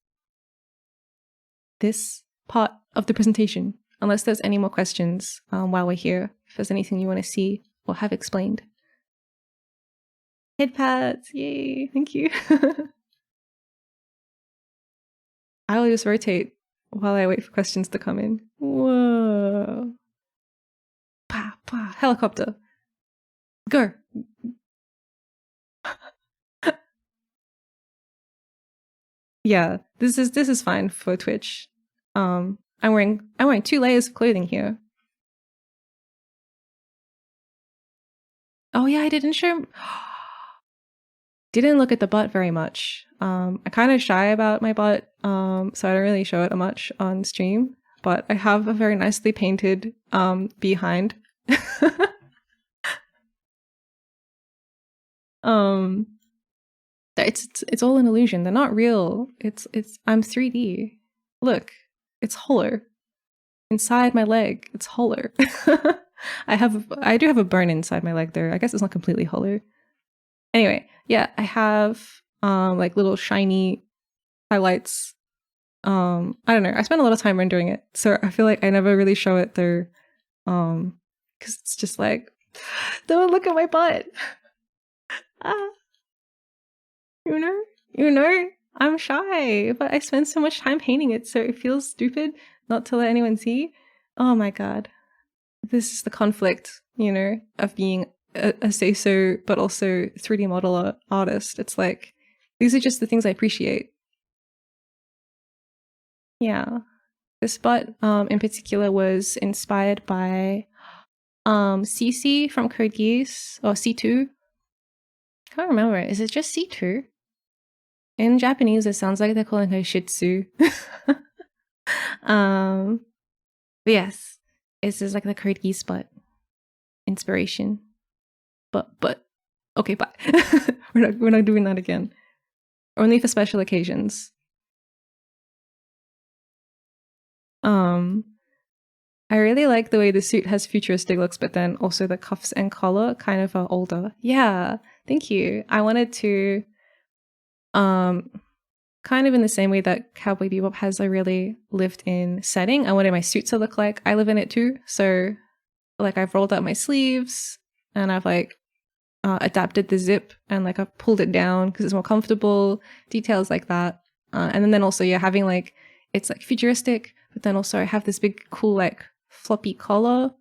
A: this part of the presentation, unless there's any more questions while we're here, if there's anything you want to see or have explained. Head pats, yay, thank you. I will just rotate while I wait for questions to come in. Whoa. Pa, pa, helicopter. Go. Yeah, this is fine for Twitch. I'm wearing 2 layers of clothing here. Oh yeah, I didn't show. Didn't look at the butt very much. I'm kind of shy about my butt, so I don't really show it much on stream. But I have a very nicely painted behind. It's all an illusion. They're not real. I'm 3D. Look, it's hollow. Inside my leg, it's hollow. I do have a burn inside my leg though. I guess it's not completely hollow. Anyway, yeah, I have like little shiny highlights. I don't know. I spent a lot of time rendering it, so I feel like I never really show it though. Because it's just like, don't look at my butt. You know, I'm shy, but I spend so much time painting it, so it feels stupid not to let anyone see. Oh my god. This is the conflict, of being a say-so, but also 3D model artist. It's like, these are just the things I appreciate. Yeah. This butt, in particular, was inspired by CC from Code Geass, or C2. I can't remember. Is it just C2? In Japanese, it sounds like they're calling her Shih Tzu. But yes, this is like the Code Geass butt inspiration. But okay, bye. we're not doing that again. Only for special occasions. I really like the way the suit has futuristic looks, but then also the cuffs and collar kind of are older. Yeah, thank you. I wanted to kind of in the same way that Cowboy Bebop has a really lived-in setting. I wanted my suit to look like I live in it too. So like I've rolled up my sleeves and I've like adapted the zip and like I've pulled it down because it's more comfortable, details like that. And then also, yeah, having like, it's like futuristic, but then also I have this big cool like floppy collar,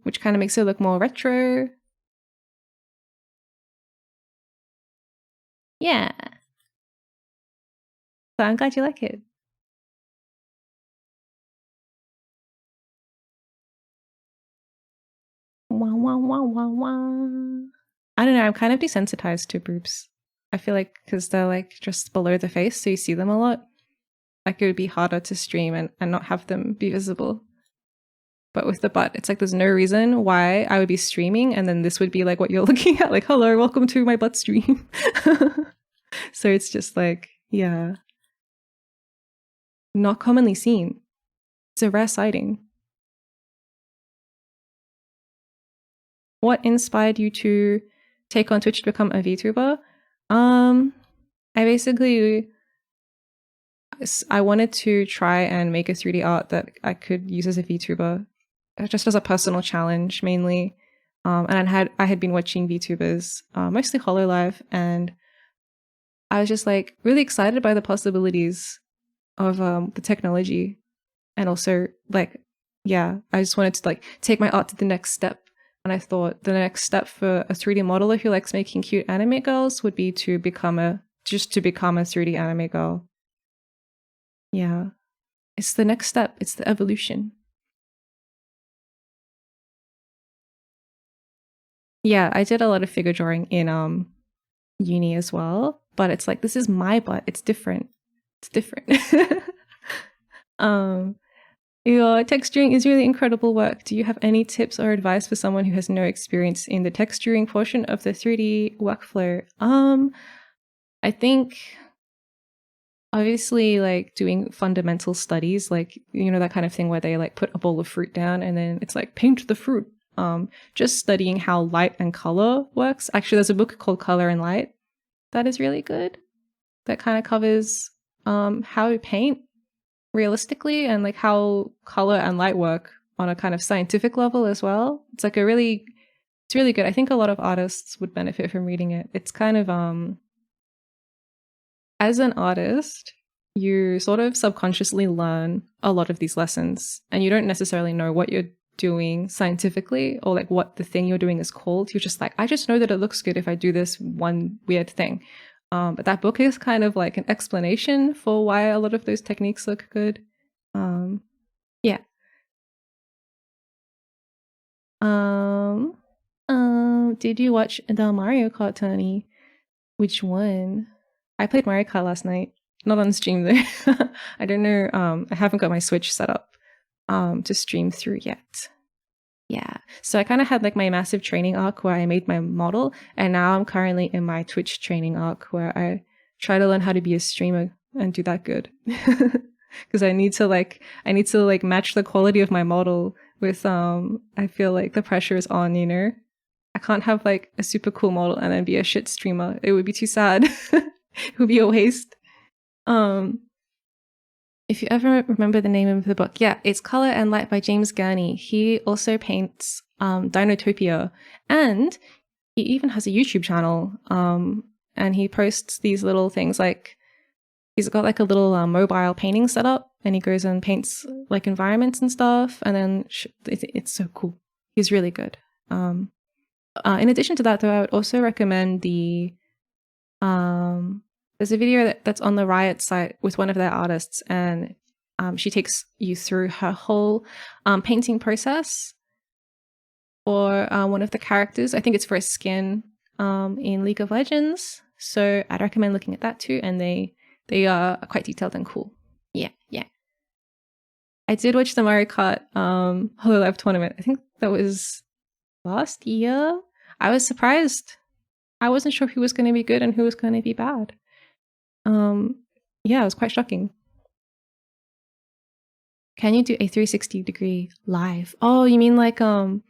A: which kind of makes it look more retro. Yeah. So I'm glad you like it. Wah, wah, wah, wah, wah. I don't know, I'm kind of desensitized to boobs. I feel like because they're like just below the face, so you see them a lot. Like it would be harder to stream and not have them be visible. But with the butt, it's like there's no reason why I would be streaming and then this would be like what you're looking at, like, hello, welcome to my butt stream. So it's just like, yeah. Not commonly seen. It's a rare sighting. What inspired you to take on Twitch to become a VTuber? I wanted to try and make a 3D art that I could use as a VTuber, just as a personal challenge mainly. And I had been watching VTubers, mostly Hololive, and I was just like really excited by the possibilities of the technology, and also like, yeah, I just wanted to like take my art to the next step. And I thought the next step for a 3D modeler who likes making cute anime girls would be to become a 3D anime girl. Yeah. It's the next step. It's the evolution. Yeah, I did a lot of figure drawing in uni as well, but it's like, this is my butt. It's different. It's different. Your texturing is really incredible work. Do you have any tips or advice for someone who has no experience in the texturing portion of the 3D workflow? I think obviously like doing fundamental studies, like, you know, that kind of thing where they like put a bowl of fruit down and then it's like paint the fruit. Just studying how light and color works. Actually, there's a book called Color and Light that is really good. That kind of covers how to paint realistically and like how color and light work on a kind of scientific level as well. It's like it's really good. I think a lot of artists would benefit from reading it. It's kind of as an artist, you sort of subconsciously learn a lot of these lessons and you don't necessarily know what you're doing scientifically or like what the thing you're doing is called. You're just like, I just know that it looks good if I do this one weird thing. But that book is kind of like an explanation for why a lot of those techniques look good. Yeah. Did you watch the Mario Kart tourney? Which one? I played Mario Kart last night. Not on stream though. I don't know. I haven't got my Switch set up to stream through yet. Yeah. So I kind of had like my massive training arc where I made my model, and now I'm currently in my Twitch training arc where I try to learn how to be a streamer and do that good. Because I need to match the quality of my model with I feel like the pressure is on, you know. I can't have like a super cool model and then be a shit streamer. It would be too sad. It would be a waste. If you ever remember the name of the book, yeah, it's Color and Light by James Gurney. He also paints Dinotopia, and he even has a YouTube channel. And he posts these little things, like he's got like a little mobile painting setup, and he goes and paints like environments and stuff. And then it's so cool. He's really good. In addition to that, though, I would also recommend the there's a video that's on the Riot site with one of their artists, and she takes you through her whole painting process for one of the characters. I think it's for a skin in League of Legends. So I'd recommend looking at that too, and they are quite detailed and cool. Yeah. I did watch the Mario Kart Hololive tournament. I think that was last year. I was surprised. I wasn't sure who was going to be good and who was going to be bad. Yeah, it was quite shocking. Can you do a 360-degree live? Oh, you mean like when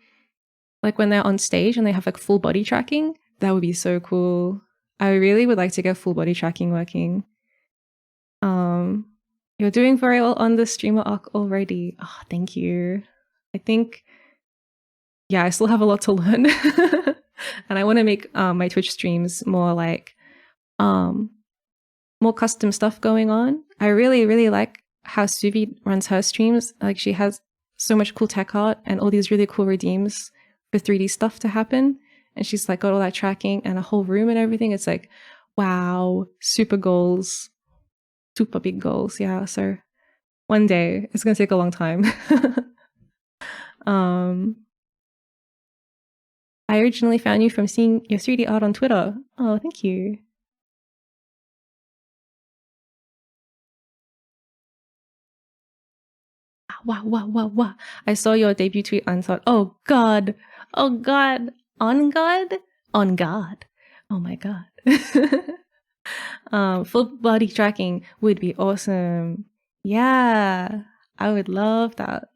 A: they're on stage and they have like full body tracking? That would be so cool. I really would like to get full body tracking working. You're doing very well on the streamer arc already. Oh, thank you. I think, yeah, I still have a lot to learn. And I want to make my Twitch streams more like more custom stuff going on. I really, really like how Suvi runs her streams. Like, she has so much cool tech art and all these really cool redeems for 3D stuff to happen. And she's like got all that tracking and a whole room and everything. It's like, wow, super goals, super big goals. Yeah. So one day, it's going to take a long time. I originally found you from seeing your 3D art on Twitter. Oh, thank you. Wow. I saw your debut tweet and thought, oh God. On God? On God. Oh my God. Full body tracking would be awesome. Yeah, I would love that.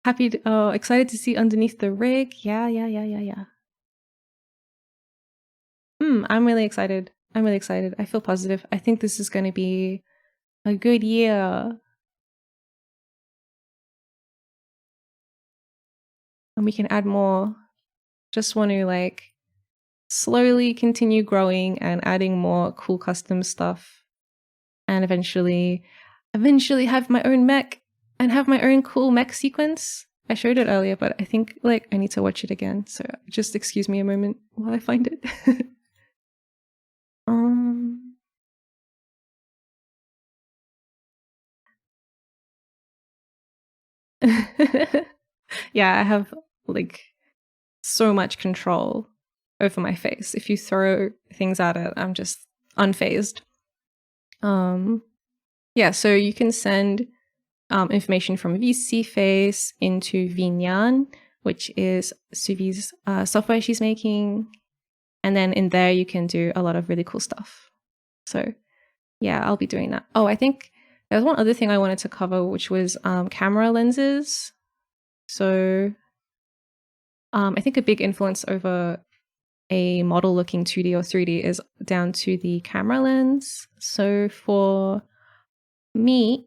A: Excited to see underneath the rig. Yeah. I'm really excited. I feel positive. I think this is going to be a good year. And we can add more. Just want to like slowly continue growing and adding more cool custom stuff. And eventually have my own mech and have my own cool mech sequence. I showed it earlier, but I think like I need to watch it again. So just excuse me a moment while I find it. Yeah, I have like so much control over my face. If you throw things at it, I'm just unfazed. Yeah, so you can send information from VSeeFace into Vinyan, which is Suvi's software she's making. And then in there, you can do a lot of really cool stuff. So yeah, I'll be doing that. Oh, I think there's one other thing I wanted to cover, which was camera lenses. So I think a big influence over a model looking 2D or 3D is down to the camera lens. So for me,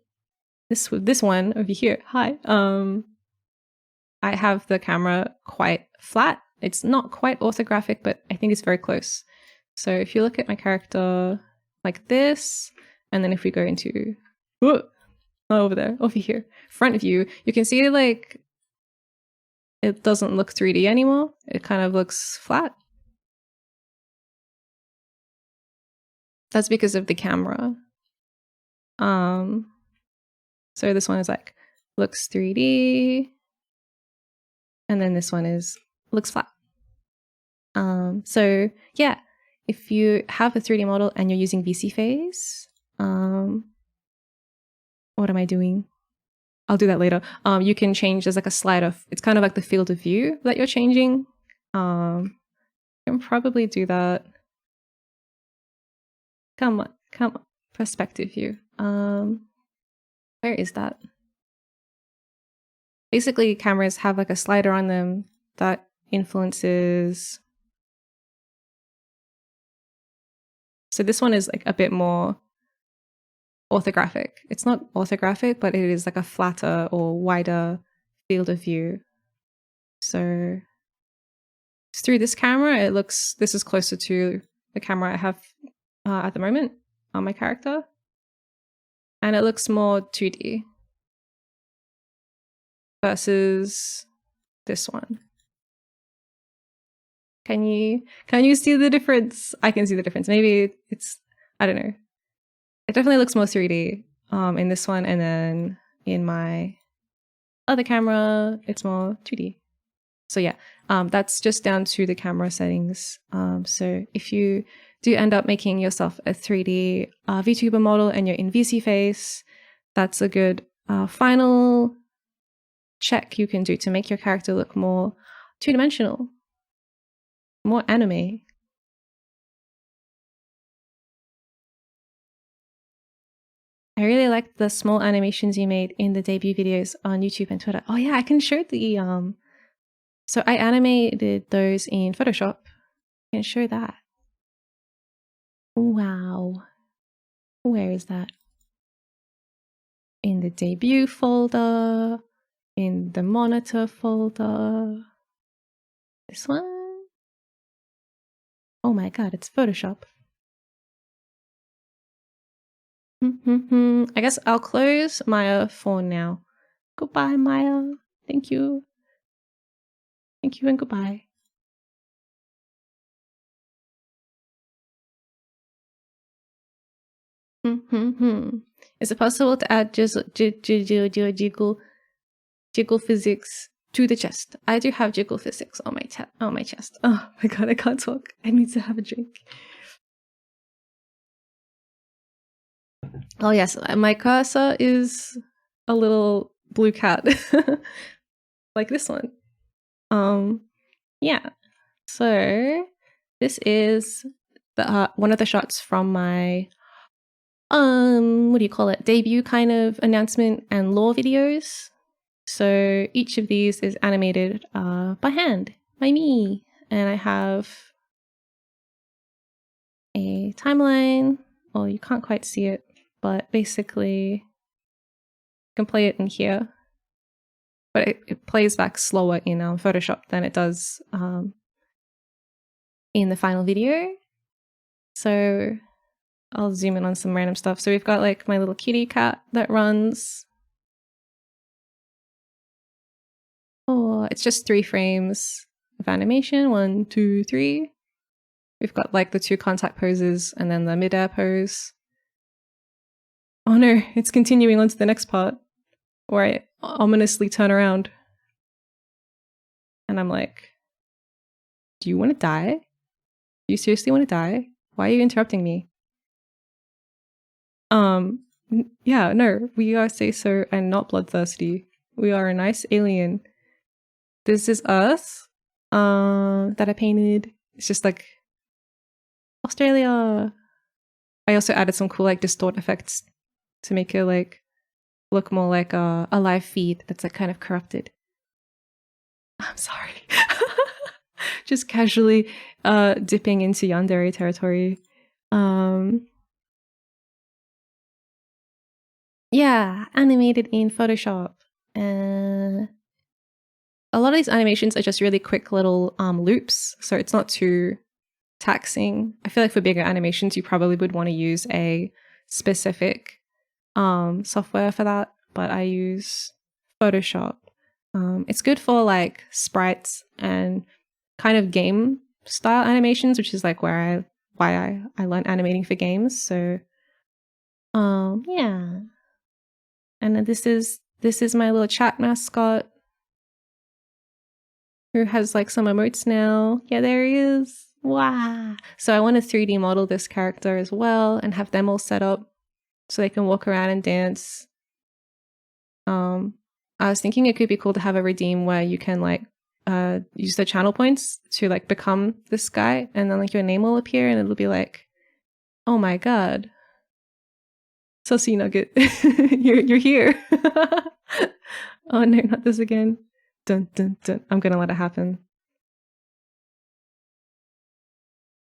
A: this one over here, hi, I have the camera quite flat. It's not quite orthographic, but I think it's very close. So if you look at my character like this, and then if we go into over here, front view, you can see like it doesn't look 3D anymore. It kind of looks flat. That's because of the camera. So this one is like looks 3D, and then this one looks flat. So yeah, if you have a 3D model and you're using VSeeFace, what am I doing? I'll do that later. You can change, there's like a slider. It's kind of like the field of view that you're changing. You can probably do that. Come on, perspective view. Where is that? Basically, cameras have like a slider on them that influences. So this one is like a bit more orthographic. It's not orthographic, but it is like a flatter or wider field of view. So through this camera, this is closer to the camera I have at the moment on my character. And it looks more 2D versus this one. Can you see the difference? I can see the difference. Maybe it's, I don't know. It definitely looks more 3D in this one, and then in my other camera, it's more 2D. So yeah, that's just down to the camera settings. So if you do end up making yourself a 3D VTuber model and you're in VSeeFace, that's a good final check you can do to make your character look more two-dimensional, more anime. I really liked the small animations you made in the debut videos on YouTube and Twitter. Oh yeah, I can show the so I animated those in Photoshop. can show that. Wow. Where is that? In the debut folder, in the monitor folder. This one? Oh my god, it's Photoshop. I guess I'll close Miya for now. Goodbye, Miya. Thank you. Thank you and goodbye. Is it possible to add jiggle physics to the chest? I do have jiggle physics on my chest. Oh my god, I can't talk. I need to have a drink. Oh yes, my cursor is a little blue cat, like this one. Yeah. So this is the one of the shots from my what do you call it? Debut kind of announcement and lore videos. So each of these is animated by hand, by me, and I have a timeline. Well, you can't quite see it, but basically you can play it in here. But it plays back slower in Photoshop than it does in the final video. So I'll zoom in on some random stuff. So we've got like my little kitty cat that runs. Oh, it's just 3 frames of animation. 1, 2, 3. We've got like the 2 contact poses and then the mid-air pose. Oh no, it's continuing on to the next part where I ominously turn around. And I'm like, do you want to die? Do you seriously want to die? Why are you interrupting me? Yeah, no, we are say-so and not bloodthirsty. We are a nice alien. This is Earth, that I painted. It's just like Australia. I also added some cool like distort effects to make it like look more like a live feed that's like kind of corrupted. I'm sorry. Just casually dipping into yandere territory. Yeah, animated in Photoshop. A lot of these animations are just really quick little loops, so it's not too taxing. I feel like for bigger animations, you probably would want to use a specific software for that, but I use Photoshop. It's good for like sprites and kind of game style animations, which is like why I learned animating for games. So yeah. And then this is my little chat mascot who has like some emotes now. Yeah, there he is. Wow. So I want to 3D model this character as well and have them all set up so they can walk around and dance. I was thinking it could be cool to have a redeem where you can like use the channel points to like become this guy, and then like your name will appear and it'll be like, oh my god, Sussy Nugget, you're here. Oh no, not this again. Dun dun dun. I'm gonna let it happen.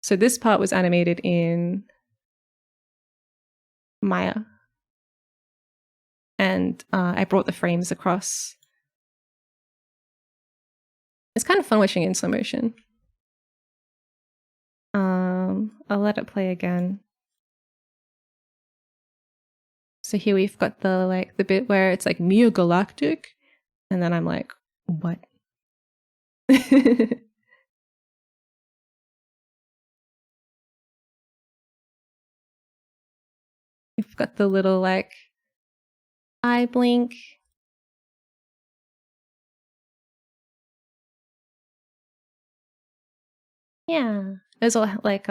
A: So this part was animated in Miya. And I brought the frames across. It's kind of fun watching it in slow motion. I'll let it play again. So here we've got the bit where it's like Miya Galactic, and then I'm like, what? We've got the little like eye blink. Yeah, it's all like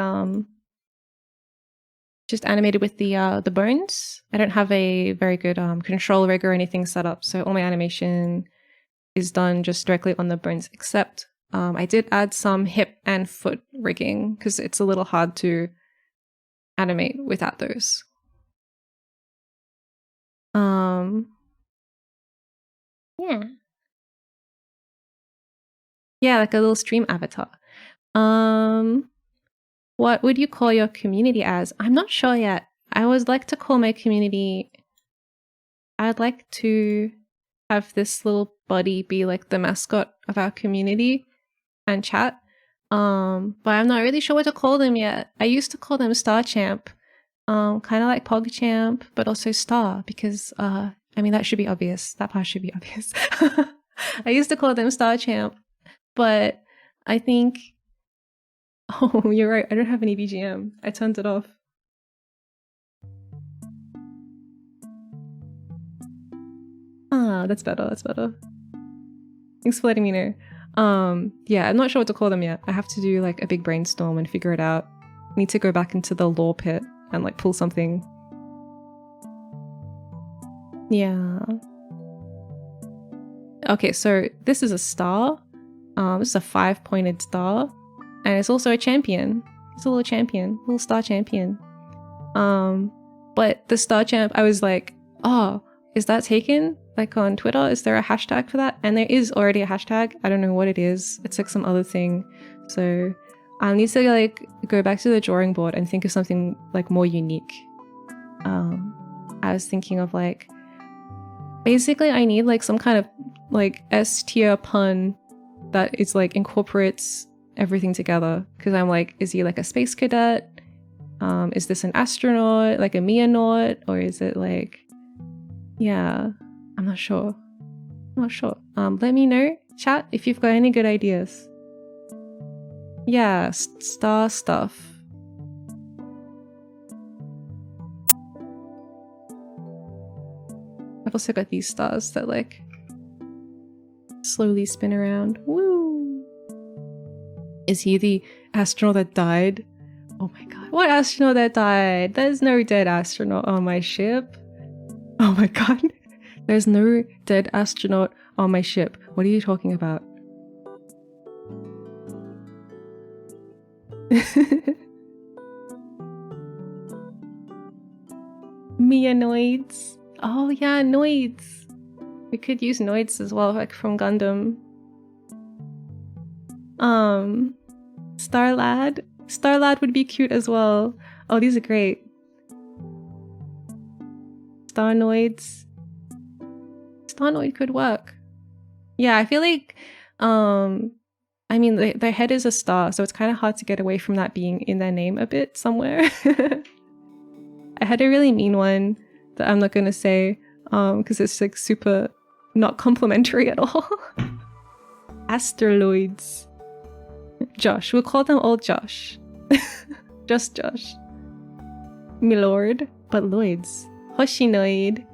A: just animated with the bones. I don't have a very good control rig or anything set up, so all my animation is done just directly on the bones, except I did add some hip and foot rigging because it's a little hard to animate without those. Yeah. Yeah, like a little stream avatar. What would you call your community as? I'm not sure yet. I would like to call my community... I'd like to have this little buddy be like the mascot of our community and chat. But I'm not really sure what to call them yet. I used to call them Star Champ. Kind of like PogChamp, but also Star, because I mean, that should be obvious. That part should be obvious. I used to call them Star Champ, but I think... Oh, you're right. I don't have any BGM. I turned it off. Ah, that's better. That's better. Thanks for letting me know. Yeah, I'm not sure what to call them yet. I have to do like a big brainstorm and figure it out. I need to go back into the lore pit and like pull something. Yeah. Okay, so this is a star. This is a 5-pointed star. And it's also a champion. It's a little champion. Little star champion. But the star champ, I was like, oh, is that taken? Like on Twitter, is there a hashtag for that? And there is already a hashtag. I don't know what it is. It's like some other thing. So I'll need to like go back to the drawing board and think of something like more unique. I was thinking of like, basically I need like some kind of like S tier pun that is like incorporates everything together. Because I'm like, is he like a space cadet? Is this an astronaut, like a Miya naut? Or is it like, yeah, I'm not sure. I'm not sure. Let me know, chat, if you've got any good ideas. Yeah, star stuff. I've also got these stars that like slowly spin around. Woo! Is he the astronaut that died? Oh my god. What astronaut that died? There's no dead astronaut on my ship. Oh my god. There's no dead astronaut on my ship. What are you talking about? Miya noids. Oh yeah, noids. We could use noids as well, like from Gundam. Starlad. Starlad would be cute as well. Oh, these are great. Starnoids. Starnoid could work. Yeah, I feel like, I mean, their head is a star, so it's kind of hard to get away from that being in their name a bit somewhere. I had a really mean one that I'm not gonna say, because it's like super not complimentary at all. Astroloids. Josh. We'll call them all Josh. Just Josh. Milord. But Lloyds. Hoshinoid.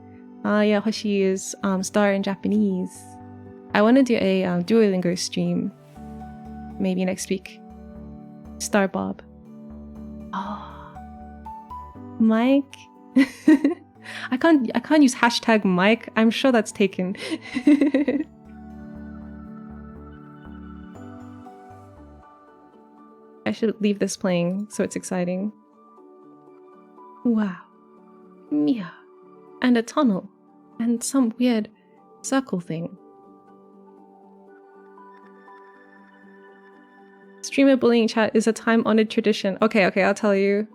A: Yeah, Hoshi is star in Japanese. I want to do a Duolingo stream. Maybe next week. Star Bob. Oh. Mike. I can't use hashtag Mike. I'm sure that's taken. I should leave this playing so it's exciting. Wow. Miya. And a tunnel. And some weird circle thing. Streamer bullying chat is a time-honored tradition. Okay, I'll tell you.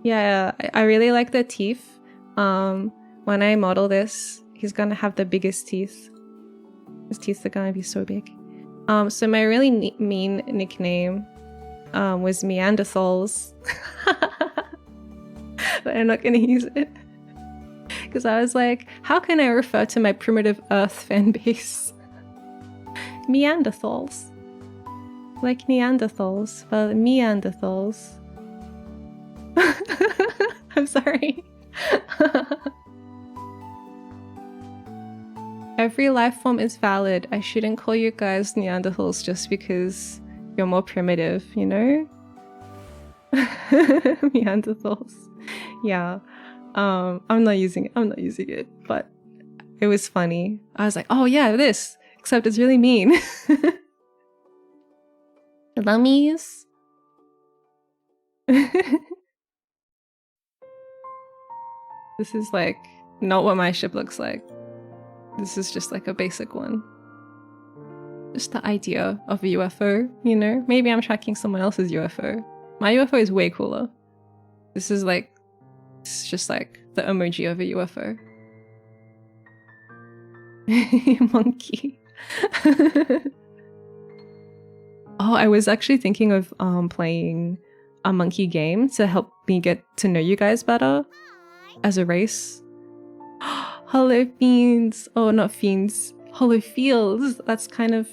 A: Yeah, I really like the teeth. When I model this, he's gonna have the biggest teeth. His teeth are gonna be so big. So my really mean nickname was Neanderthals. But I'm not gonna use it. Because I was like, how can I refer to my primitive Earth fan base? Neanderthals. Like Neanderthals, but Neanderthals. I'm sorry. Every life form is valid. I shouldn't call you guys Neanderthals just because you're more primitive, you know? Neanderthals. Yeah. I'm not using it, but it was funny. I was like, oh yeah, this. Except it's really mean. Lummies. This is like not what my ship looks like. This is just like a basic one. Just the idea of a UFO, you know? Maybe I'm tracking someone else's UFO. My UFO is way cooler. This is like, it's just like the emoji of a UFO. Monkey. Oh, I was actually thinking of playing a monkey game to help me get to know you guys better as a race. Hollow Fiends. Oh, not Fiends. Hollow Fields. That's kind of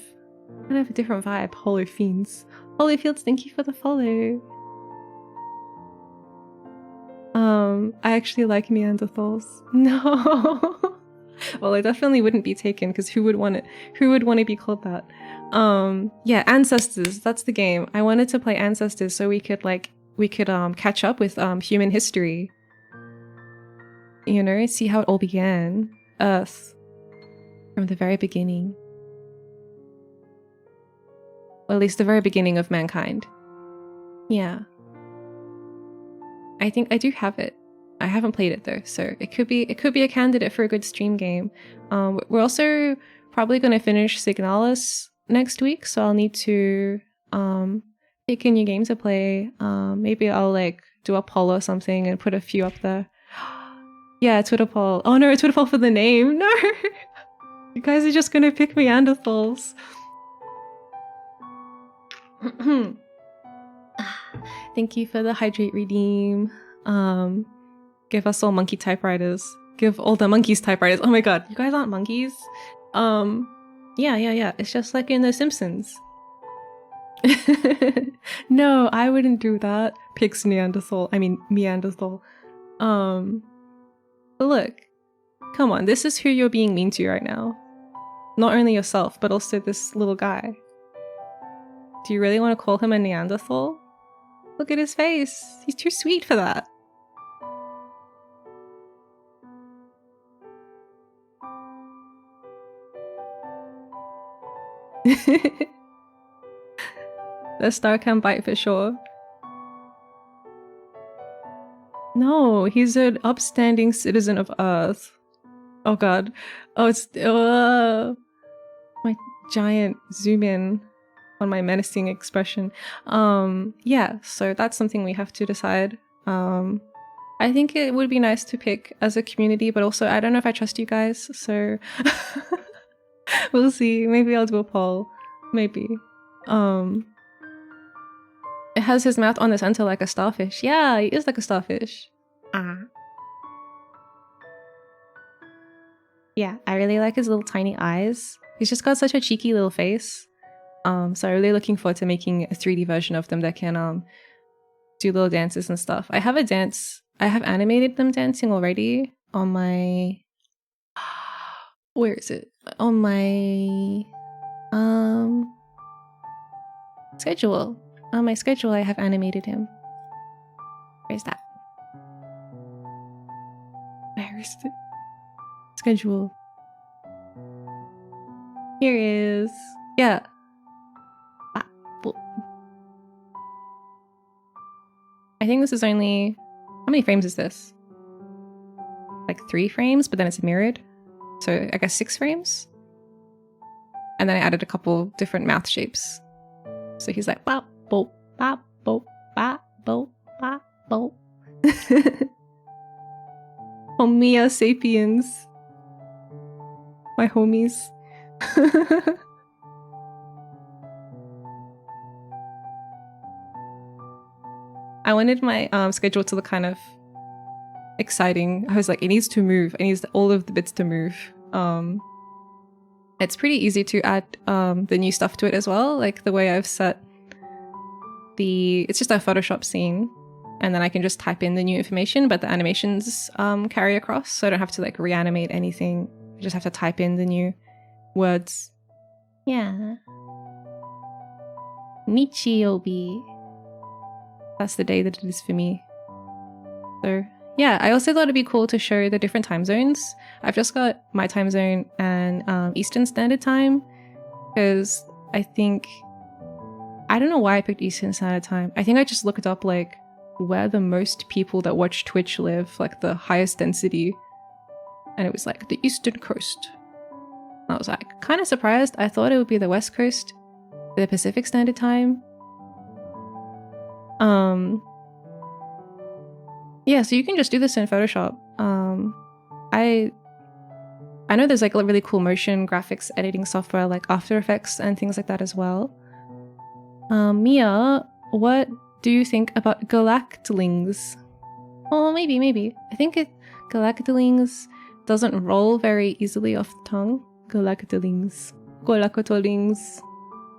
A: a different vibe. Hollow Fiends. Hollow Fields, thank you for the follow. I actually like Neanderthals. No. Well, I definitely wouldn't be taken because who would want to be called that? Yeah, Ancestors, that's the game. I wanted to play Ancestors so we could catch up with human history. You know, see how it all began. Earth. From the very beginning. Or at least the very beginning of mankind. Yeah. I think I do have it. I haven't played it though, so it could be a candidate for a good stream game. We're also probably going to finish Signalis next week, so I'll need to pick a new game to play. Maybe I'll like do a poll or something and put a few up there. Yeah, Twitter poll. Oh no, a Twitter poll for the name. No, you guys are just gonna pick Neanderthals. Thank you for the hydrate redeem. Give us all monkey typewriters. Give all the monkeys typewriters. Oh my god, you guys aren't monkeys? Yeah. It's just like in The Simpsons. No, I wouldn't do that. Picks Neanderthal. I mean, Neanderthal. But look, come on, this is who you're being mean to right now. Not only yourself, but also this little guy. Do you really want to call him a Neanderthal? Look at his face. He's too sweet for that. The star can bite for sure. No, he's an upstanding citizen of Earth. Oh god. Oh, it's my giant zoom in on my menacing expression. Yeah, so that's something we have to decide. I think it would be nice to pick as a community, but also I don't know if I trust you guys, so we'll see. Maybe I'll do a poll. Maybe. It has his mouth on the center like a starfish. Yeah, he is like a starfish. Yeah, I really like his little tiny eyes. He's just got such a cheeky little face. So I'm really looking forward to making a 3D version of them that can do little dances and stuff. I have animated them dancing already on my where is it? On my schedule. On my schedule I have animated him. Where's that? Where is the schedule? Here is. Yeah. I think this is only... How many frames is this? Like 3 frames, but then it's mirrored. So I guess 6 frames? And then I added a couple different mouth shapes. So he's like, bop, bop, bop, bop, bop, bop, bop, bop. Miya sapiens. My homies. I wanted my schedule to look kind of exciting. I was like, it needs to move. It needs all of the bits to move. It's pretty easy to add the new stuff to it as well. Like the way I've set it's just a Photoshop scene. And then I can just type in the new information, but the animations carry across. So I don't have to like reanimate anything. I just have to type in the new words. Yeah. Nichiobi. That's the day that it is for me. So yeah, I also thought it'd be cool to show the different time zones. I've just got my time zone and Eastern Standard Time because I don't know why I picked Eastern Standard Time. I think I just looked up like where the most people that watch Twitch live, like the highest density, and it was like the Eastern Coast. I was like kind of surprised. I thought it would be the West Coast, the Pacific Standard Time. Yeah, so you can just do this in Photoshop. I know there's like a really cool motion graphics editing software like After Effects and things like that as well. Miya, what do you think about galactlings? Oh, maybe. I think galactlings doesn't roll very easily off the tongue. Galactlings.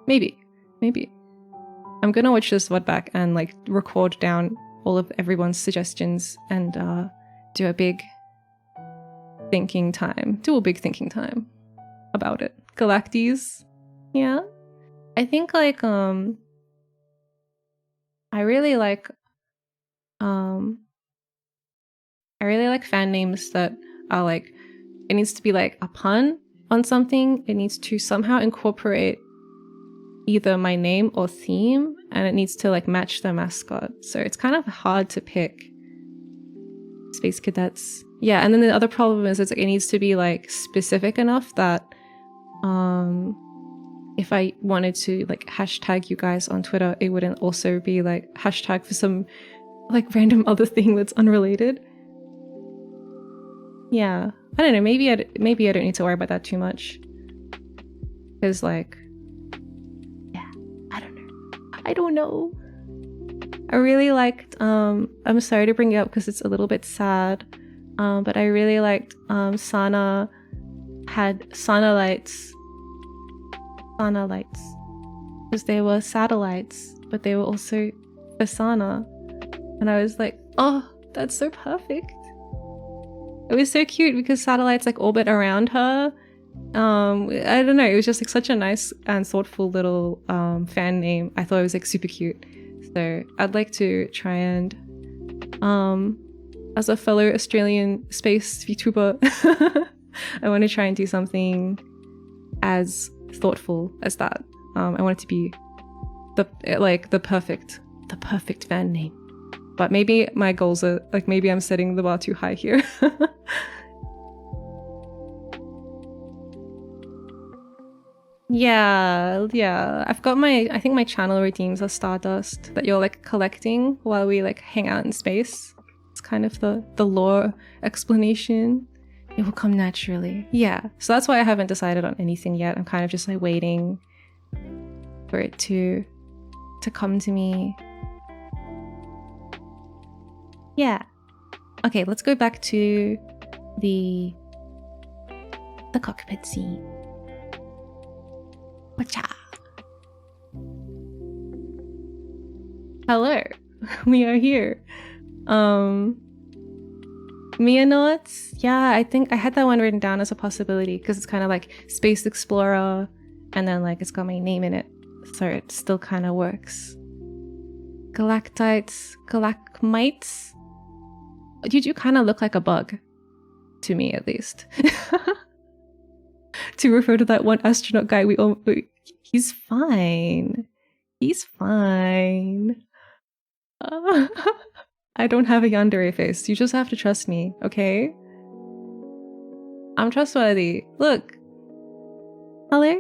A: Maybe. I'm gonna watch this VOD back and like record down all of everyone's suggestions and do a big thinking time about it. Galactes. Yeah. I think like I really like fan names that are like, it needs to be like a pun on something. It needs to somehow incorporate either my name or theme, and it needs to like match the mascot. So it's kind of hard to pick. Space Cadets. Yeah, and then the other problem is it needs to be like specific enough that if I wanted to like hashtag you guys on Twitter, it wouldn't also be like hashtag for some like random other thing that's unrelated. Yeah, I don't know. Maybe I don't need to worry about that too much. Because like, yeah, I don't know. I really liked. I'm sorry to bring it up because it's a little bit sad. But I really liked. Sana had Sana lights. Because they were satellites, but they were also for Sana. And I was like, oh, that's so perfect. It was so cute because satellites like orbit around her. I don't know, it was just like such a nice and thoughtful little fan name. I thought it was like super cute. So I'd like to try and as a fellow Australian space VTuber, I want to try and do something as thoughtful as that. I want it to be the perfect fan name. But maybe my goals are like, maybe I'm setting the bar too high here. Yeah. I've got I think my channel redeems are Stardust that you're like collecting while we like hang out in space. It's kind of the lore explanation. It will come naturally. Yeah. So that's why I haven't decided on anything yet. I'm kind of just like waiting for it to come to me. Yeah. Okay, let's go back to the cockpit scene. Wacha. Hello. We are here. Miya notes? Yeah, I think I had that one written down as a possibility because it's kind of like Space Explorer and then like it's got my name in it. So it still kind of works. Galactites, galacmites. You do kind of look like a bug. To me, at least. To refer to that one astronaut guy, he's fine. He's fine. I don't have a yandere face. You just have to trust me, okay? I'm trustworthy. Look. Hello?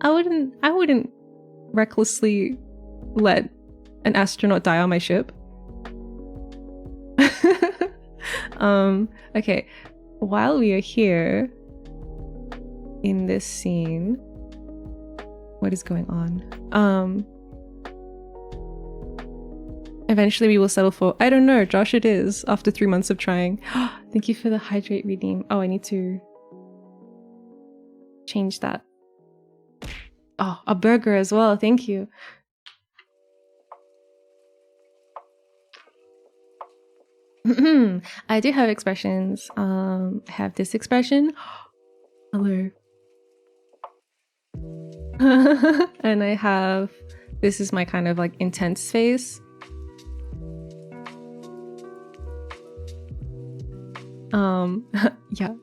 A: I wouldn't recklessly let an astronaut die on my ship. Okay. While we are here in this scene, what is going on? Eventually we will settle for, I don't know, Josh it is, after 3 months of trying. Thank you for the hydrate redeem. Oh, I need to change that. Oh, a burger as well, thank you. I do have expressions. I have this expression. Hello. And I have, this is my kind of like intense face. Yeah.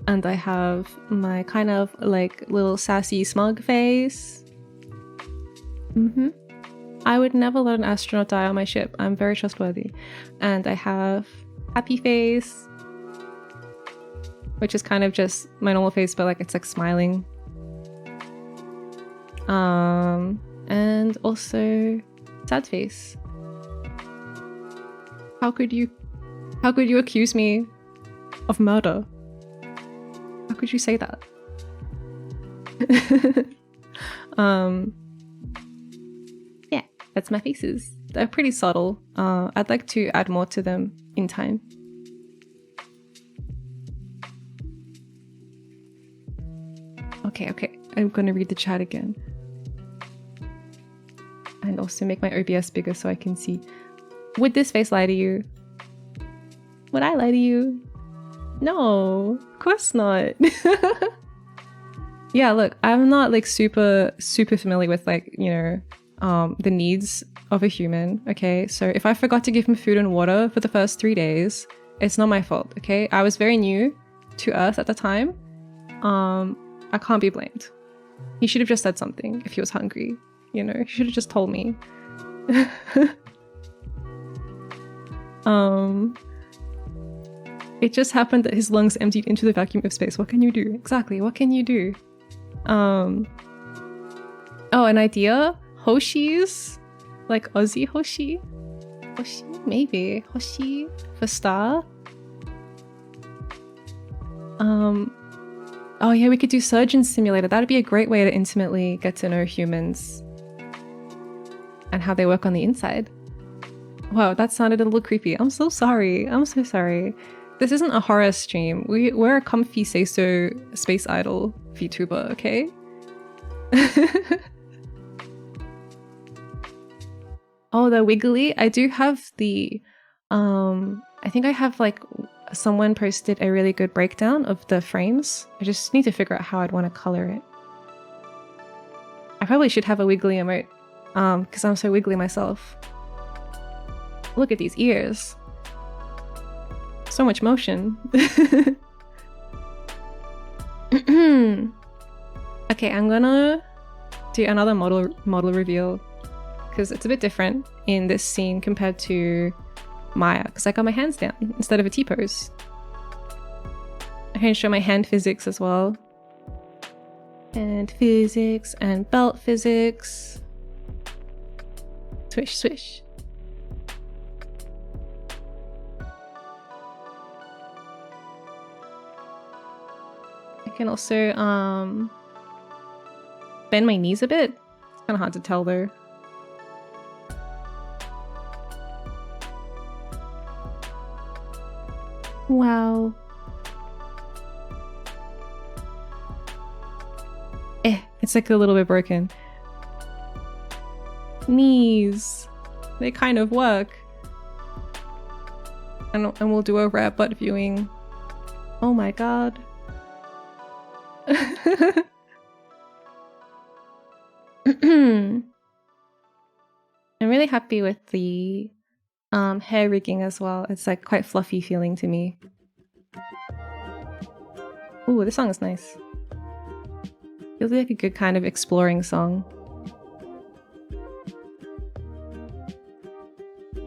A: And I have my kind of like little sassy smug face. I would never let an astronaut die on my ship. I'm very trustworthy. And I have happy face, which is kind of just my normal face, but like it's like smiling And also sad face. How could you accuse me of murder? How could you say that? Yeah, that's my faces. They're pretty subtle. I'd like to add more to them in time. Okay, I'm gonna read the chat again. And also make my OBS bigger so I can see. Would this face lie to you? Would I lie to you? No, of course not. Yeah, look, I'm not like super familiar with like, you know, the needs of a human, okay? So if I forgot to give him food and water for the first 3 days, it's not my fault, okay? I was very new to Earth at the time. I can't be blamed. He should have just said something if he was hungry, you know? He should have just told me. It just happened that his lungs emptied into the vacuum of space. What can you do? Exactly, what can you do? Oh, an idea? Hoshi's? Like Aussie Hoshi? Hoshi? Maybe. Hoshi for star? Oh yeah, we could do Surgeon Simulator. That'd be a great way to intimately get to know humans and how they work on the inside. Wow, that sounded a little creepy. I'm so sorry. I'm so sorry. This isn't a horror stream. We're a comfy say-so space idol VTuber, okay? Oh, the wiggly. I do have the I think I have like someone posted a really good breakdown of the frames. I just need to figure out how I'd want to color it. I probably should have a wiggly emote because I'm so wiggly myself. Look at these ears. So much motion. Okay, I'm gonna do another model reveal because it's a bit different in this scene compared to Miya because I got my hands down instead of a T-pose. I can show my hand physics as well. Hand physics and belt physics. Swish, swish. I can also bend my knees a bit. It's kind of hard to tell though. Wow. It's like a little bit broken. Knees. They kind of work. And we'll do a rare butt viewing. Oh my god. I'm really happy with the hair rigging as well. It's like quite fluffy feeling to me. Ooh, this song is nice. Feels like a good kind of exploring song.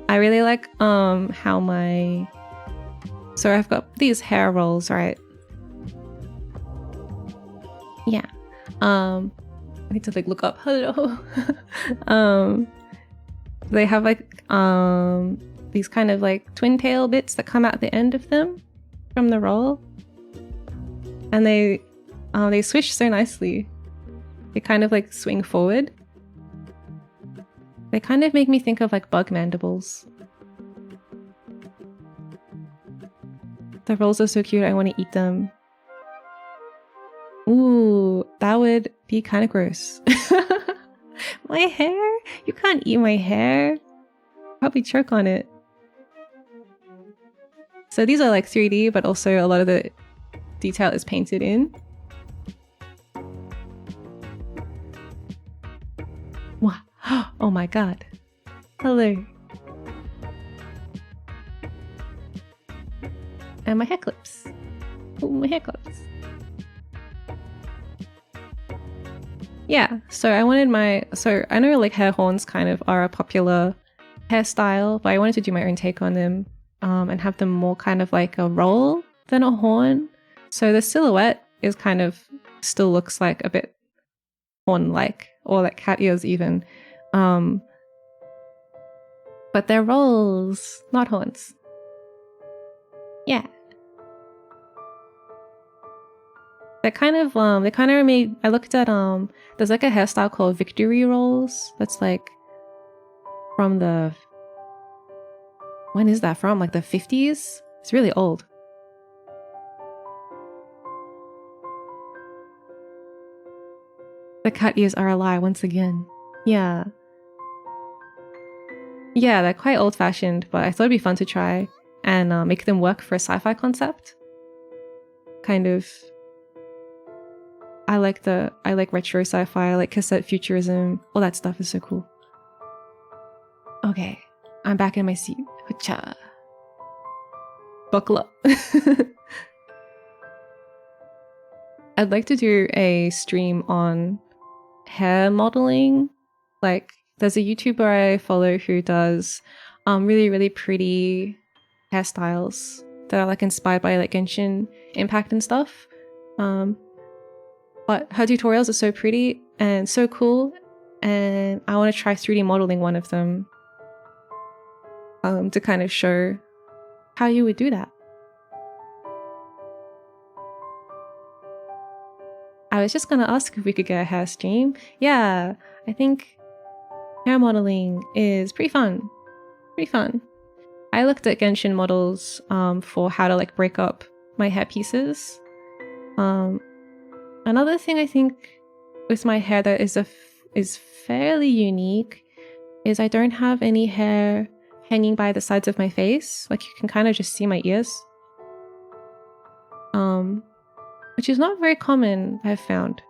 A: I really like how my... So I've got these hair rolls, right? Yeah. I need to like look up. Hello. They have like these kind of like twin tail bits that come out at the end of them from the roll, and they swish so nicely. They kind of like swing forward. They kind of make me think of like bug mandibles. The rolls are so cute. I want to eat them. Ooh, that would be kind of gross. My hair? You can't eat my hair. Probably choke on it. So these are like 3D, but also a lot of the detail is painted in. Wow. Oh my god. Hello. And my hair clips. Ooh, my hair clips. Yeah, so I wanted my... So I know like hair horns kind of are a popular hairstyle, but I wanted to do my own take on them and have them more kind of like a roll than a horn. So the silhouette is kind of... still looks like a bit horn-like or like cat ears even. But they're rolls, not horns. Yeah. They kind of made, I looked at there's like a hairstyle called victory rolls. That's like from the, when is that from? Like the 50s? It's really old. The cat ears are a lie once again. Yeah. Yeah, they're quite old-fashioned, but I thought it'd be fun to try and make them work for a sci-fi concept. Kind of. I like retro sci-fi, I like cassette futurism. All that stuff is so cool. Okay, I'm back in my seat. Hoocha. Buckle up. I'd like to do a stream on hair modeling. Like, there's a YouTuber I follow who does really, really pretty hairstyles that are like inspired by like Genshin Impact and stuff. But her tutorials are so pretty and so cool, and I want to try 3D modeling one of them to kind of show how you would do that. I was just gonna ask if we could get a hair stream. Yeah, I think hair modeling is pretty fun. Pretty fun. I looked at Genshin models for how to like break up my hair pieces. Another thing I think with my hair that is fairly unique is I don't have any hair hanging by the sides of my face. Like, you can kind of just see my ears. Which is not very common, I've found.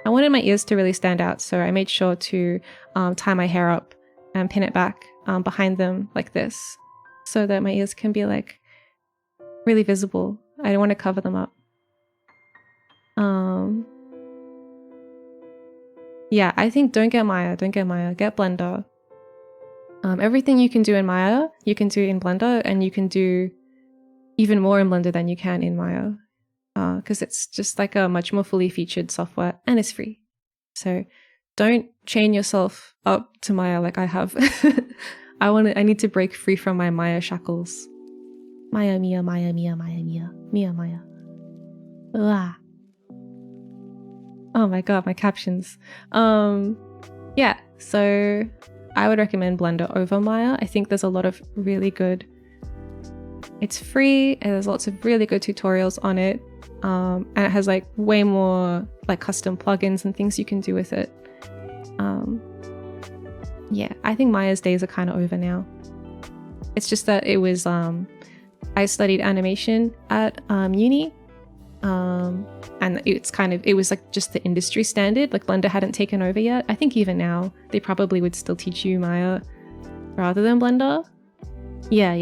A: I wanted my ears to really stand out, so I made sure to tie my hair up and pin it back behind them like this, so that my ears can be like really visible. I don't want to cover them up. Yeah, I think don't get Miya, get Blender. Everything you can do in Miya, you can do in Blender, and you can do even more in Blender than you can in Miya. Because it's just like a much more fully featured software, and it's free. So don't chain yourself up to Miya like I have. I need to break free from my Miya shackles. Miya, Miya, Miya, Miya, Miya, Miya, Miya, Miya. Hwaah. Oh my god, my captions. Yeah, so I would recommend Blender over Miya. I think there's a lot of really good. It's free and there's lots of really good tutorials on it. And it has like way more like custom plugins and things you can do with it. Yeah, I think Miya's days are kind of over now. It's just that it was I studied animation at uni. And it was like just the industry standard. Like, Blender hadn't taken over yet. I think even now they probably would still teach you Miya rather than Blender. Yeah.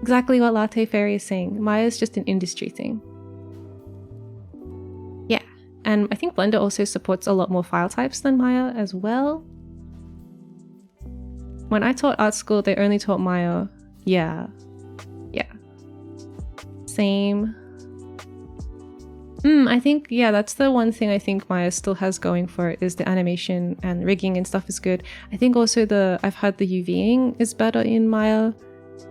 A: Exactly what Latte Fairy is saying. Miya is just an industry thing. Yeah, and I think Blender also supports a lot more file types than Miya as well. When I taught art school, they only taught Miya. Yeah. Same. I think, yeah, that's the one thing I think Miya still has going for it, is the animation and rigging and stuff is good. I think also I've heard the UVing is better in Miya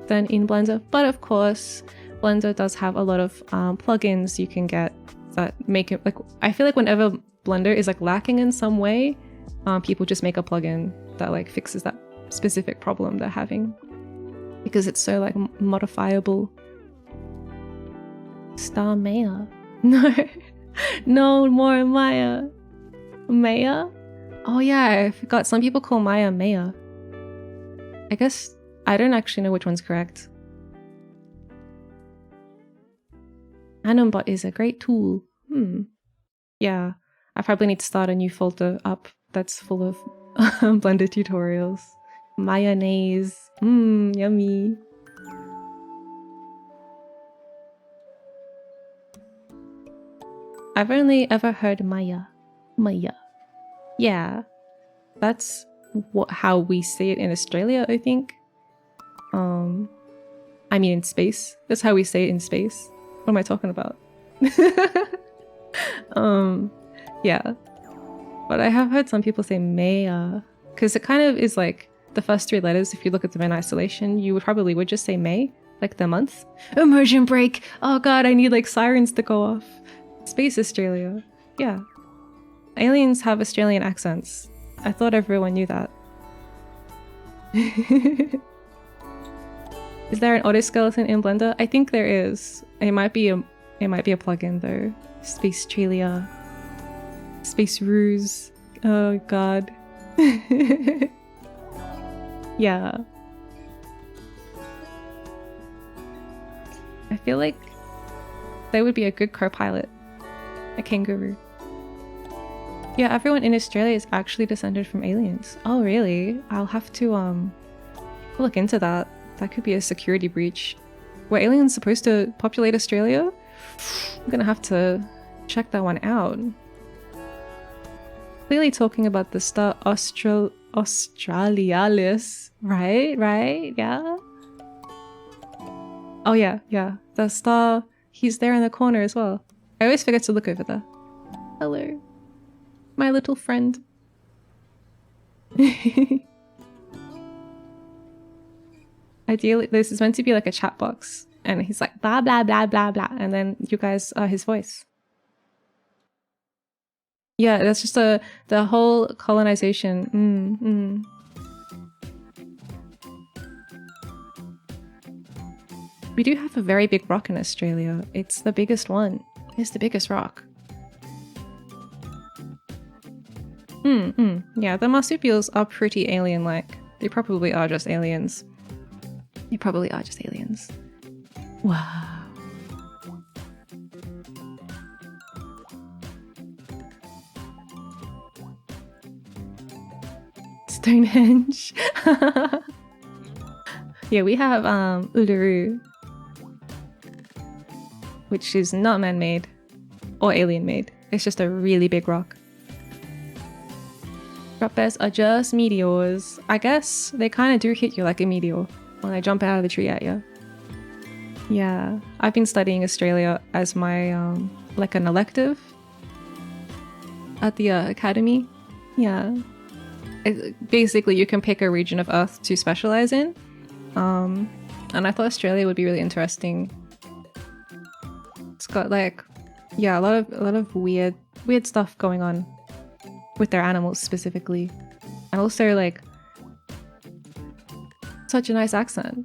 A: than in Blender, but of course Blender does have a lot of plugins you can get that make it like, I feel like whenever Blender is like lacking in some way, people just make a plugin that like fixes that specific problem they're having, because it's so like modifiable. Star Miya. No more Miya. Miya? Oh yeah, I forgot. Some people call Miya Miya. I guess I don't actually know which one's correct. Animbot is a great tool. Yeah, I probably need to start a new folder up that's full of Blender tutorials. Mayonnaise. Yummy. I've only ever heard Miya. Yeah, that's how we say it in Australia, I think. I mean in space. That's how we say it in space. What am I talking about? Yeah. But I have heard some people say Miya, because it kind of is like the first 3 letters. If you look at them in isolation, you probably would just say May, like the month. Immersion break! Oh god, I need like sirens to go off. Space Australia. Yeah. Aliens have Australian accents. I thought everyone knew that. Is there an autoskeleton in Blender? I think there is. It might be a plugin though. Space Australia. Space Ruse. Oh god. Yeah. I feel like they would be a good co-pilot. A kangaroo. Yeah, everyone in Australia is actually descended from aliens. Oh really? I'll have to look into that. That could be a security breach. Were aliens supposed to populate Australia? I'm gonna have to check that one out. Clearly talking about the star Australis, right? Right? Yeah? Oh yeah, yeah. The star, he's there in the corner as well. I always forget to look over there. Hello. My little friend. Ideally, this is meant to be like a chat box. And he's like, blah, blah, blah, blah, blah. And then you guys are his voice. Yeah, that's just the whole colonization. We do have a very big rock in Australia. It's the biggest one. It's the biggest rock. Yeah, the marsupials are pretty alien-like. They probably are just aliens. They probably are just aliens. Wow. Stonehenge. Yeah, we have Uluru, which is not man-made or alien-made. It's just a really big rock. Drop bears are just meteors. I guess they kind of do hit you like a meteor when they jump out of the tree at you. Yeah, I've been studying Australia as my like an elective at the academy. Yeah. Basically, you can pick a region of Earth to specialize in. And I thought Australia would be really interesting. It's got like, yeah, a lot of weird stuff going on with their animals specifically, and also like such a nice accent.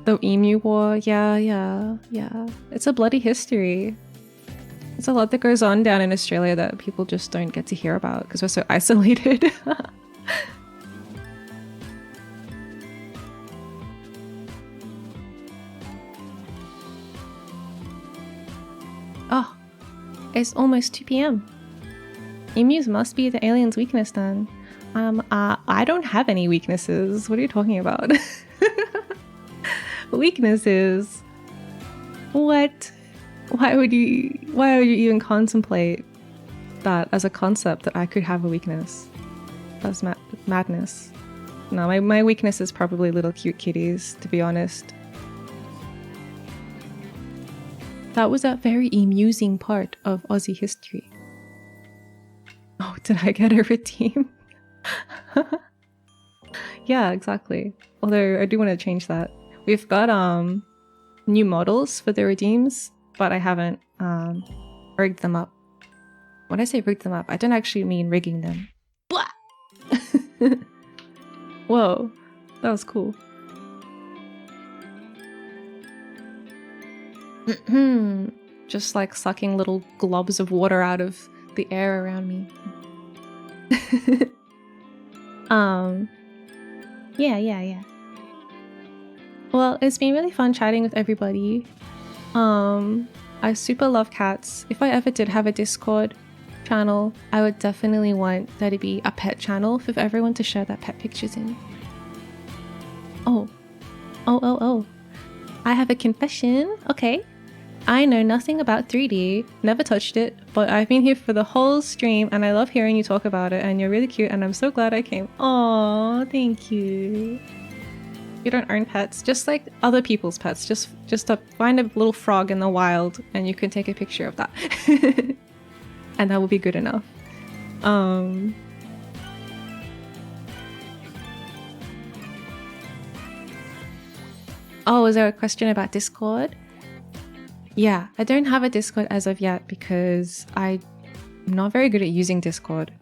A: The Emu War, yeah. It's a bloody history. It's a lot that goes on down in Australia that people just don't get to hear about because we're so isolated. Oh, it's almost 2 p.m. Emus must be the alien's weakness then. I don't have any weaknesses. What are you talking about? Weaknesses? What? Why would you even contemplate that as a concept that I could have a weakness? That's madness. No, my weakness is probably little cute kitties, to be honest. That was a very amusing part of Aussie history. Oh, did I get a redeem? Yeah, exactly. Although I do want to change that. We've got new models for the redeems, but I haven't rigged them up. When I say rigged them up, I don't actually mean rigging them. Blah! Whoa, that was cool. Just like sucking little globs of water out of the air around me. Yeah. Well, it's been really fun chatting with everybody. I super love cats. If I ever did have a Discord channel, I would definitely want there to be a pet channel for everyone to share their pet pictures in. Oh. I have a confession. Okay. I know nothing about 3D, never touched it, but I've been here for the whole stream and I love hearing you talk about it and you're really cute and I'm so glad I came. Aww, thank you. You don't own pets, just like other people's pets. Just to find a little frog in the wild and you can take a picture of that. and that will be good enough. Oh, is there a question about Discord? Yeah, I don't have a Discord as of yet because I'm not very good at using Discord.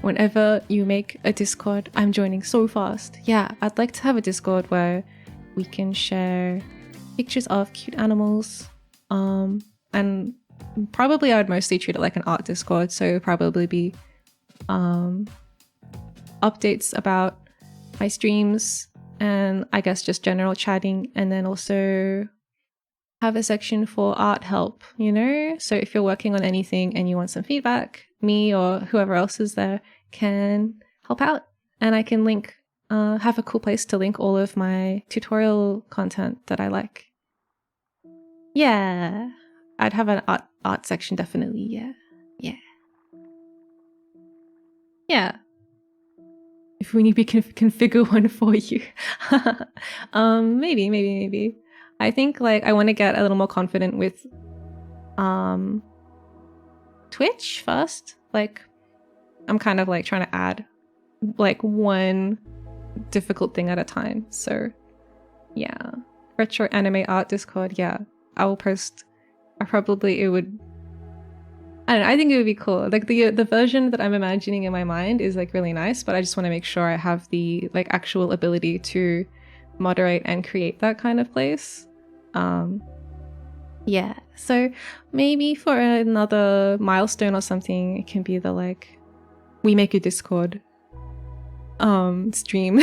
A: Whenever you make a Discord, I'm joining so fast. Yeah, I'd like to have a Discord where we can share pictures of cute animals. And probably I would mostly treat it like an art Discord, so it would probably be updates about my streams and I guess just general chatting, and then also have a section for art help, you know? So if you're working on anything and you want some feedback, me or whoever else is there can help out, and I can link, have a cool place to link all of my tutorial content that I like. Yeah, I'd have an art section, definitely. Yeah. If we need, we can configure one for you. Maybe. I think like I want to get a little more confident with Twitch first. Like I'm kind of like trying to add like one difficult thing at a time. So yeah, retro anime art Discord. Yeah, I will post. I don't know, I think it would be cool. Like the version that I'm imagining in my mind is like really nice, but I just want to make sure I have the like actual ability to moderate and create that kind of place. Yeah, so maybe for another milestone or something, it can be the like we make a Discord stream.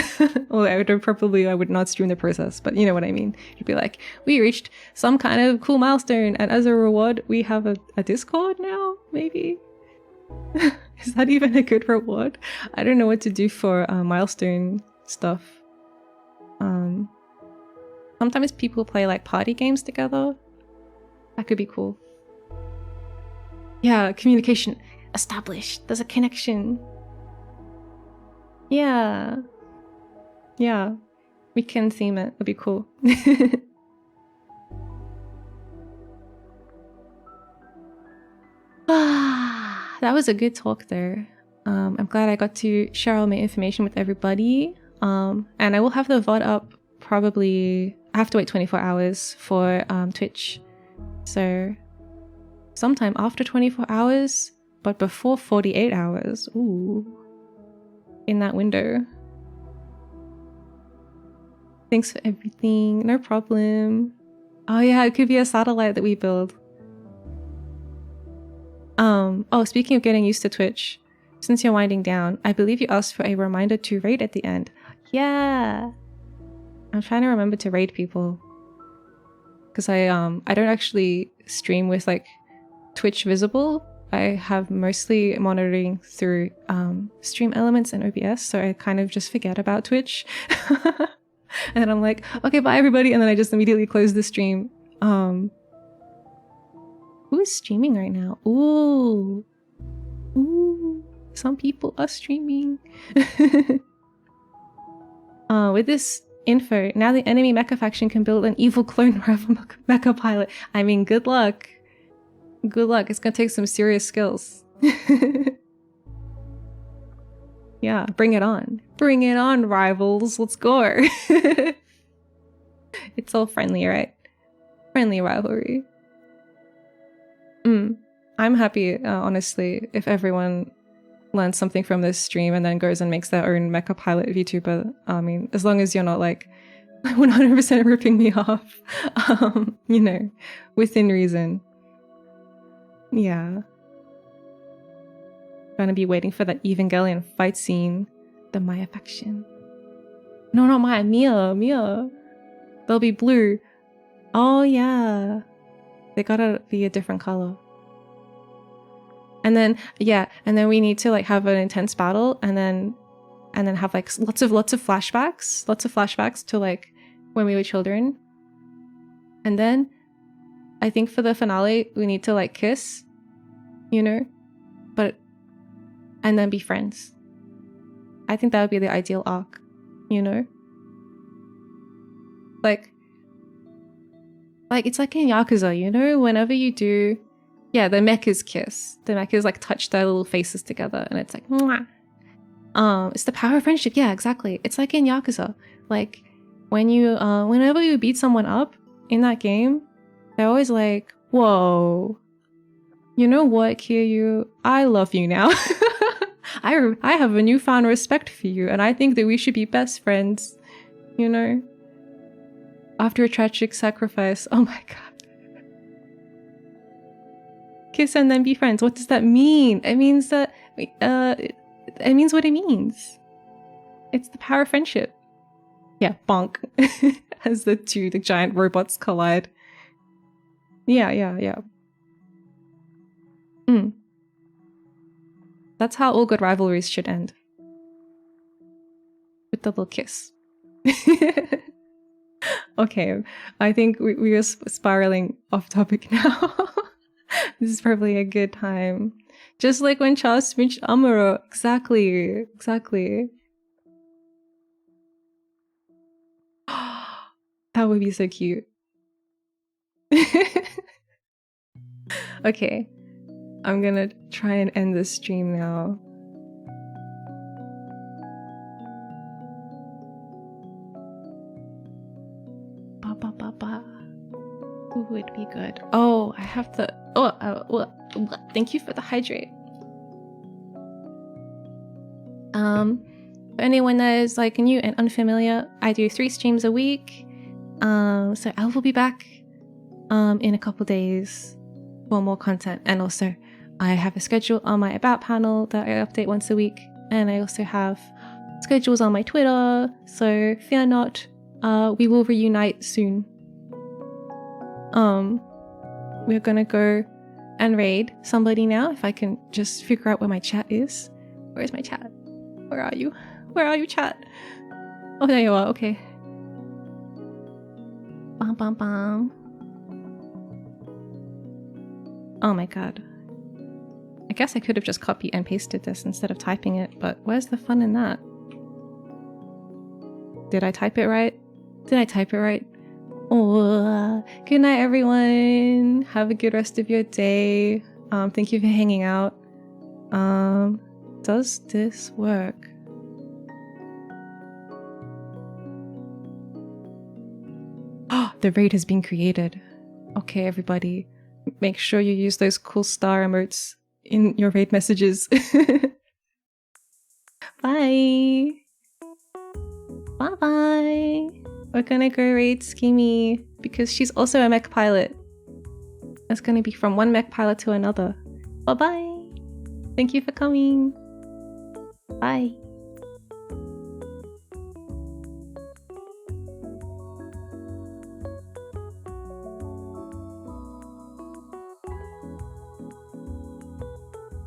A: Well, I would not stream the process, but you know what I mean. You'd be like, we reached some kind of cool milestone, and as a reward we have a Discord now, maybe. Is that even a good reward? I don't know what to do for milestone stuff. Sometimes people play like party games together. That could be cool. Yeah, communication established. There's a connection. Yeah, we can theme it. It'd be cool. That was a good talk there. I'm glad I got to share all my information with everybody. And I will have the VOD up probably. I have to wait 24 hours for Twitch, so sometime after 24 hours, but before 48 hours. Ooh. In that window. Thanks for everything. No problem. Oh yeah, it could be a satellite that we build. Oh, speaking of getting used to Twitch, since you're winding down, I believe you asked for a reminder to raid at the end. Yeah. I'm trying to remember to raid people. Because I don't actually stream with like Twitch visible. I have mostly monitoring through Stream Elements and OBS, so I kind of just forget about Twitch. And then I'm like, okay, bye everybody, and then I just immediately close the stream. Who is streaming right now? Ooh, some people are streaming. With this info, now the enemy mecha faction can build an evil clone rival mecha pilot. I mean, good luck. Good luck. It's gonna take some serious skills. Yeah, bring it on. Bring it on, rivals. Let's go. It's all friendly, right? Friendly rivalry. I'm happy, honestly, if everyone learns something from this stream and then goes and makes their own mecha pilot VTuber. I mean, as long as you're not like 100% ripping me off, you know, within reason. Yeah. Gonna be waiting for that Evangelion fight scene. The Miya faction. No, not Miya. Miya. They'll be blue. Oh, yeah. They gotta be a different color. And then, yeah, and then we need to like have an intense battle, and then have like lots of flashbacks to like when we were children. And then I think for the finale we need to like kiss, you know, and then be friends. I think that would be the ideal arc, you know? Like Like, it's like in Yakuza, you know, whenever you do, yeah, the mechas kiss. The mechas like touch their little faces together, and it's like, mwah. It's the power of friendship. Yeah, exactly. It's like in Yakuza. Like, when you, whenever you beat someone up in that game, they're always like, whoa, you know what, Kiryu? I love you now. I have a newfound respect for you, and I think that we should be best friends, you know? After a tragic sacrifice. Oh my god. Kiss and then be friends. What does that mean? It means that, it means what it means. It's the power of friendship. Yeah, bonk. As the giant robots collide. Yeah. That's how all good rivalries should end. With the little kiss. Okay, I think we are spiraling off topic now. This is probably a good time. Just like when Charles finished Amuro. Exactly. That would be so cute. Okay, I'm gonna try and end this stream now. Who would be good? Oh, I have the... thank you for the hydrate. For anyone that is like new and unfamiliar, I do 3 streams a week. So I will be back in a couple days for more content. And also, I have a schedule on my About panel that I update once a week. And I also have schedules on my Twitter. So fear not, we will reunite soon. We're gonna go and raid somebody now. If I can just figure out where my chat is. Where is my chat? Where are you? Where are you, chat? Oh, there you are. Okay. Bam. Oh my god. I guess I could have just copied and pasted this instead of typing it, but where's the fun in that? Did I type it right? Oh, good night, everyone. Have a good rest of your day. Thank you for hanging out. Does this work? Oh, the raid has been created. Okay, everybody. Make sure you use those cool star emotes in your raid messages. Bye. Bye. We're gonna go raid Skimmy because she's also a mech pilot. It's gonna be from one mech pilot to another. Bye bye. Thank you for coming. Bye.